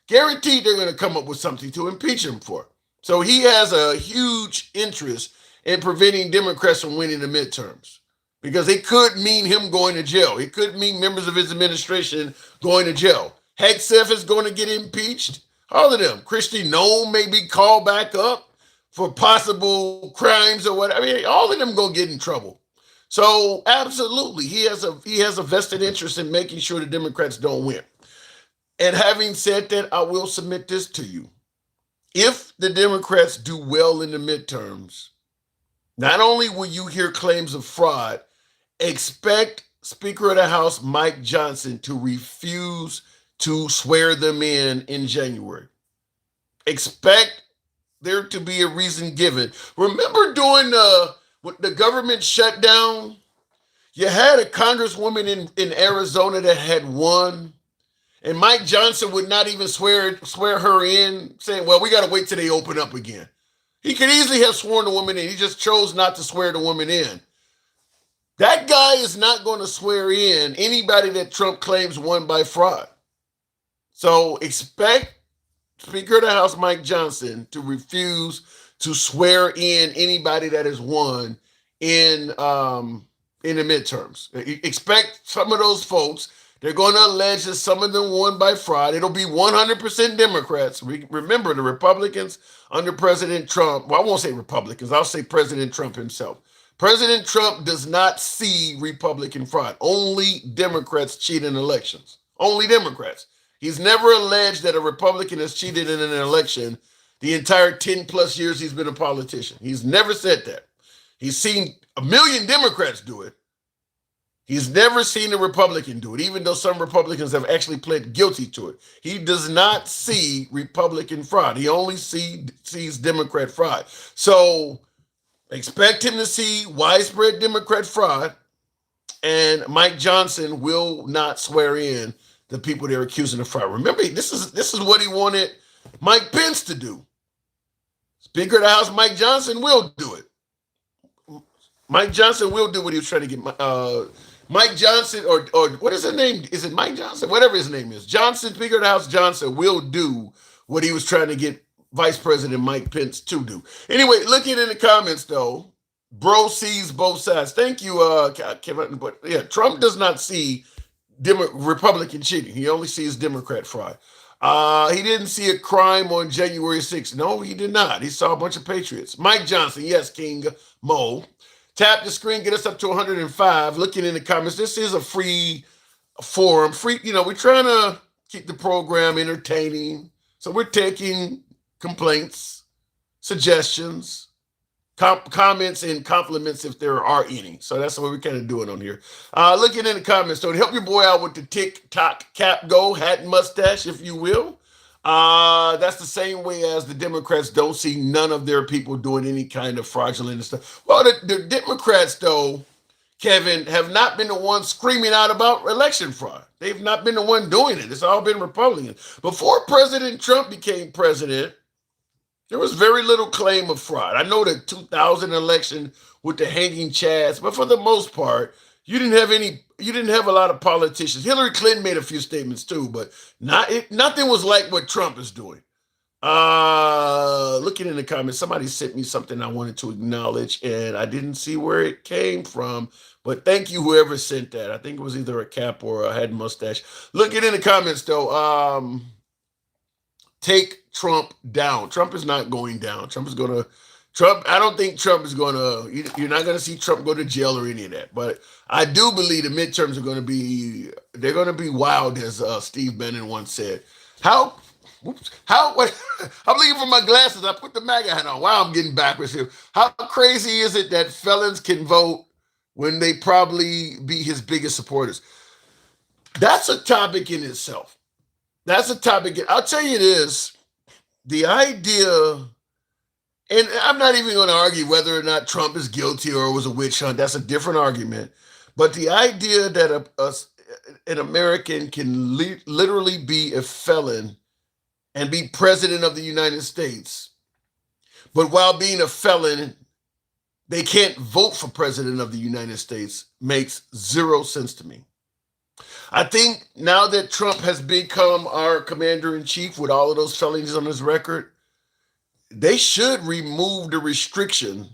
Guaranteed they're going to come up with something to impeach him for. So he has a huge interest in preventing Democrats from winning the midterms because it could mean him going to jail. It could mean members of his administration going to jail. Hegseth is going to get impeached. All of them. Kristi Noem may be called back up for possible crimes or what. I mean, all of them going to get in trouble. So absolutely, he has a vested interest in making sure the Democrats don't win. And having said that, I will submit this to you. If the Democrats do well in the midterms, not only will you hear claims of fraud, expect Speaker of the House Mike Johnson to refuse to swear them in January. Expect there to be a reason given. Remember during the government shutdown, you had a congresswoman in Arizona that had won, and Mike Johnson would not even swear her in, saying, well, we got to wait till they open up again. He could easily have sworn the woman in. He just chose not to swear the woman in. That guy is not going to swear in anybody that Trump claims won by fraud. So expect Speaker of the House Mike Johnson to refuse to swear in anybody that has won in the midterms. Expect some of those folks. They're going to allege that some of them won by fraud. It'll be 100% Democrats. Remember, the Republicans under President Trump, well, I won't say Republicans, I'll say President Trump himself. President Trump does not see Republican fraud. Only Democrats cheat in elections. Only Democrats. He's never alleged that a Republican has cheated in an election the entire 10 plus years he's been a politician. He's never said that. He's seen a million Democrats do it. He's never seen a Republican do it, even though some Republicans have actually pled guilty to it. He does not see Republican fraud. He only sees Democrat fraud. So expect him to see widespread Democrat fraud, and Mike Johnson will not swear in the people they're accusing of fraud. Remember, this is what he wanted Mike Pence to do. Speaker of the House Mike Johnson will do it. Mike Johnson will do what he was trying to get. Mike Johnson, or what is his name? Is it Mike Johnson? Whatever his name is. Johnson, Speaker of the House Johnson will do what he was trying to get Vice President Mike Pence to do. Anyway, looking in the comments, though, bro sees both sides. Thank you, Kevin. But yeah, Trump does not see Republican cheating. He only sees Democrat fraud. He didn't see a crime on January 6th. No, he did not. He saw a bunch of patriots. Mike Johnson, yes, King Mo. Tap the screen, get us up to 105. Looking in the comments, this is a free forum. We're trying to keep the program entertaining. So we're taking complaints, suggestions, comments, and compliments if there are any. So that's what we're kind of doing on here. Looking in the comments, so to help your boy out with the TikTok cap go, hat and mustache, if you will. That's the same way as the Democrats don't see none of their people doing any kind of fraudulent stuff. Well, the Democrats, though, Kevin, have not been the ones screaming out about election fraud. They've not been the one doing it. It's all been Republicans. Before President Trump became president, there was very little claim of fraud. I know the 2000 election with the hanging chads, but for the most part, you didn't have a lot of politicians. Hillary Clinton made a few statements too, but nothing was like what Trump is doing. Looking in the comments, somebody sent me something I wanted to acknowledge, and I didn't see where it came from. But thank you, whoever sent that. I think it was either a cap or a head mustache. Looking in the comments, though, take Trump down. Trump is not going down. I don't think Trump is going to, you're not going to see Trump go to jail or any of that. But I do believe the midterms are going to be, they're going to be wild, as Steve Bannon once said. I'm looking for my glasses. I put the MAGA hat on. Wow, I'm getting backwards here. How crazy is it that felons can vote when they probably be his biggest supporters? That's a topic in itself. That's a topic. I'll tell you this, the idea, and I'm not even going to argue whether or not Trump is guilty or it was a witch hunt. That's a different argument. But the idea that an American can literally be a felon and be president of the United States, but while being a felon, they can't vote for president of the United States, makes zero sense to me. I think now that Trump has become our commander-in-chief with all of those felonies on his record, they should remove the restriction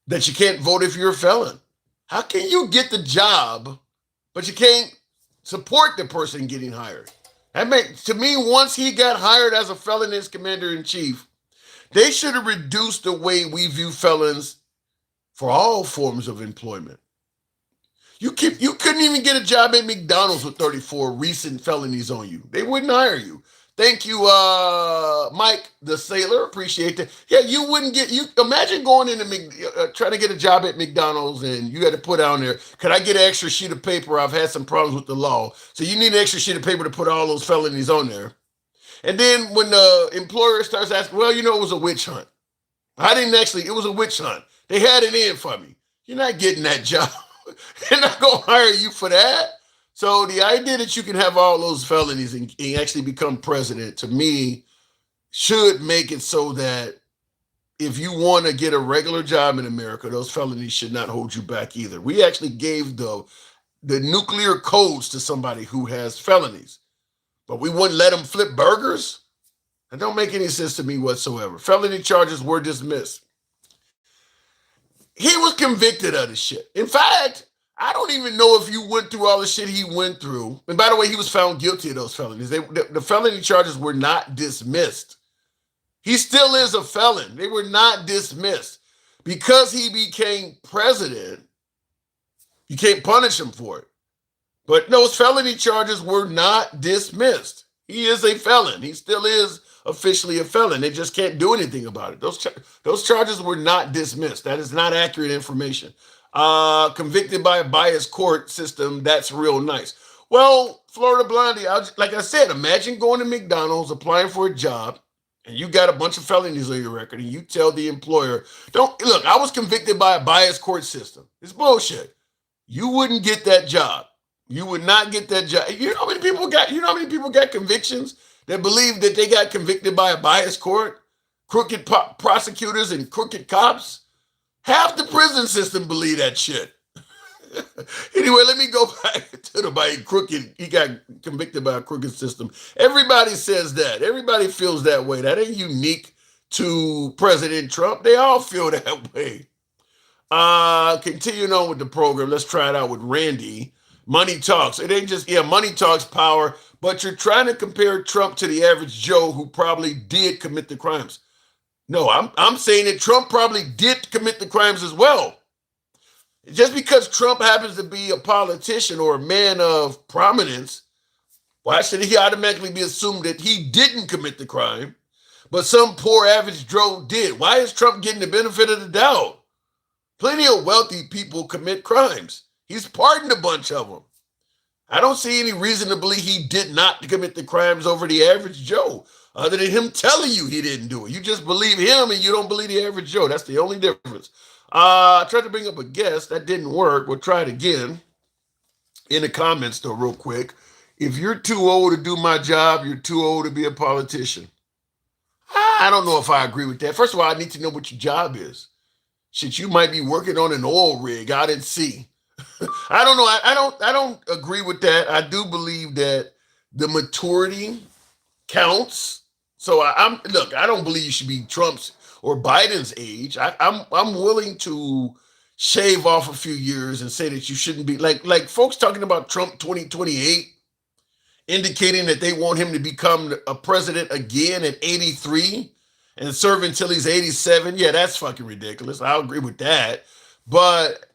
that you can't vote if you're a felon. How can you get the job, but you can't support the person getting hired? To me, once he got hired as a felon as commander-in-chief, they should have reduced the way we view felons for all forms of employment. You couldn't even get a job at McDonald's with 34 recent felonies on you. They wouldn't hire you. Thank you, Mike the Sailor. Appreciate that. Yeah, you wouldn't get, imagine going into trying to get a job at McDonald's and you had to put on there, could I get an extra sheet of paper? I've had some problems with the law. So you need an extra sheet of paper to put all those felonies on there. And then when the employer starts asking, well, it was a witch hunt. It was a witch hunt. They had it in for me. You're not getting that job. They're not going to hire you for that. So the idea that you can have all those felonies and actually become president, to me, should make it so that if you want to get a regular job in America, those felonies should not hold you back either. We actually gave the nuclear codes to somebody who has felonies, but we wouldn't let them flip burgers? That don't make any sense to me whatsoever. Felony charges were dismissed. he was convicted of the shit. In fact, I don't even know if you went through all the shit he went through. And by the way, he was found guilty of those felonies. The felony charges were not dismissed. He still is a felon. They were not dismissed. Because he became president, you can't punish him for it. But those felony charges were not dismissed. He is a felon. He still is officially a felon. They just can't do anything about it. Those charges were not dismissed. That is not accurate information. Convicted by a biased court system, that's real nice. Well, Florida Blondie, like I said, imagine going to McDonald's, applying for a job, and you got a bunch of felonies on your record, and you tell the employer, don't look, I was convicted by a biased court system. It's bullshit. You wouldn't get that job. You would not get that job. You know how many people got convictions that believe that they got convicted by a biased court? Crooked prosecutors and crooked cops? Half the prison system believe that shit. Anyway, let me go back to the crooked. He got convicted by a crooked system. Everybody says that. Everybody feels that way. That ain't unique to President Trump. They all feel that way. Continuing on with the program, let's try it out with Randy. Money talks. It ain't just, money talks power, but you're trying to compare Trump to the average Joe who probably did commit the crimes. No, I'm saying that Trump probably did commit the crimes as well. Just because Trump happens to be a politician or a man of prominence, why should he automatically be assumed that he didn't commit the crime, but some poor average Joe did? Why is Trump getting the benefit of the doubt? Plenty of wealthy people commit crimes. He's pardoned a bunch of them. I don't see any reason to believe he did not commit the crimes over the average Joe, other than him telling you he didn't do it. You just believe him and you don't believe the average Joe. That's the only difference. I tried to bring up a guest. That didn't work. We'll try it again in the comments, though, real quick. If you're too old to do my job, you're too old to be a politician. I don't know if I agree with that. First of all, I need to know what your job is. Shit, you might be working on an oil rig out at sea. I don't know. I don't agree with that. I do believe that the maturity counts. So I don't believe you should be Trump's or Biden's age. I'm willing to shave off a few years and say that you shouldn't be like folks talking about Trump 2028, indicating that they want him to become a president again at 83 and serve until he's 87. Yeah, that's fucking ridiculous. I'll agree with that. But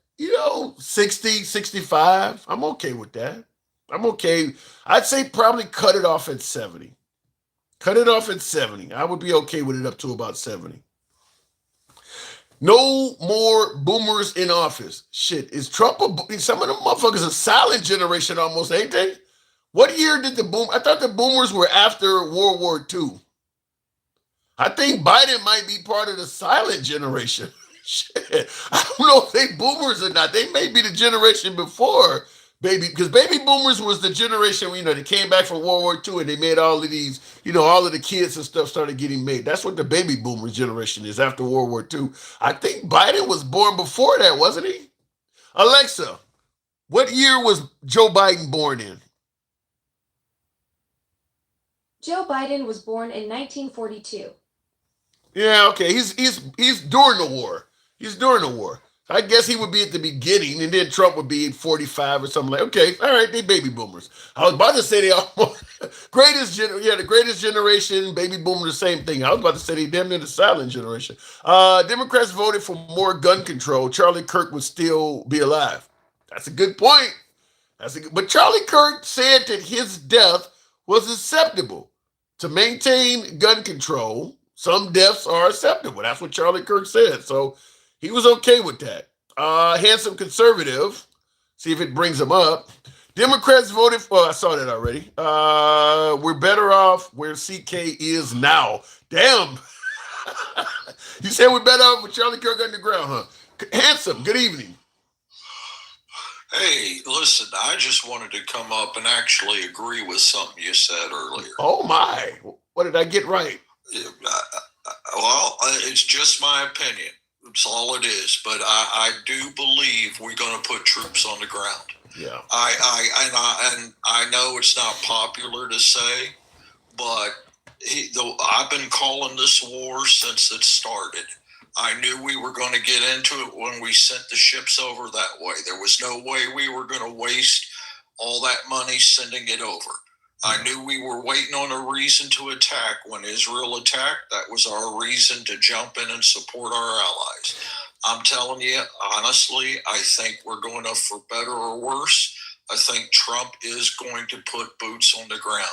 60, 65, I'm okay with that. I'm okay. I'd say probably cut it off at 70. Cut it off at 70. I would be okay with it up to about 70. No more boomers in office. Shit, is Trump some of them motherfuckers a silent generation almost, ain't they? What year did I thought the boomers were after World War II. I think Biden might be part of the silent generation. Shit, I don't know if they boomers or not. They may be the generation before because baby boomers was the generation, they came back from World War II and they made all of these, all of the kids and stuff started getting made. That's what the baby boomers generation is after World War II. I think Biden was born before that, wasn't he? Alexa, what year was Joe Biden born in? Joe Biden was born in 1942. Yeah, okay. He's during the war. He's during the war. I guess he would be at the beginning, and then Trump would be at 45 or something like. Okay, all right, they baby boomers. I was about to say they almost the greatest generation, baby boomer, the same thing. I was about to say they damn near the silent generation. Democrats voted for more gun control. Charlie Kirk would still be alive. That's a good point. But Charlie Kirk said that his death was acceptable. To maintain gun control, some deaths are acceptable. That's what Charlie Kirk said. So he was okay with that. Handsome conservative. See if it brings him up. Democrats voted for, I saw that already. We're better off where CK is now. Damn. You said we're better off with Charlie Kirk underground, huh? Handsome, good evening. Hey, listen, I just wanted to come up and actually agree with something you said earlier. Oh, my. What did I get right? Well, it's just my opinion. That's all it is. But I do believe we're going to put troops on the ground. Yeah. I know it's not popular to say, but I've been calling this war since it started. I knew we were going to get into it when we sent the ships over that way. There was no way we were going to waste all that money sending it over. I knew we were waiting on a reason to attack. When Israel attacked, that was our reason to jump in and support our allies. I'm telling you, honestly, I think we're going to, for better or worse, I think Trump is going to put boots on the ground.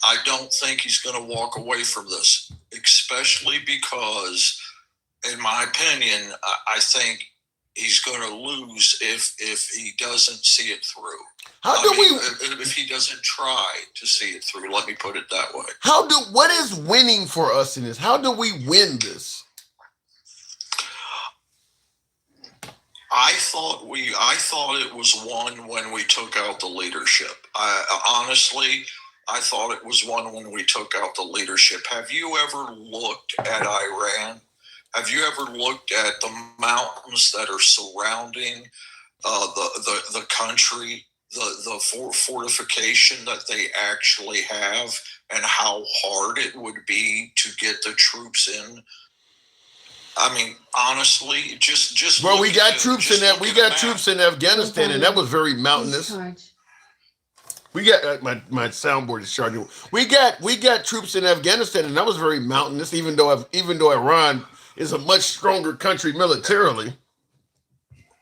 I don't think he's going to walk away from this, especially because, in my opinion, I think he's going to lose if he doesn't see it through. If he doesn't try to see it through, let me put it that way. What is winning for us in this? How do we win this? I thought it was won when we took out the leadership. Honestly, I thought it was won when we took out the leadership. Have you ever looked at Iran? Have you ever looked at the mountains that are surrounding the country, the fortification that they actually have, and how hard it would be to get the troops in? I mean, honestly, just well, we got troops in that. We got troops in Afghanistan, and that was very mountainous. We got my soundboard is charging. We got troops in Afghanistan, and that was very mountainous. Even though Iran is a much stronger country militarily.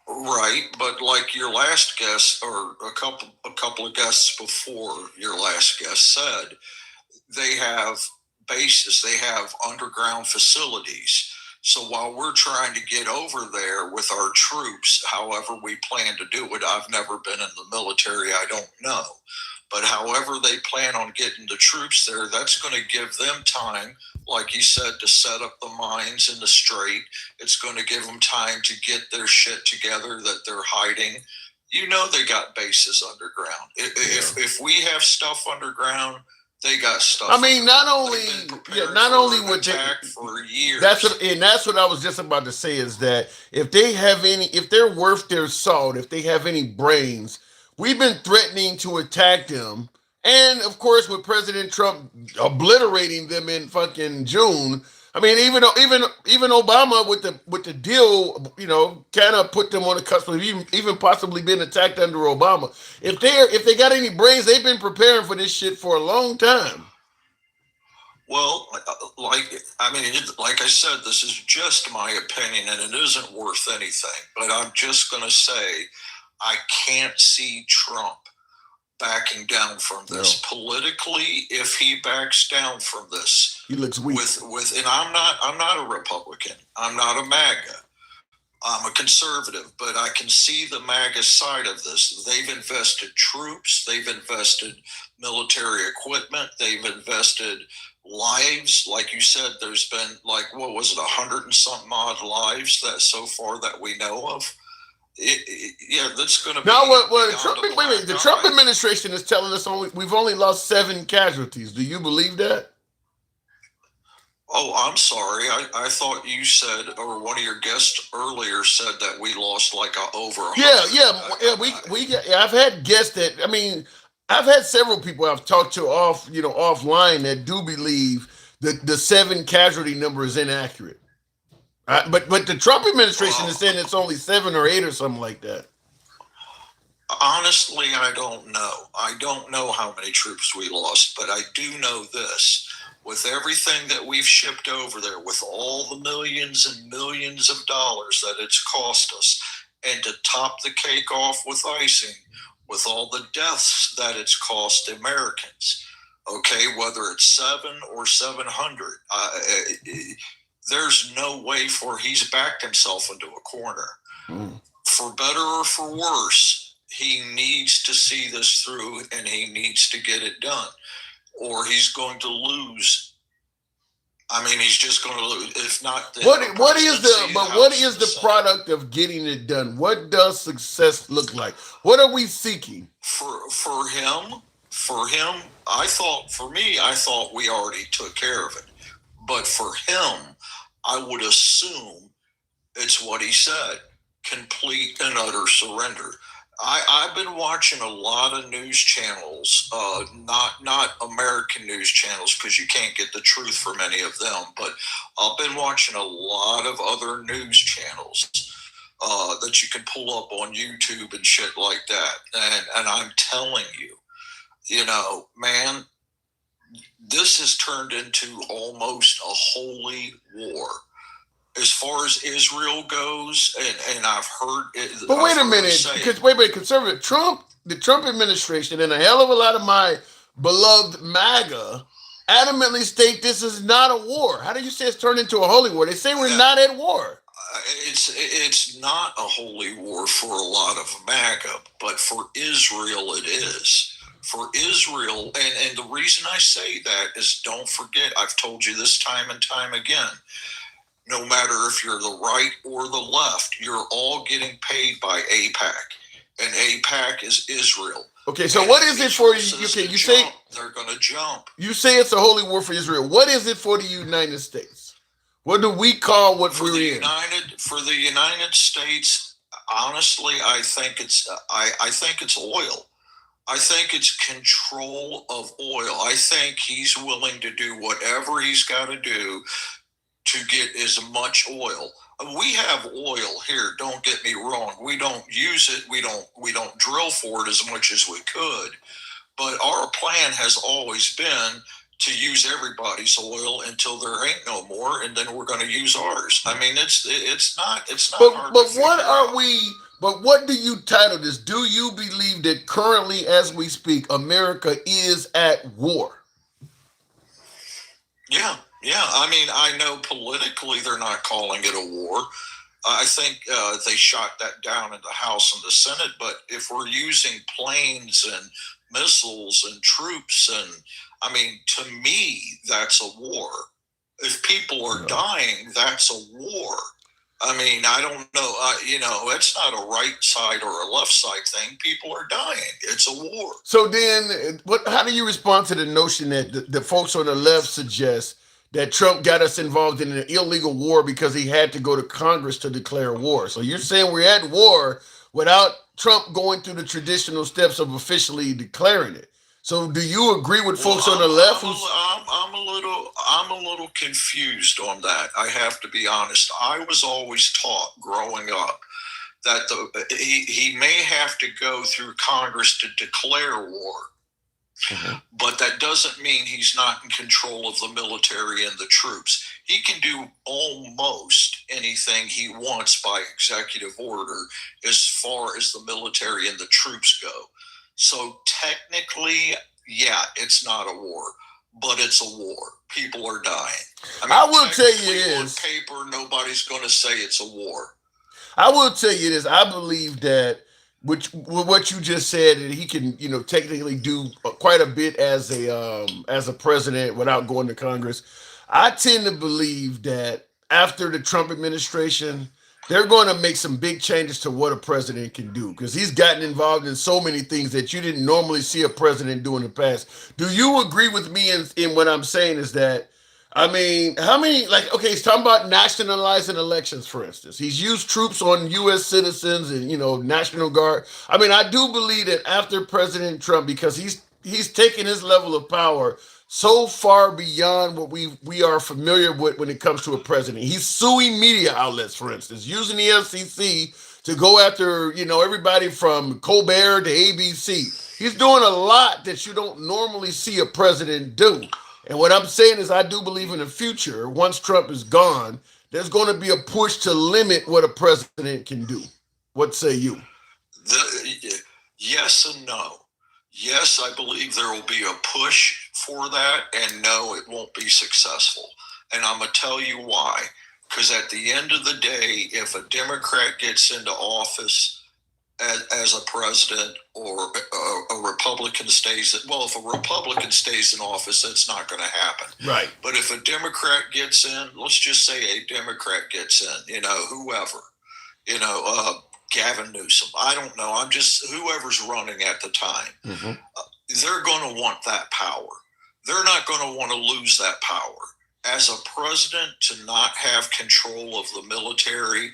Right, but like your last guest, or a couple of guests before your last guest said, they have bases, they have underground facilities. So while we're trying to get over there with our troops, however we plan to do it, I've never been in the military, I don't know. But however they plan on getting the troops there, that's going to give them time, like you said, to set up the mines in the strait. It's going to give them time to get their shit together that they're hiding. You know, they got bases underground. If we have stuff underground, they got stuff. I mean, not only would they for years. That's what I was just about to say, is that if they're worth their salt, if they have any brains, we've been threatening to attack them. And of course, with President Trump obliterating them in fucking June, I mean, even Obama with the deal, you know, kind of put them on the cusp of even possibly being attacked under Obama. If they got any brains, they've been preparing for this shit for a long time. Well, like I said, this is just my opinion, and it isn't worth anything. But I'm just going to say, I can't see Trump backing down from this. No. Politically, if he backs down from this, he looks weak. And I'm not a Republican. I'm not a MAGA. I'm a conservative, but I can see the MAGA side of this. They've invested troops. They've invested military equipment. They've invested lives. Like you said, there's been 100 and something odd lives that so far that we know of. That's going to be. Now, the Trump administration is telling us we've only lost 7 casualties. Do you believe that? Oh, I'm sorry. I thought you said, or one of your guests earlier said that we lost over 100. I've had guests that. I mean, I've had several people I've talked to offline that do believe that the 7 casualty number is inaccurate. But the Trump administration is saying it's only 7 or 8 or something like that. Honestly, I don't know. I don't know how many troops we lost, but I do know this. With everything that we've shipped over there, with all the millions and millions of dollars that it's cost us, and to top the cake off with icing, with all the deaths that it's cost Americans, okay, whether it's 7 or 700, there's no way he's backed himself into a corner. For better or for worse, he needs to see this through, and he needs to get it done, or he's going to lose. I mean, he's just going to lose. If not, what is the product of getting it done? What does success look like? What are we seeking? For him, I thought we already took care of it. But for him, I would assume it's what he said, complete and utter surrender. I've been watching a lot of news channels, not American news channels, because you can't get the truth from any of them. But I've been watching a lot of other news channels that you can pull up on YouTube and shit like that. And I'm telling you, you know, man, this has turned into almost a holy war. As far as Israel goes, and I've heard it. But wait a minute, because conservative Trump, the Trump administration, and a hell of a lot of my beloved MAGA adamantly state this is not a war. How do you say it's turned into a holy war? They say we're not at war. It's not a holy war for a lot of MAGA, but for Israel it is. For Israel, and the reason I say that is, don't forget, I've told you this time and time again, no matter if you're the right or the left, you're all getting paid by AIPAC, and AIPAC is Israel. Okay, so what is it for you? Okay, you say they're going to jump. You say it's a holy war for Israel. What is it for the United States? What do we call what we're in? For the United States, honestly, I think it's oil. I think it's control of oil. I think he's willing to do whatever he's got to do to get as much oil. We have oil here, don't get me wrong. We don't use it. We don't drill for it as much as we could. But our plan has always been to use everybody's oil until there ain't no more, and then we're going to use ours. I mean, it's not hard. But what are we? But what do you title this? Do you believe that currently, as we speak, America is at war? Yeah. I mean, I know politically they're not calling it a war. I think they shot that down in the House and the Senate. But if we're using planes and missiles and troops, and I mean, to me, that's a war. If people are dying, that's a war. I mean, I don't know. It's not a right side or a left side thing. People are dying. It's a war. So then, how do you respond to the notion that the folks on the left suggest that Trump got us involved in an illegal war because he had to go to Congress to declare war? So you're saying we're at war without Trump going through the traditional steps of officially declaring it. So do you agree with folks on the left? I'm a little confused on that. I have to be honest. I was always taught growing up that he may have to go through Congress to declare war. Mm-hmm. But that doesn't mean he's not in control of the military and the troops. He can do almost anything he wants by executive order as far as the military and the troops go. So technically, yeah, it's not a war, but it's a war. People are dying. I will tell you this. On paper, nobody's going to say it's a war. I will tell you this. I believe that what you just said, that he can, technically do quite a bit as a president without going to Congress. I tend to believe that after the Trump administration, they're going to make some big changes to what a president can do, because he's gotten involved in so many things that you didn't normally see a president do in the past. Do you agree with me in what I'm saying is that, I mean, how many, he's talking about nationalizing elections, for instance. He's used troops on U.S. citizens and, National Guard. I mean, I do believe that after President Trump, because he's taken his level of power so far beyond what we are familiar with when it comes to a president. He's suing media outlets, for instance, using the FCC to go after, everybody from Colbert to ABC. He's doing a lot that you don't normally see a president do. And what I'm saying is, I do believe in the future, once Trump is gone, there's going to be a push to limit what a president can do. What say you? Yes and no. Yes, I believe there will be a push for that, and no, it won't be successful. And I'm going to tell you why. Because at the end of the day, if a Democrat gets into office as a president, or a Republican stays, if a Republican stays in office, that's not going to happen. Right. But if a Democrat gets in, let's just say a Democrat gets in, whoever, Gavin Newsom, I don't know. I'm just whoever's running at the time. Mm-hmm. They're going to want that power. They're not going to want to lose that power. As a president, to not have control of the military,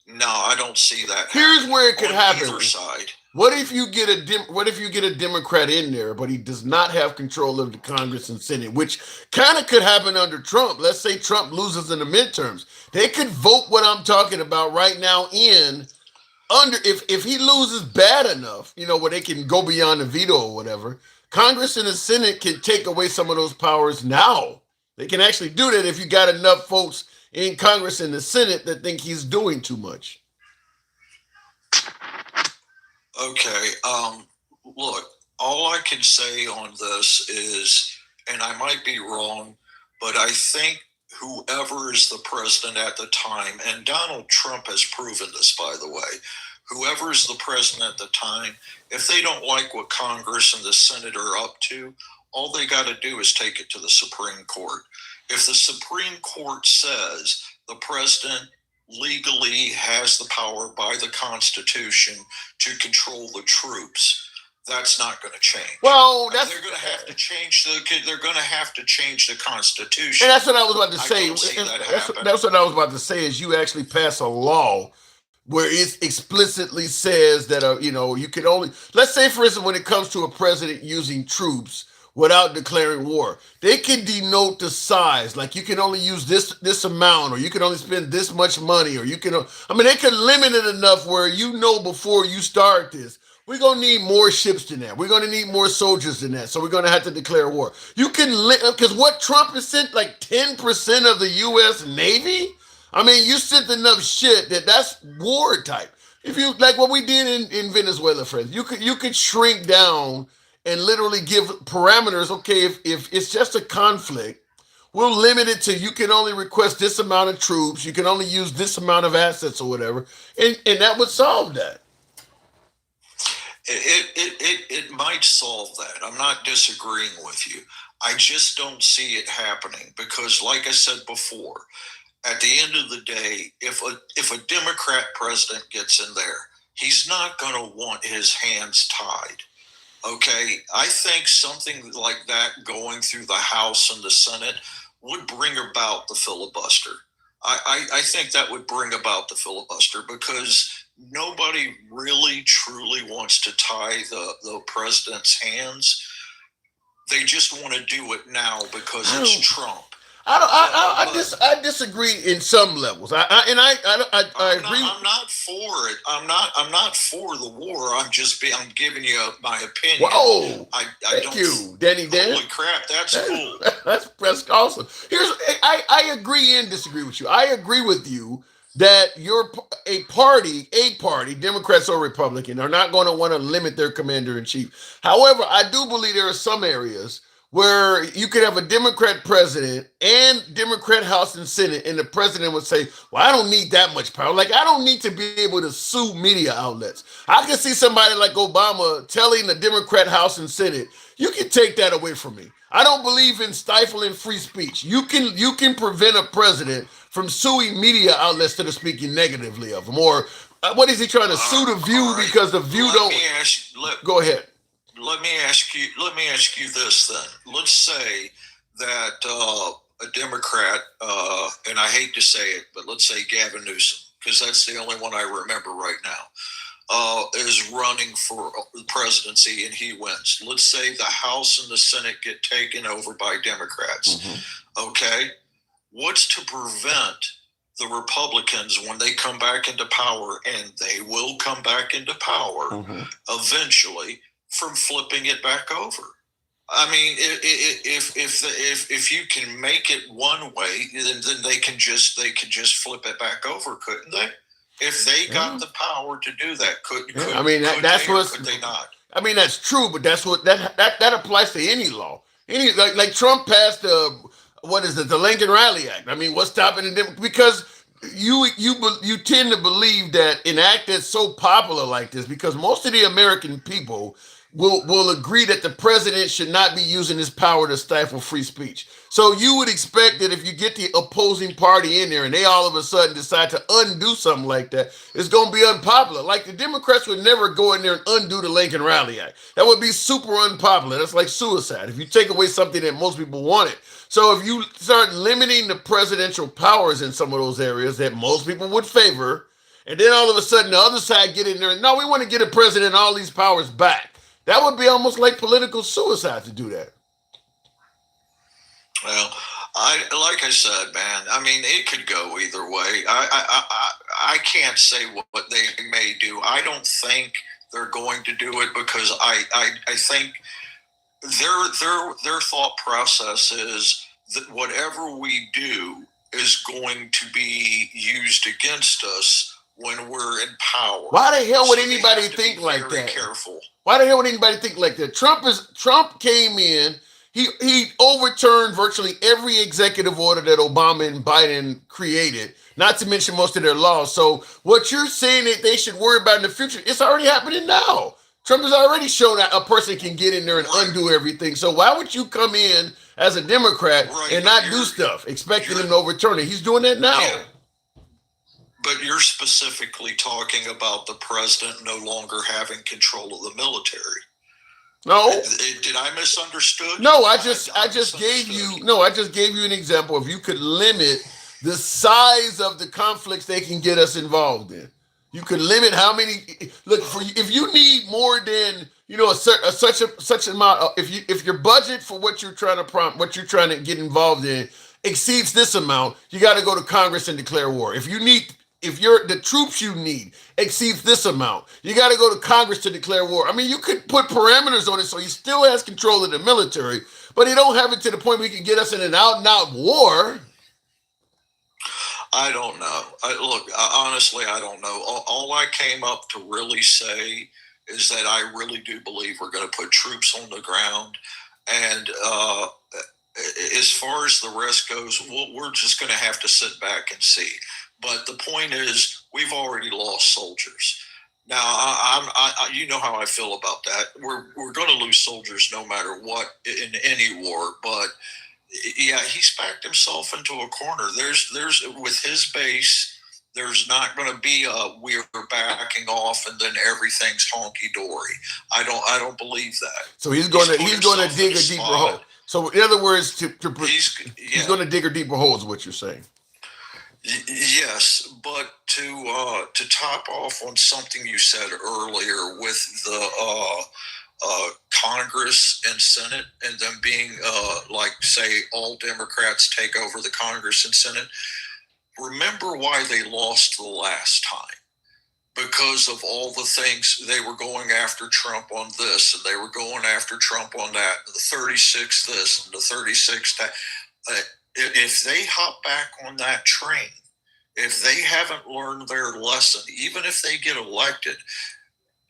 no, I don't see that. Here's where it could happen. Either side. What if you get a Democrat in there, but he does not have control of the Congress and Senate, which kind of could happen under Trump. Let's say Trump loses in the midterms. They could vote what I'm talking about right now in under if he loses bad enough, where they can go beyond the veto or whatever. Congress and the Senate can take away some of those powers now. They can actually do that if you got enough folks in Congress and the Senate that think he's doing too much. Okay. Look, all I can say on this is, and I might be wrong, but I think whoever is the president at the time, and Donald Trump has proven this, by the way, whoever is the president at the time, if they don't like what Congress and the Senate are up to, all they got to do is take it to the Supreme Court. If the Supreme Court says the president legally has the power by the Constitution to control the troops, that's not going to change. Well, they're going to have to change they're going to have to change the Constitution. And that's what I was about to say. That's what I was about to say is you actually pass a law where it explicitly says that you can only, let's say for instance, when it comes to a president using troops without declaring war, they can denote the size, like you can only use this amount, or you can only spend this much money, or they can limit it enough where before you start this, we're going to need more ships than that. We're going to need more soldiers than that. So we're going to have to declare war. You can, because what Trump has sent like 10% of the U.S. Navy. I mean, you sent enough shit that's war type. If you like what we did in Venezuela, friends, you could shrink down and literally give parameters. Okay, if it's just a conflict, we'll limit it to you can only request this amount of troops, you can only use this amount of assets or whatever, and that would solve that. It might solve that. I'm not disagreeing with you. I just don't see it happening because, like I said before, at the end of the day, if a Democrat president gets in there, he's not going to want his hands tied. Okay, I think something like that going through the House and the Senate would bring about the filibuster. I think that would bring about the filibuster because nobody really truly wants to tie the president's hands. They just want to do it now because it's Trump. I disagree in some levels. I agree. I'm not for it. I'm not for the war. I'm giving you my opinion. Whoa! Thank you, Danny Dan. Holy crap, that's cool. That's awesome. I agree and disagree with you. I agree with you that a party, Democrats or Republican, are not going to want to limit their commander in chief. However, I do believe there are some areas where you could have a Democrat president and Democrat House and Senate, and the president would say, well, I don't need that much power. Like, I don't need to be able to sue media outlets. I can see somebody like Obama telling the Democrat House and Senate, you can take that away from me. I don't believe in stifling free speech. You can prevent a president from suing media outlets that are speaking negatively of him. Or what is he trying to sue the View because the View Go ahead. Let me ask you this then. Let's say that a Democrat, and I hate to say it, but let's say Gavin Newsom, because that's the only one I remember right now, is running for the presidency and he wins. Let's say the House and the Senate get taken over by Democrats. Mm-hmm. Okay? What's to prevent the Republicans, when they come back into power, and they will come back into power eventually, from flipping it back over? I mean, if you can make it one way, then they can just flip it back over, couldn't they? If they got the power to do that, could they not? I mean, that's true, but that's what that applies to any law. Like Trump passed the Lincoln Rally Act. I mean, what's stopping them? Because you tend to believe that an act that's so popular like this, because most of the American people will agree that the president should not be using his power to stifle free speech. So you would expect that if you get the opposing party in there and they all of a sudden decide to undo something like that, it's going to be unpopular. Like the Democrats would never go in there and undo the Lincoln Rally Act. That would be super unpopular. That's like suicide if you take away something that most people wanted. So if you start limiting the presidential powers in some of those areas that most people would favor, and then all of a sudden the other side get in there and no, we want to get a president and all these powers back. That would be almost like political suicide to do that. Well, like I said, man. I mean, it could go either way. I can't say what they may do. I don't think they're going to do it because I think their thought process is that whatever we do is going to be used against us when we're in power. Why the hell would anybody think like that? Careful. Why the hell would anybody think like that? Trump came in. He overturned virtually every executive order that Obama and Biden created, not to mention most of their laws. So what you're saying that they should worry about in the future, it's already happening now. Trump has already shown that a person can get in there and undo everything. So why would you come in as a Democrat and not do stuff, expecting him to overturn it? He's doing that now. Yeah. But you're specifically talking about the president no longer having control of the military. No. Did I misunderstood? No, I just gave you an example. If you could limit the size of the conflicts they can get us involved in, you could limit how many. Look, if you need more than such amount, if your budget for what you're trying to get involved in exceeds this amount, you got to go to Congress and declare war. If the troops you need exceeds this amount, you got to go to Congress to declare war. I mean, you could put parameters on it so he still has control of the military, but he don't have it to the point where he can get us in an out-and-out war. I don't know. Honestly, I don't know. All I came up to really say is that I really do believe we're going to put troops on the ground. And as far as the rest goes, we're just going to have to sit back and see. But the point is, we've already lost soldiers. Now, you know how I feel about that. We're going to lose soldiers no matter what in any war. But yeah, he's backed himself into a corner. There's with his base, there's not going to be we're backing off and then everything's honky dory. I don't believe that. So he's going to dig a deeper hole. So in other words, he's going to dig a deeper hole is what you're saying. Yes, but to top off on something you said earlier with the Congress and Senate and them being like, say, all Democrats take over the Congress and Senate, remember why they lost the last time. Because of all the things they were going after Trump on this and they were going after Trump on that, the 36 this and the 36 that. If they hop back on that train, if they haven't learned their lesson, even if they get elected,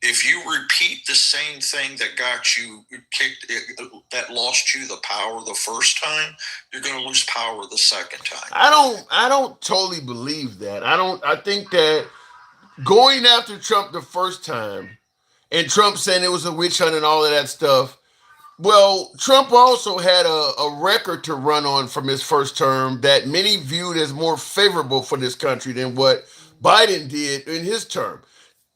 if you repeat the same thing that got you kicked, that lost you the power the first time, you're going to lose power the second time. I don't totally believe that. I think that going after Trump the first time and Trump saying it was a witch hunt and all of that stuff, well, Trump also had a record to run on from his first term that many viewed as more favorable for this country than what Biden did in his term.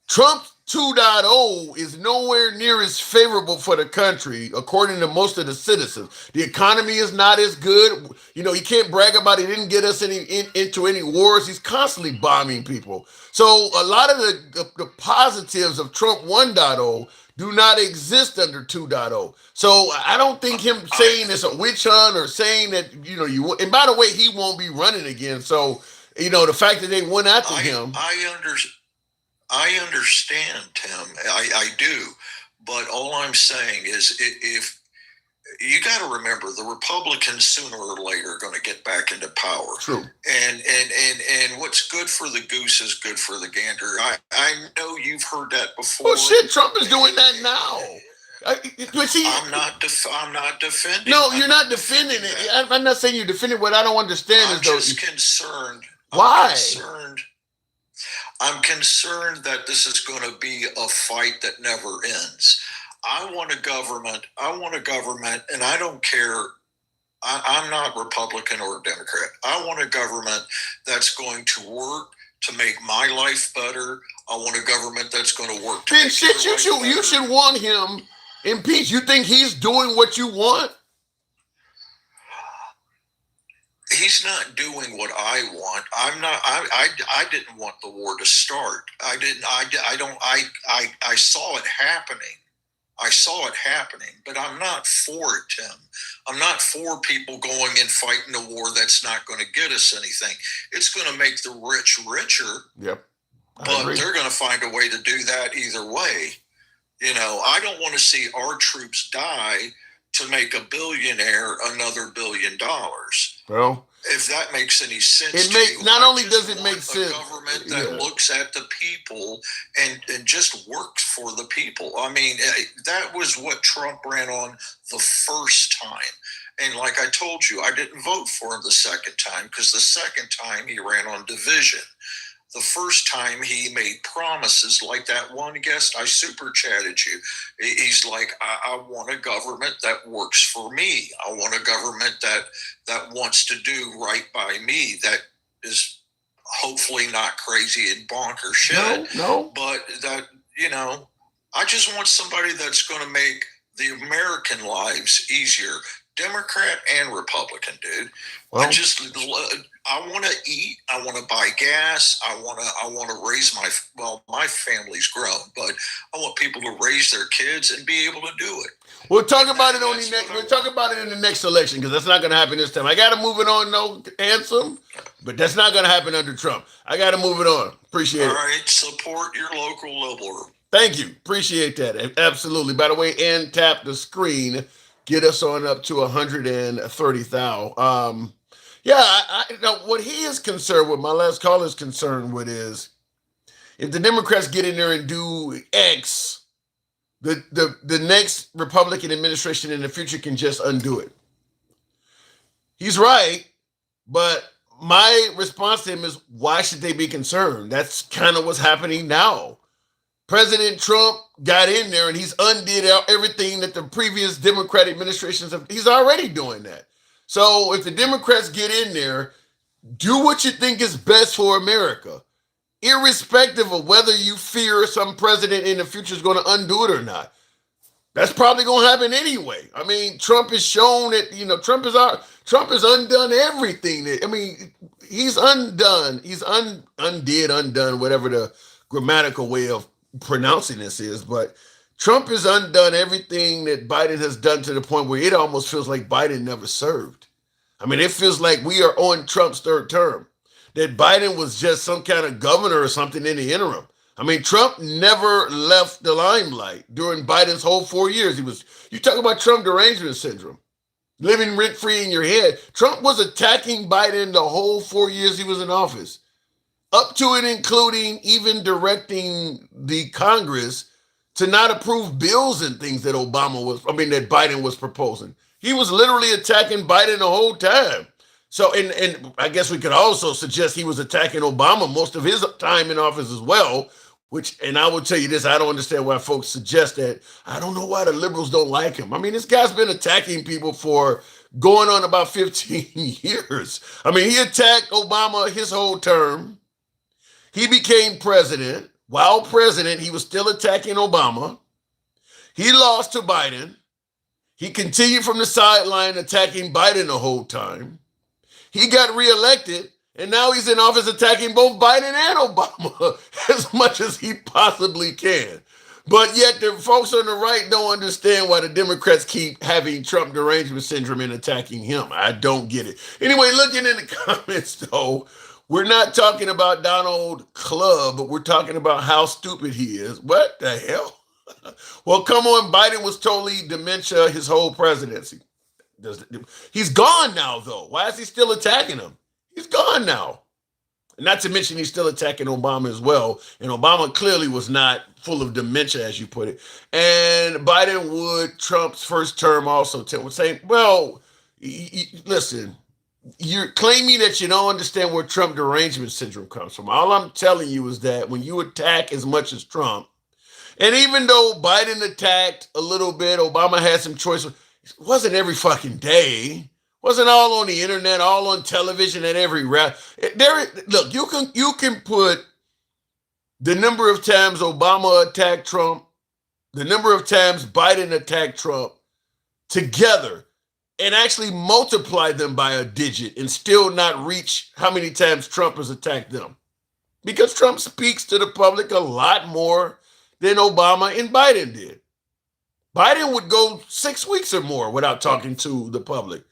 Trump 2.0 is nowhere near as favorable for the country, according to most of the citizens. The economy is not as good. You know, he can't brag about he didn't get us into any wars. He's constantly bombing people. So a lot of the positives of Trump 1.0 do not exist under 2.0. So I don't think him saying it's a witch hunt or saying that, and by the way, he won't be running again. So, the fact that they went after him. I understand, Tim. I do. But all I'm saying is if you got to remember, the Republicans sooner or later are going to get back into power. True. And what's good for the goose is good for the gander. I know you've heard that before. Well, shit, Trump is doing that now. I'm not defending. No, you're not defending it. I'm not saying you're defending. What I don't understand is I'm just concerned. Why? I'm concerned that this is going to be a fight that never ends. I want a government, and I don't care. I'm not Republican or Democrat. I want a government that's going to work to make my life better. I want a government that's going to work to then shit, you should want him impeached. You think he's doing what you want? he's not doing what I want. I didn't want the war to start. I saw it happening. I saw it happening, but I'm not for it, Tim. I'm not for people going and fighting a war that's not going to get us anything. It's going to make the rich richer. Yep. But they're going to find a way to do that either way. You know, I don't want to see our troops die to make a billionaire another $1 billion. Well, if that makes any sense, it makes. Not only does it make sense, a government that looks at the people and just works for the people. I mean, that was what Trump ran on the first time. And like I told you, I didn't vote for him the second time because the second time he ran on division. The first time he made promises like that one guest I super chatted you. He's like, I want a government that works for me. I want a government that wants to do right by me, that is hopefully not crazy and bonker shit. No. But that, you know, I just want somebody that's going to make the American lives easier. Democrat and Republican, dude. Well, I want to eat. I want to buy gas. I want to raise my family's grown, but I want people to raise their kids and be able to do it. We'll talk about it on the next. We'll talk about it in the next election because that's not going to happen this time. I got to move it on, no handsome, but that's not going to happen under Trump. I got to move it on. Appreciate it. All right, support your local liberal. Thank you. Appreciate that. Absolutely. By the way, and tap the screen. Get us on up to 130,000. I what he is concerned with, my last caller is concerned with, is if the Democrats get in there and do X, the next Republican administration in the future can just undo it. He's right, but my response to him is, why should they be concerned? That's kind of what's happening now. President Trump got in there and he's undid everything that the previous Democratic administrations have. He's already doing that. So if the Democrats get in there, do what you think is best for America, irrespective of whether you fear some president in the future is going to undo it or not. That's probably going to happen anyway. I mean, Trump has shown that, Trump has undone everything. He's undone. He's undone, whatever the grammatical way of pronouncing this is, but Trump has undone everything that Biden has done to the point where it almost feels like Biden never served. I mean, it feels like we are on Trump's third term, that Biden was just some kind of governor or something in the interim. I mean, Trump never left the limelight during Biden's whole 4 years. You talk about Trump derangement syndrome, living rent-free in your head. Trump was attacking Biden the whole 4 years he was in office. Up to and including even directing the Congress to not approve bills and things that that Biden was proposing. He was literally attacking Biden the whole time. So, and I guess we could also suggest he was attacking Obama most of his time in office as well, and I will tell you this, I don't understand why folks suggest that. I don't know why the liberals don't like him. I mean, this guy's been attacking people for going on about 15 years. I mean, he attacked Obama his whole term. He became president. While president, he was still attacking Obama. He lost to Biden. He continued from the sideline attacking Biden the whole time. He got reelected, and now he's in office attacking both Biden and Obama as much as he possibly can. But yet the folks on the right don't understand why the Democrats keep having Trump derangement syndrome and attacking him. I don't get it. Anyway, looking in the comments, though, we're not talking about Donald Club, but we're talking about how stupid he is. What the hell? Well, come on. Biden was totally dementia his whole presidency. He's gone now, though. Why is he still attacking him? He's gone now. Not to mention he's still attacking Obama as well. And Obama clearly was not full of dementia, as you put it. And Biden would Trump's first term also saying, well, listen, you're claiming that you don't understand where Trump derangement syndrome comes from. All I'm telling you is that when you attack as much as Trump, and even though Biden attacked a little bit, Obama had some choice. It wasn't every fucking day. It wasn't all on the internet, all on television at every rap. Look, you can put the number of times Obama attacked Trump, the number of times Biden attacked Trump together, and actually multiply them by a digit and still not reach how many times Trump has attacked them. Because Trump speaks to the public a lot more than Obama and Biden did. Biden would go 6 weeks or more without talking to the public.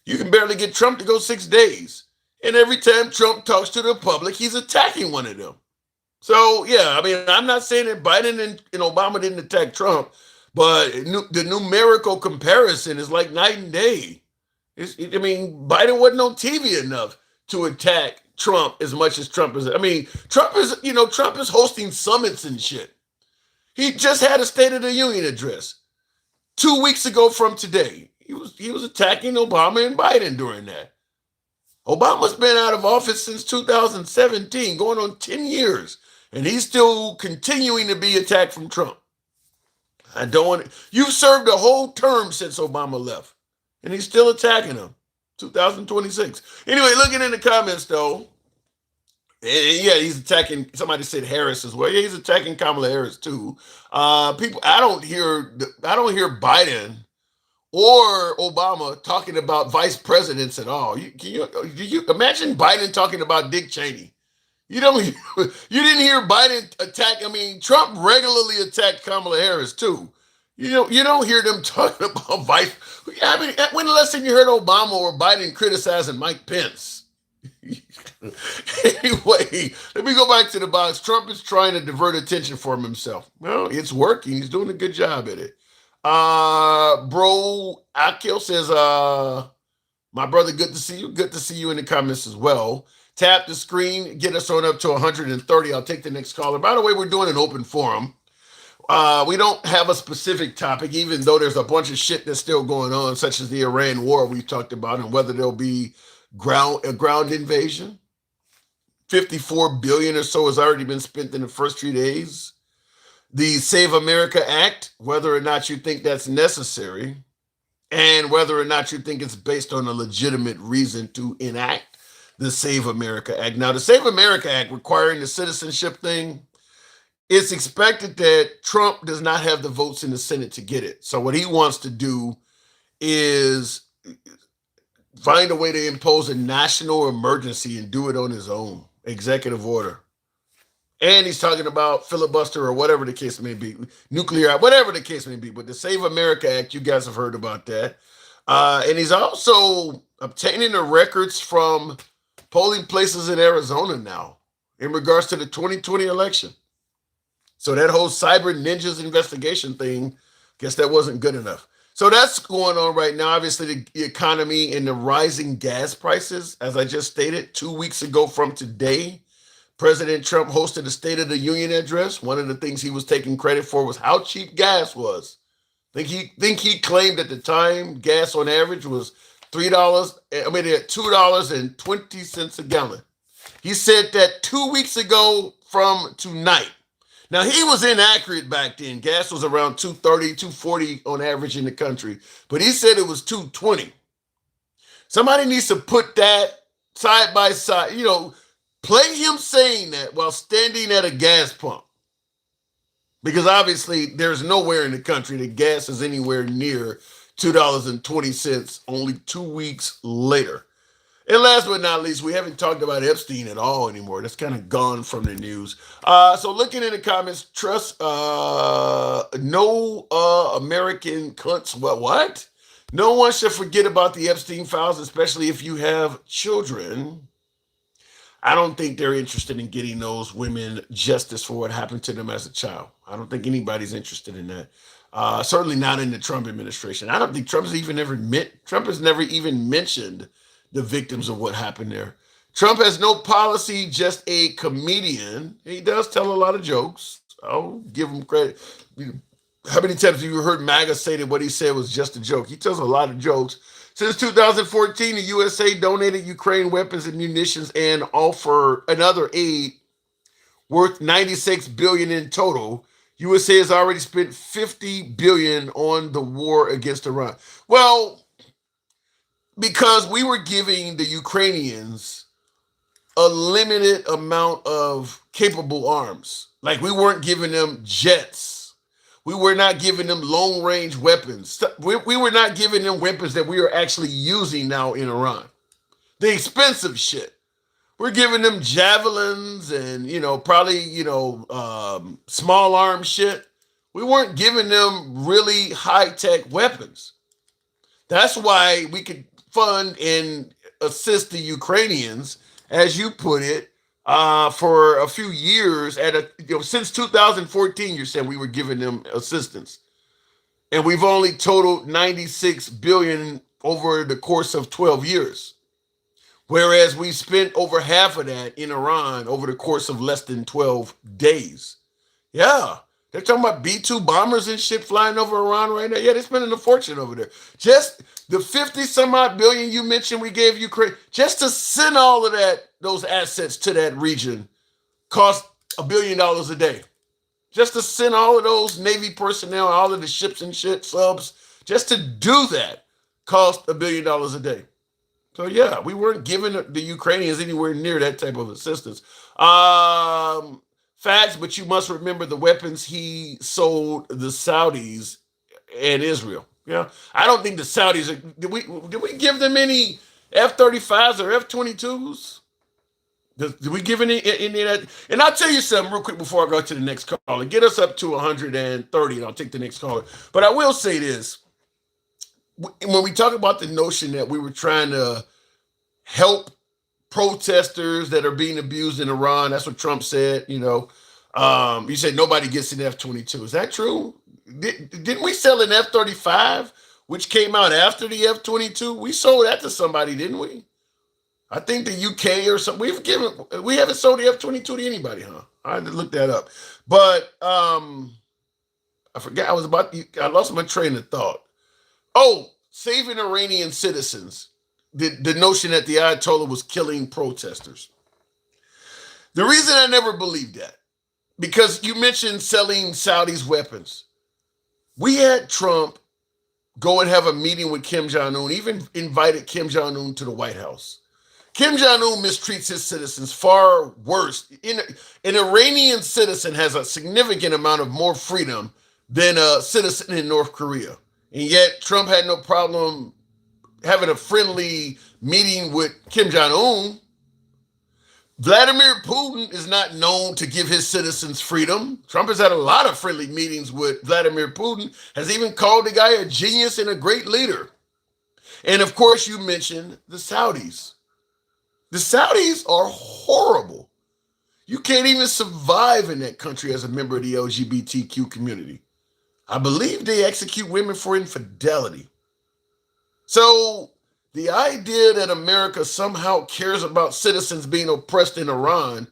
You can barely get Trump to go 6 days. And every time Trump talks to the public, he's attacking one of them. So, yeah, I mean, I'm not saying that Biden and Obama didn't attack Trump, but the numerical comparison is like night and day. I mean, Biden wasn't on TV enough to attack Trump as much as Trump is. I mean, Trump is hosting summits and shit. He just had a State of the Union address 2 weeks ago from today. He was attacking Obama and Biden during that. Obama's been out of office since 2017, going on 10 years, and he's still continuing to be attacked from Trump. I don't want you've served a whole term since Obama left, and he's still attacking him. 2026. Anyway, looking in the comments though, yeah, he's attacking. Somebody said Harris as well. Yeah, he's attacking Kamala Harris too. People, I don't hear Biden or Obama talking about vice presidents at all. Do you imagine Biden talking about Dick Cheney? You didn't hear Biden attack. I mean, Trump regularly attacked Kamala Harris too. You don't hear them talking about vice. I mean, when the last time you heard Obama or Biden criticizing Mike Pence? Anyway, let me go back to the box. Trump is trying to divert attention from himself. Well, it's working. He's doing a good job at it. Bro Akil says, my brother, good to see you. Good to see you in the comments as well. Tap the screen, get us on up to 130. I'll take the next caller. By the way, we're doing an open forum. We don't have a specific topic, even though there's a bunch of shit that's still going on, such as the Iran war we talked about, and whether there'll be a ground invasion. 54 billion or so has already been spent in the first 3 days. The Save America Act, whether or not you think that's necessary, and whether or not you think it's based on a legitimate reason to enact the Save America Act. Now, the Save America Act requiring the citizenship thing, it's expected that Trump does not have the votes in the Senate to get it. So what he wants to do is find a way to impose a national emergency and do it on his own. Executive order. And he's talking about filibuster or whatever the case may be, nuclear, whatever the case may be. But the Save America Act, you guys have heard about that. And he's also obtaining the records from polling places in Arizona now in regards to the 2020 election. So that whole cyber ninjas investigation thing, guess that wasn't good enough. So that's going on right now. Obviously, the economy and the rising gas prices, as I just stated 2 weeks ago from today, President Trump hosted a State of the Union address. One of the things he was taking credit for was how cheap gas was. Think he claimed at the time gas on average was $2.20 a gallon. He said that 2 weeks ago from tonight. Now, he was inaccurate back then. Gas was around $2.30, $2.40 on average in the country. But he said it was $2.20. Somebody needs to put that side by side, play him saying that while standing at a gas pump. Because obviously there's nowhere in the country that gas is anywhere near $2.20 only 2 weeks later. And last but not least, we haven't talked about Epstein at all anymore. That's kind of gone from the news. So looking in the comments, trust no American cunts. What? No one should forget about the Epstein files, especially if you have children. I don't think they're interested in getting those women justice for what happened to them as a child. I don't think anybody's interested in that. Certainly not in the Trump administration. I don't think Trump has never even mentioned the victims of what happened there. Trump has no policy, just a comedian. He does tell a lot of jokes. I'll give him credit. How many times have you heard MAGA say that what he said was just a joke? He tells a lot of jokes. Since 2014, the USA donated Ukraine weapons and munitions and offer another aid worth $96 billion in total. USA has already spent $50 billion on the war against Iran. Well, because we were giving the Ukrainians a limited amount of capable arms. Like we weren't giving them jets. We were not giving them long-range weapons. We were not giving them weapons that we are actually using now in Iran. The expensive shit. We're giving them javelins and, probably, small arm shit. We weren't giving them really high-tech weapons. That's why we could fund and assist the Ukrainians, as you put it, for a few years since 2014. You said we were giving them assistance, and we've only totaled 96 billion over the course of 12 years, whereas we spent over half of that in Iran over the course of less than 12 days. Yeah. They're talking about B-2 bombers and shit flying over Iran right now. Yeah, they're spending a fortune over there. Just the 50 some odd billion you mentioned we gave Ukraine, just to send all of those assets to that region cost $1 billion a day. Just to send all of those Navy personnel, all of the ships and shit, subs, just to do that cost $1 billion a day. So yeah, we weren't giving the Ukrainians anywhere near that type of assistance. Facts, but you must remember the weapons he sold the Saudis and Israel. Yeah, I don't think the Saudis did we give them any F-35s or F-22s? Did we give any of that? And I'll tell you something real quick before I go to the next caller. Get us up to 130, and I'll take the next caller. But I will say this: when we talk about the notion that we were trying to help protesters that are being abused in Iran, that's what Trump said. You said nobody gets an F-22. Is that true? Didn't we sell an F-35, which came out after the F-22? We sold that to somebody, didn't we? I think the UK or something. We haven't sold the F-22 to anybody, huh? I had to look that up. But I forgot I lost my train of thought. Oh, saving Iranian citizens. The notion that the Ayatollah was killing protesters. The reason I never believed that, because you mentioned selling Saudis weapons. We had Trump go and have a meeting with Kim Jong-un, even invited Kim Jong-un to the White House. Kim Jong-un mistreats his citizens far worse. An Iranian citizen has a significant amount of more freedom than a citizen in North Korea. And yet Trump had no problem having a friendly meeting with Kim Jong-un. Vladimir Putin is not known to give his citizens freedom. Trump has had a lot of friendly meetings with Vladimir Putin, has even called the guy a genius and a great leader. And of course, you mentioned the Saudis. The Saudis are horrible. You can't even survive in that country as a member of the LGBTQ community. I believe they execute women for infidelity. So the idea that America somehow cares about citizens being oppressed in Iran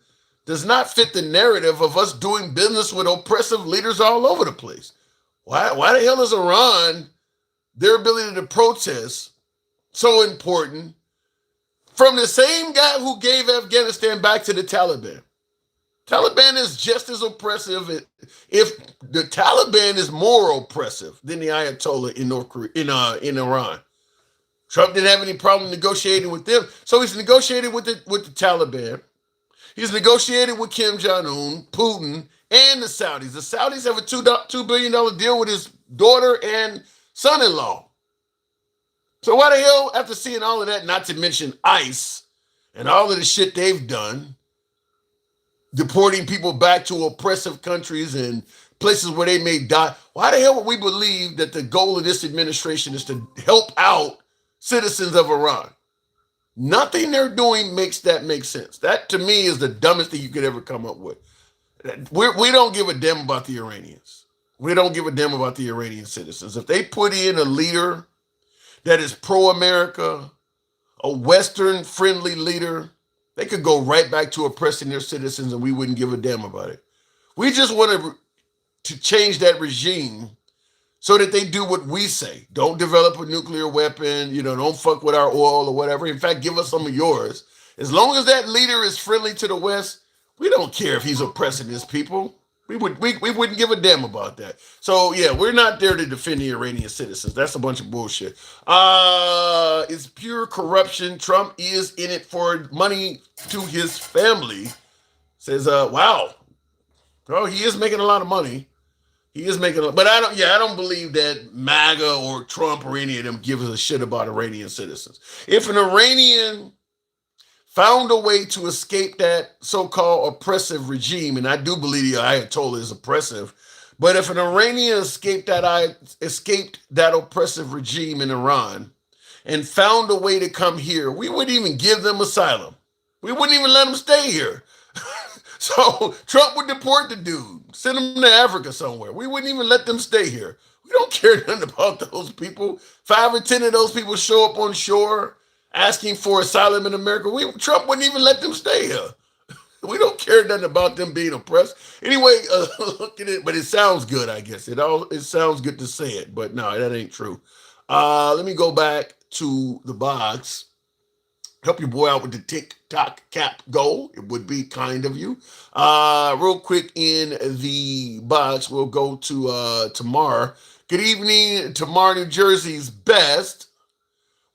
does not fit the narrative of us doing business with oppressive leaders all over the place. Why the hell is Iran, their ability to protest, so important from the same guy who gave Afghanistan back to the Taliban? Taliban is just as oppressive. If the Taliban is more oppressive than the Ayatollah in North Korea, in Iran. Trump didn't have any problem negotiating with them. So he's negotiated with the Taliban. He's negotiated with Kim Jong-un, Putin, and the Saudis. The Saudis have a $2 billion deal with his daughter and son-in-law. So why the hell, after seeing all of that, not to mention ICE and all of the shit they've done, deporting people back to oppressive countries and places where they may die, why the hell would we believe that the goal of this administration is to help out citizens of Iran? Nothing they're doing makes that make sense. That, to me, is the dumbest thing you could ever come up with. We don't give a damn about the Iranians. We don't give a damn about the Iranian citizens. If they put in a leader that is pro-America, a Western-friendly leader, they could go right back to oppressing their citizens and we wouldn't give a damn about it. We just want to change that regime so that they do what we say. Don't develop a nuclear weapon, don't fuck with our oil or whatever. In fact, give us some of yours. As long as that leader is friendly to the West, we don't care if he's oppressing his people. We wouldn't give a damn about that. So yeah, we're not there to defend the Iranian citizens. That's a bunch of bullshit. It's pure corruption. Trump is in it for money to his family. Says, wow. Oh, he is making a lot of money. He is making, but I don't believe that MAGA or Trump or any of them give a shit about Iranian citizens. If an Iranian found a way to escape that so-called oppressive regime, and I do believe the Ayatollah is oppressive, but if an Iranian escaped that oppressive regime in Iran and found a way to come here, we wouldn't even give them asylum. We wouldn't even let them stay here. So Trump would deport the dude, send him to Africa somewhere. We wouldn't even let them stay here. We don't care nothing about those people. 5 or 10 of those people show up on shore asking for asylum in America. Trump wouldn't even let them stay here. We don't care nothing about them being oppressed. Anyway, look at it, but it sounds good, I guess. It sounds good to say it, but no, that ain't true. Let me go back to the box. Help your boy out with the TikTok cap goal. It would be kind of you. Real quick in the box, we'll go to Tamar. Good evening, Tamar, New Jersey's best.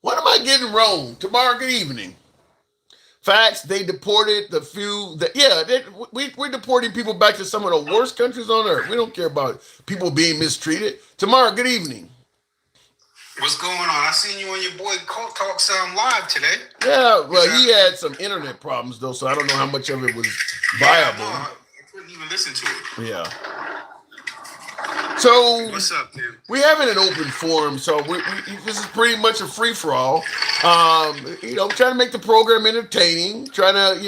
What am I getting wrong? Tamar, good evening. Facts, they deported the few we're deporting people back to some of the worst countries on earth. We don't care about people being mistreated. Tamar, good evening. What's going on? I seen you on your boy Cult Talk live today. Yeah, well, he had some internet problems though, so I don't know how much of it was viable. Yeah, no, I couldn't even listen to it. Yeah. So what's up, dude? We have it an open forum, so this is pretty much a free for all. Trying to make the program entertaining, trying to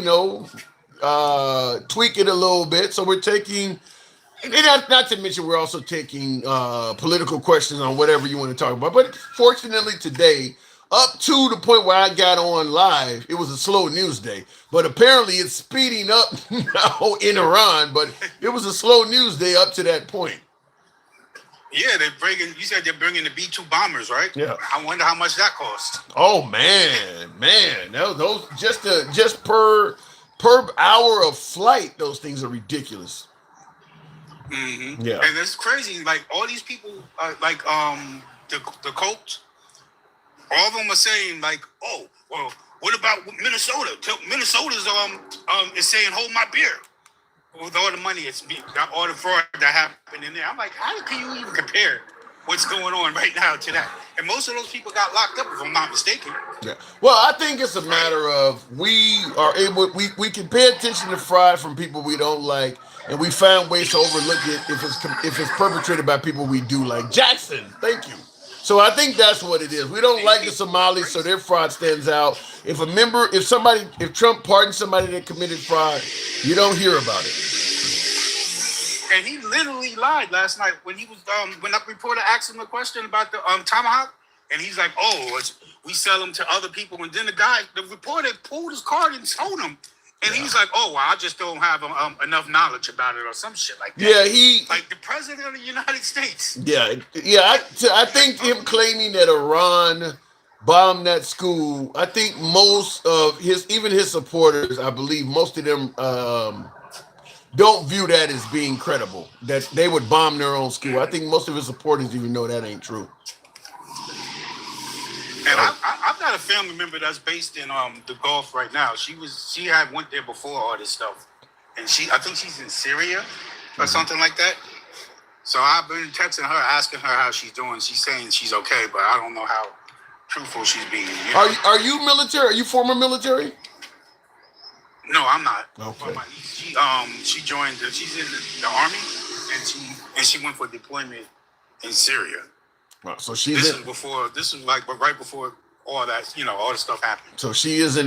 tweak it a little bit. So we're taking. And not to mention, we're also taking political questions on whatever you want to talk about. But fortunately today, up to the point where I got on live, it was a slow news day. But apparently it's speeding up now in Iran. But it was a slow news day up to that point. Yeah, you said they're bringing the B-2 bombers, right? Yeah. I wonder how much that cost. Oh, man. Those just per hour of flight, those things are ridiculous. Mm-hmm. Yeah, and it's crazy. Like all these people, the Colts, all of them are saying like, "Oh, well, what about Minnesota? Minnesota's is saying hold my beer with all the money all the fraud that happened in there." I'm like, how can you even compare what's going on right now to that? And most of those people got locked up, if I'm not mistaken. Yeah. Well, I think it's a matter of we can pay attention to fraud from people we don't like. And we found ways to overlook it if it's perpetrated by people we do like. Jackson, thank you. So I think that's what it is. We don't like the Somalis, so their fraud stands out. If Trump pardons somebody that committed fraud, you don't hear about it. And he literally lied last night when he was when that reporter asked him a question about the Tomahawk, and he's like, "Oh, we sell them to other people." And then the reporter pulled his card and told him. And he's like, "Oh, well, I just don't have enough knowledge about it," or some shit like that. Yeah, like the president of the United States. Yeah. I think him claiming that Iran bombed that school. I think most of his supporters, I believe, most of them don't view that as being credible. That they would bomb their own school. I think most of his supporters even know that ain't true. And I've got a family member that's based in the Gulf right now. She had went there before all this stuff, and I think she's in Syria or something like that. So I've been texting her, asking her how she's doing. She's saying she's okay, but I don't know how truthful she's being. You know? Are you military? Are you former military? No, I'm not. Okay. She joined. She's in the army, and she went for deployment in Syria. Wow, so This is right before all that, all the stuff happened. So she is in the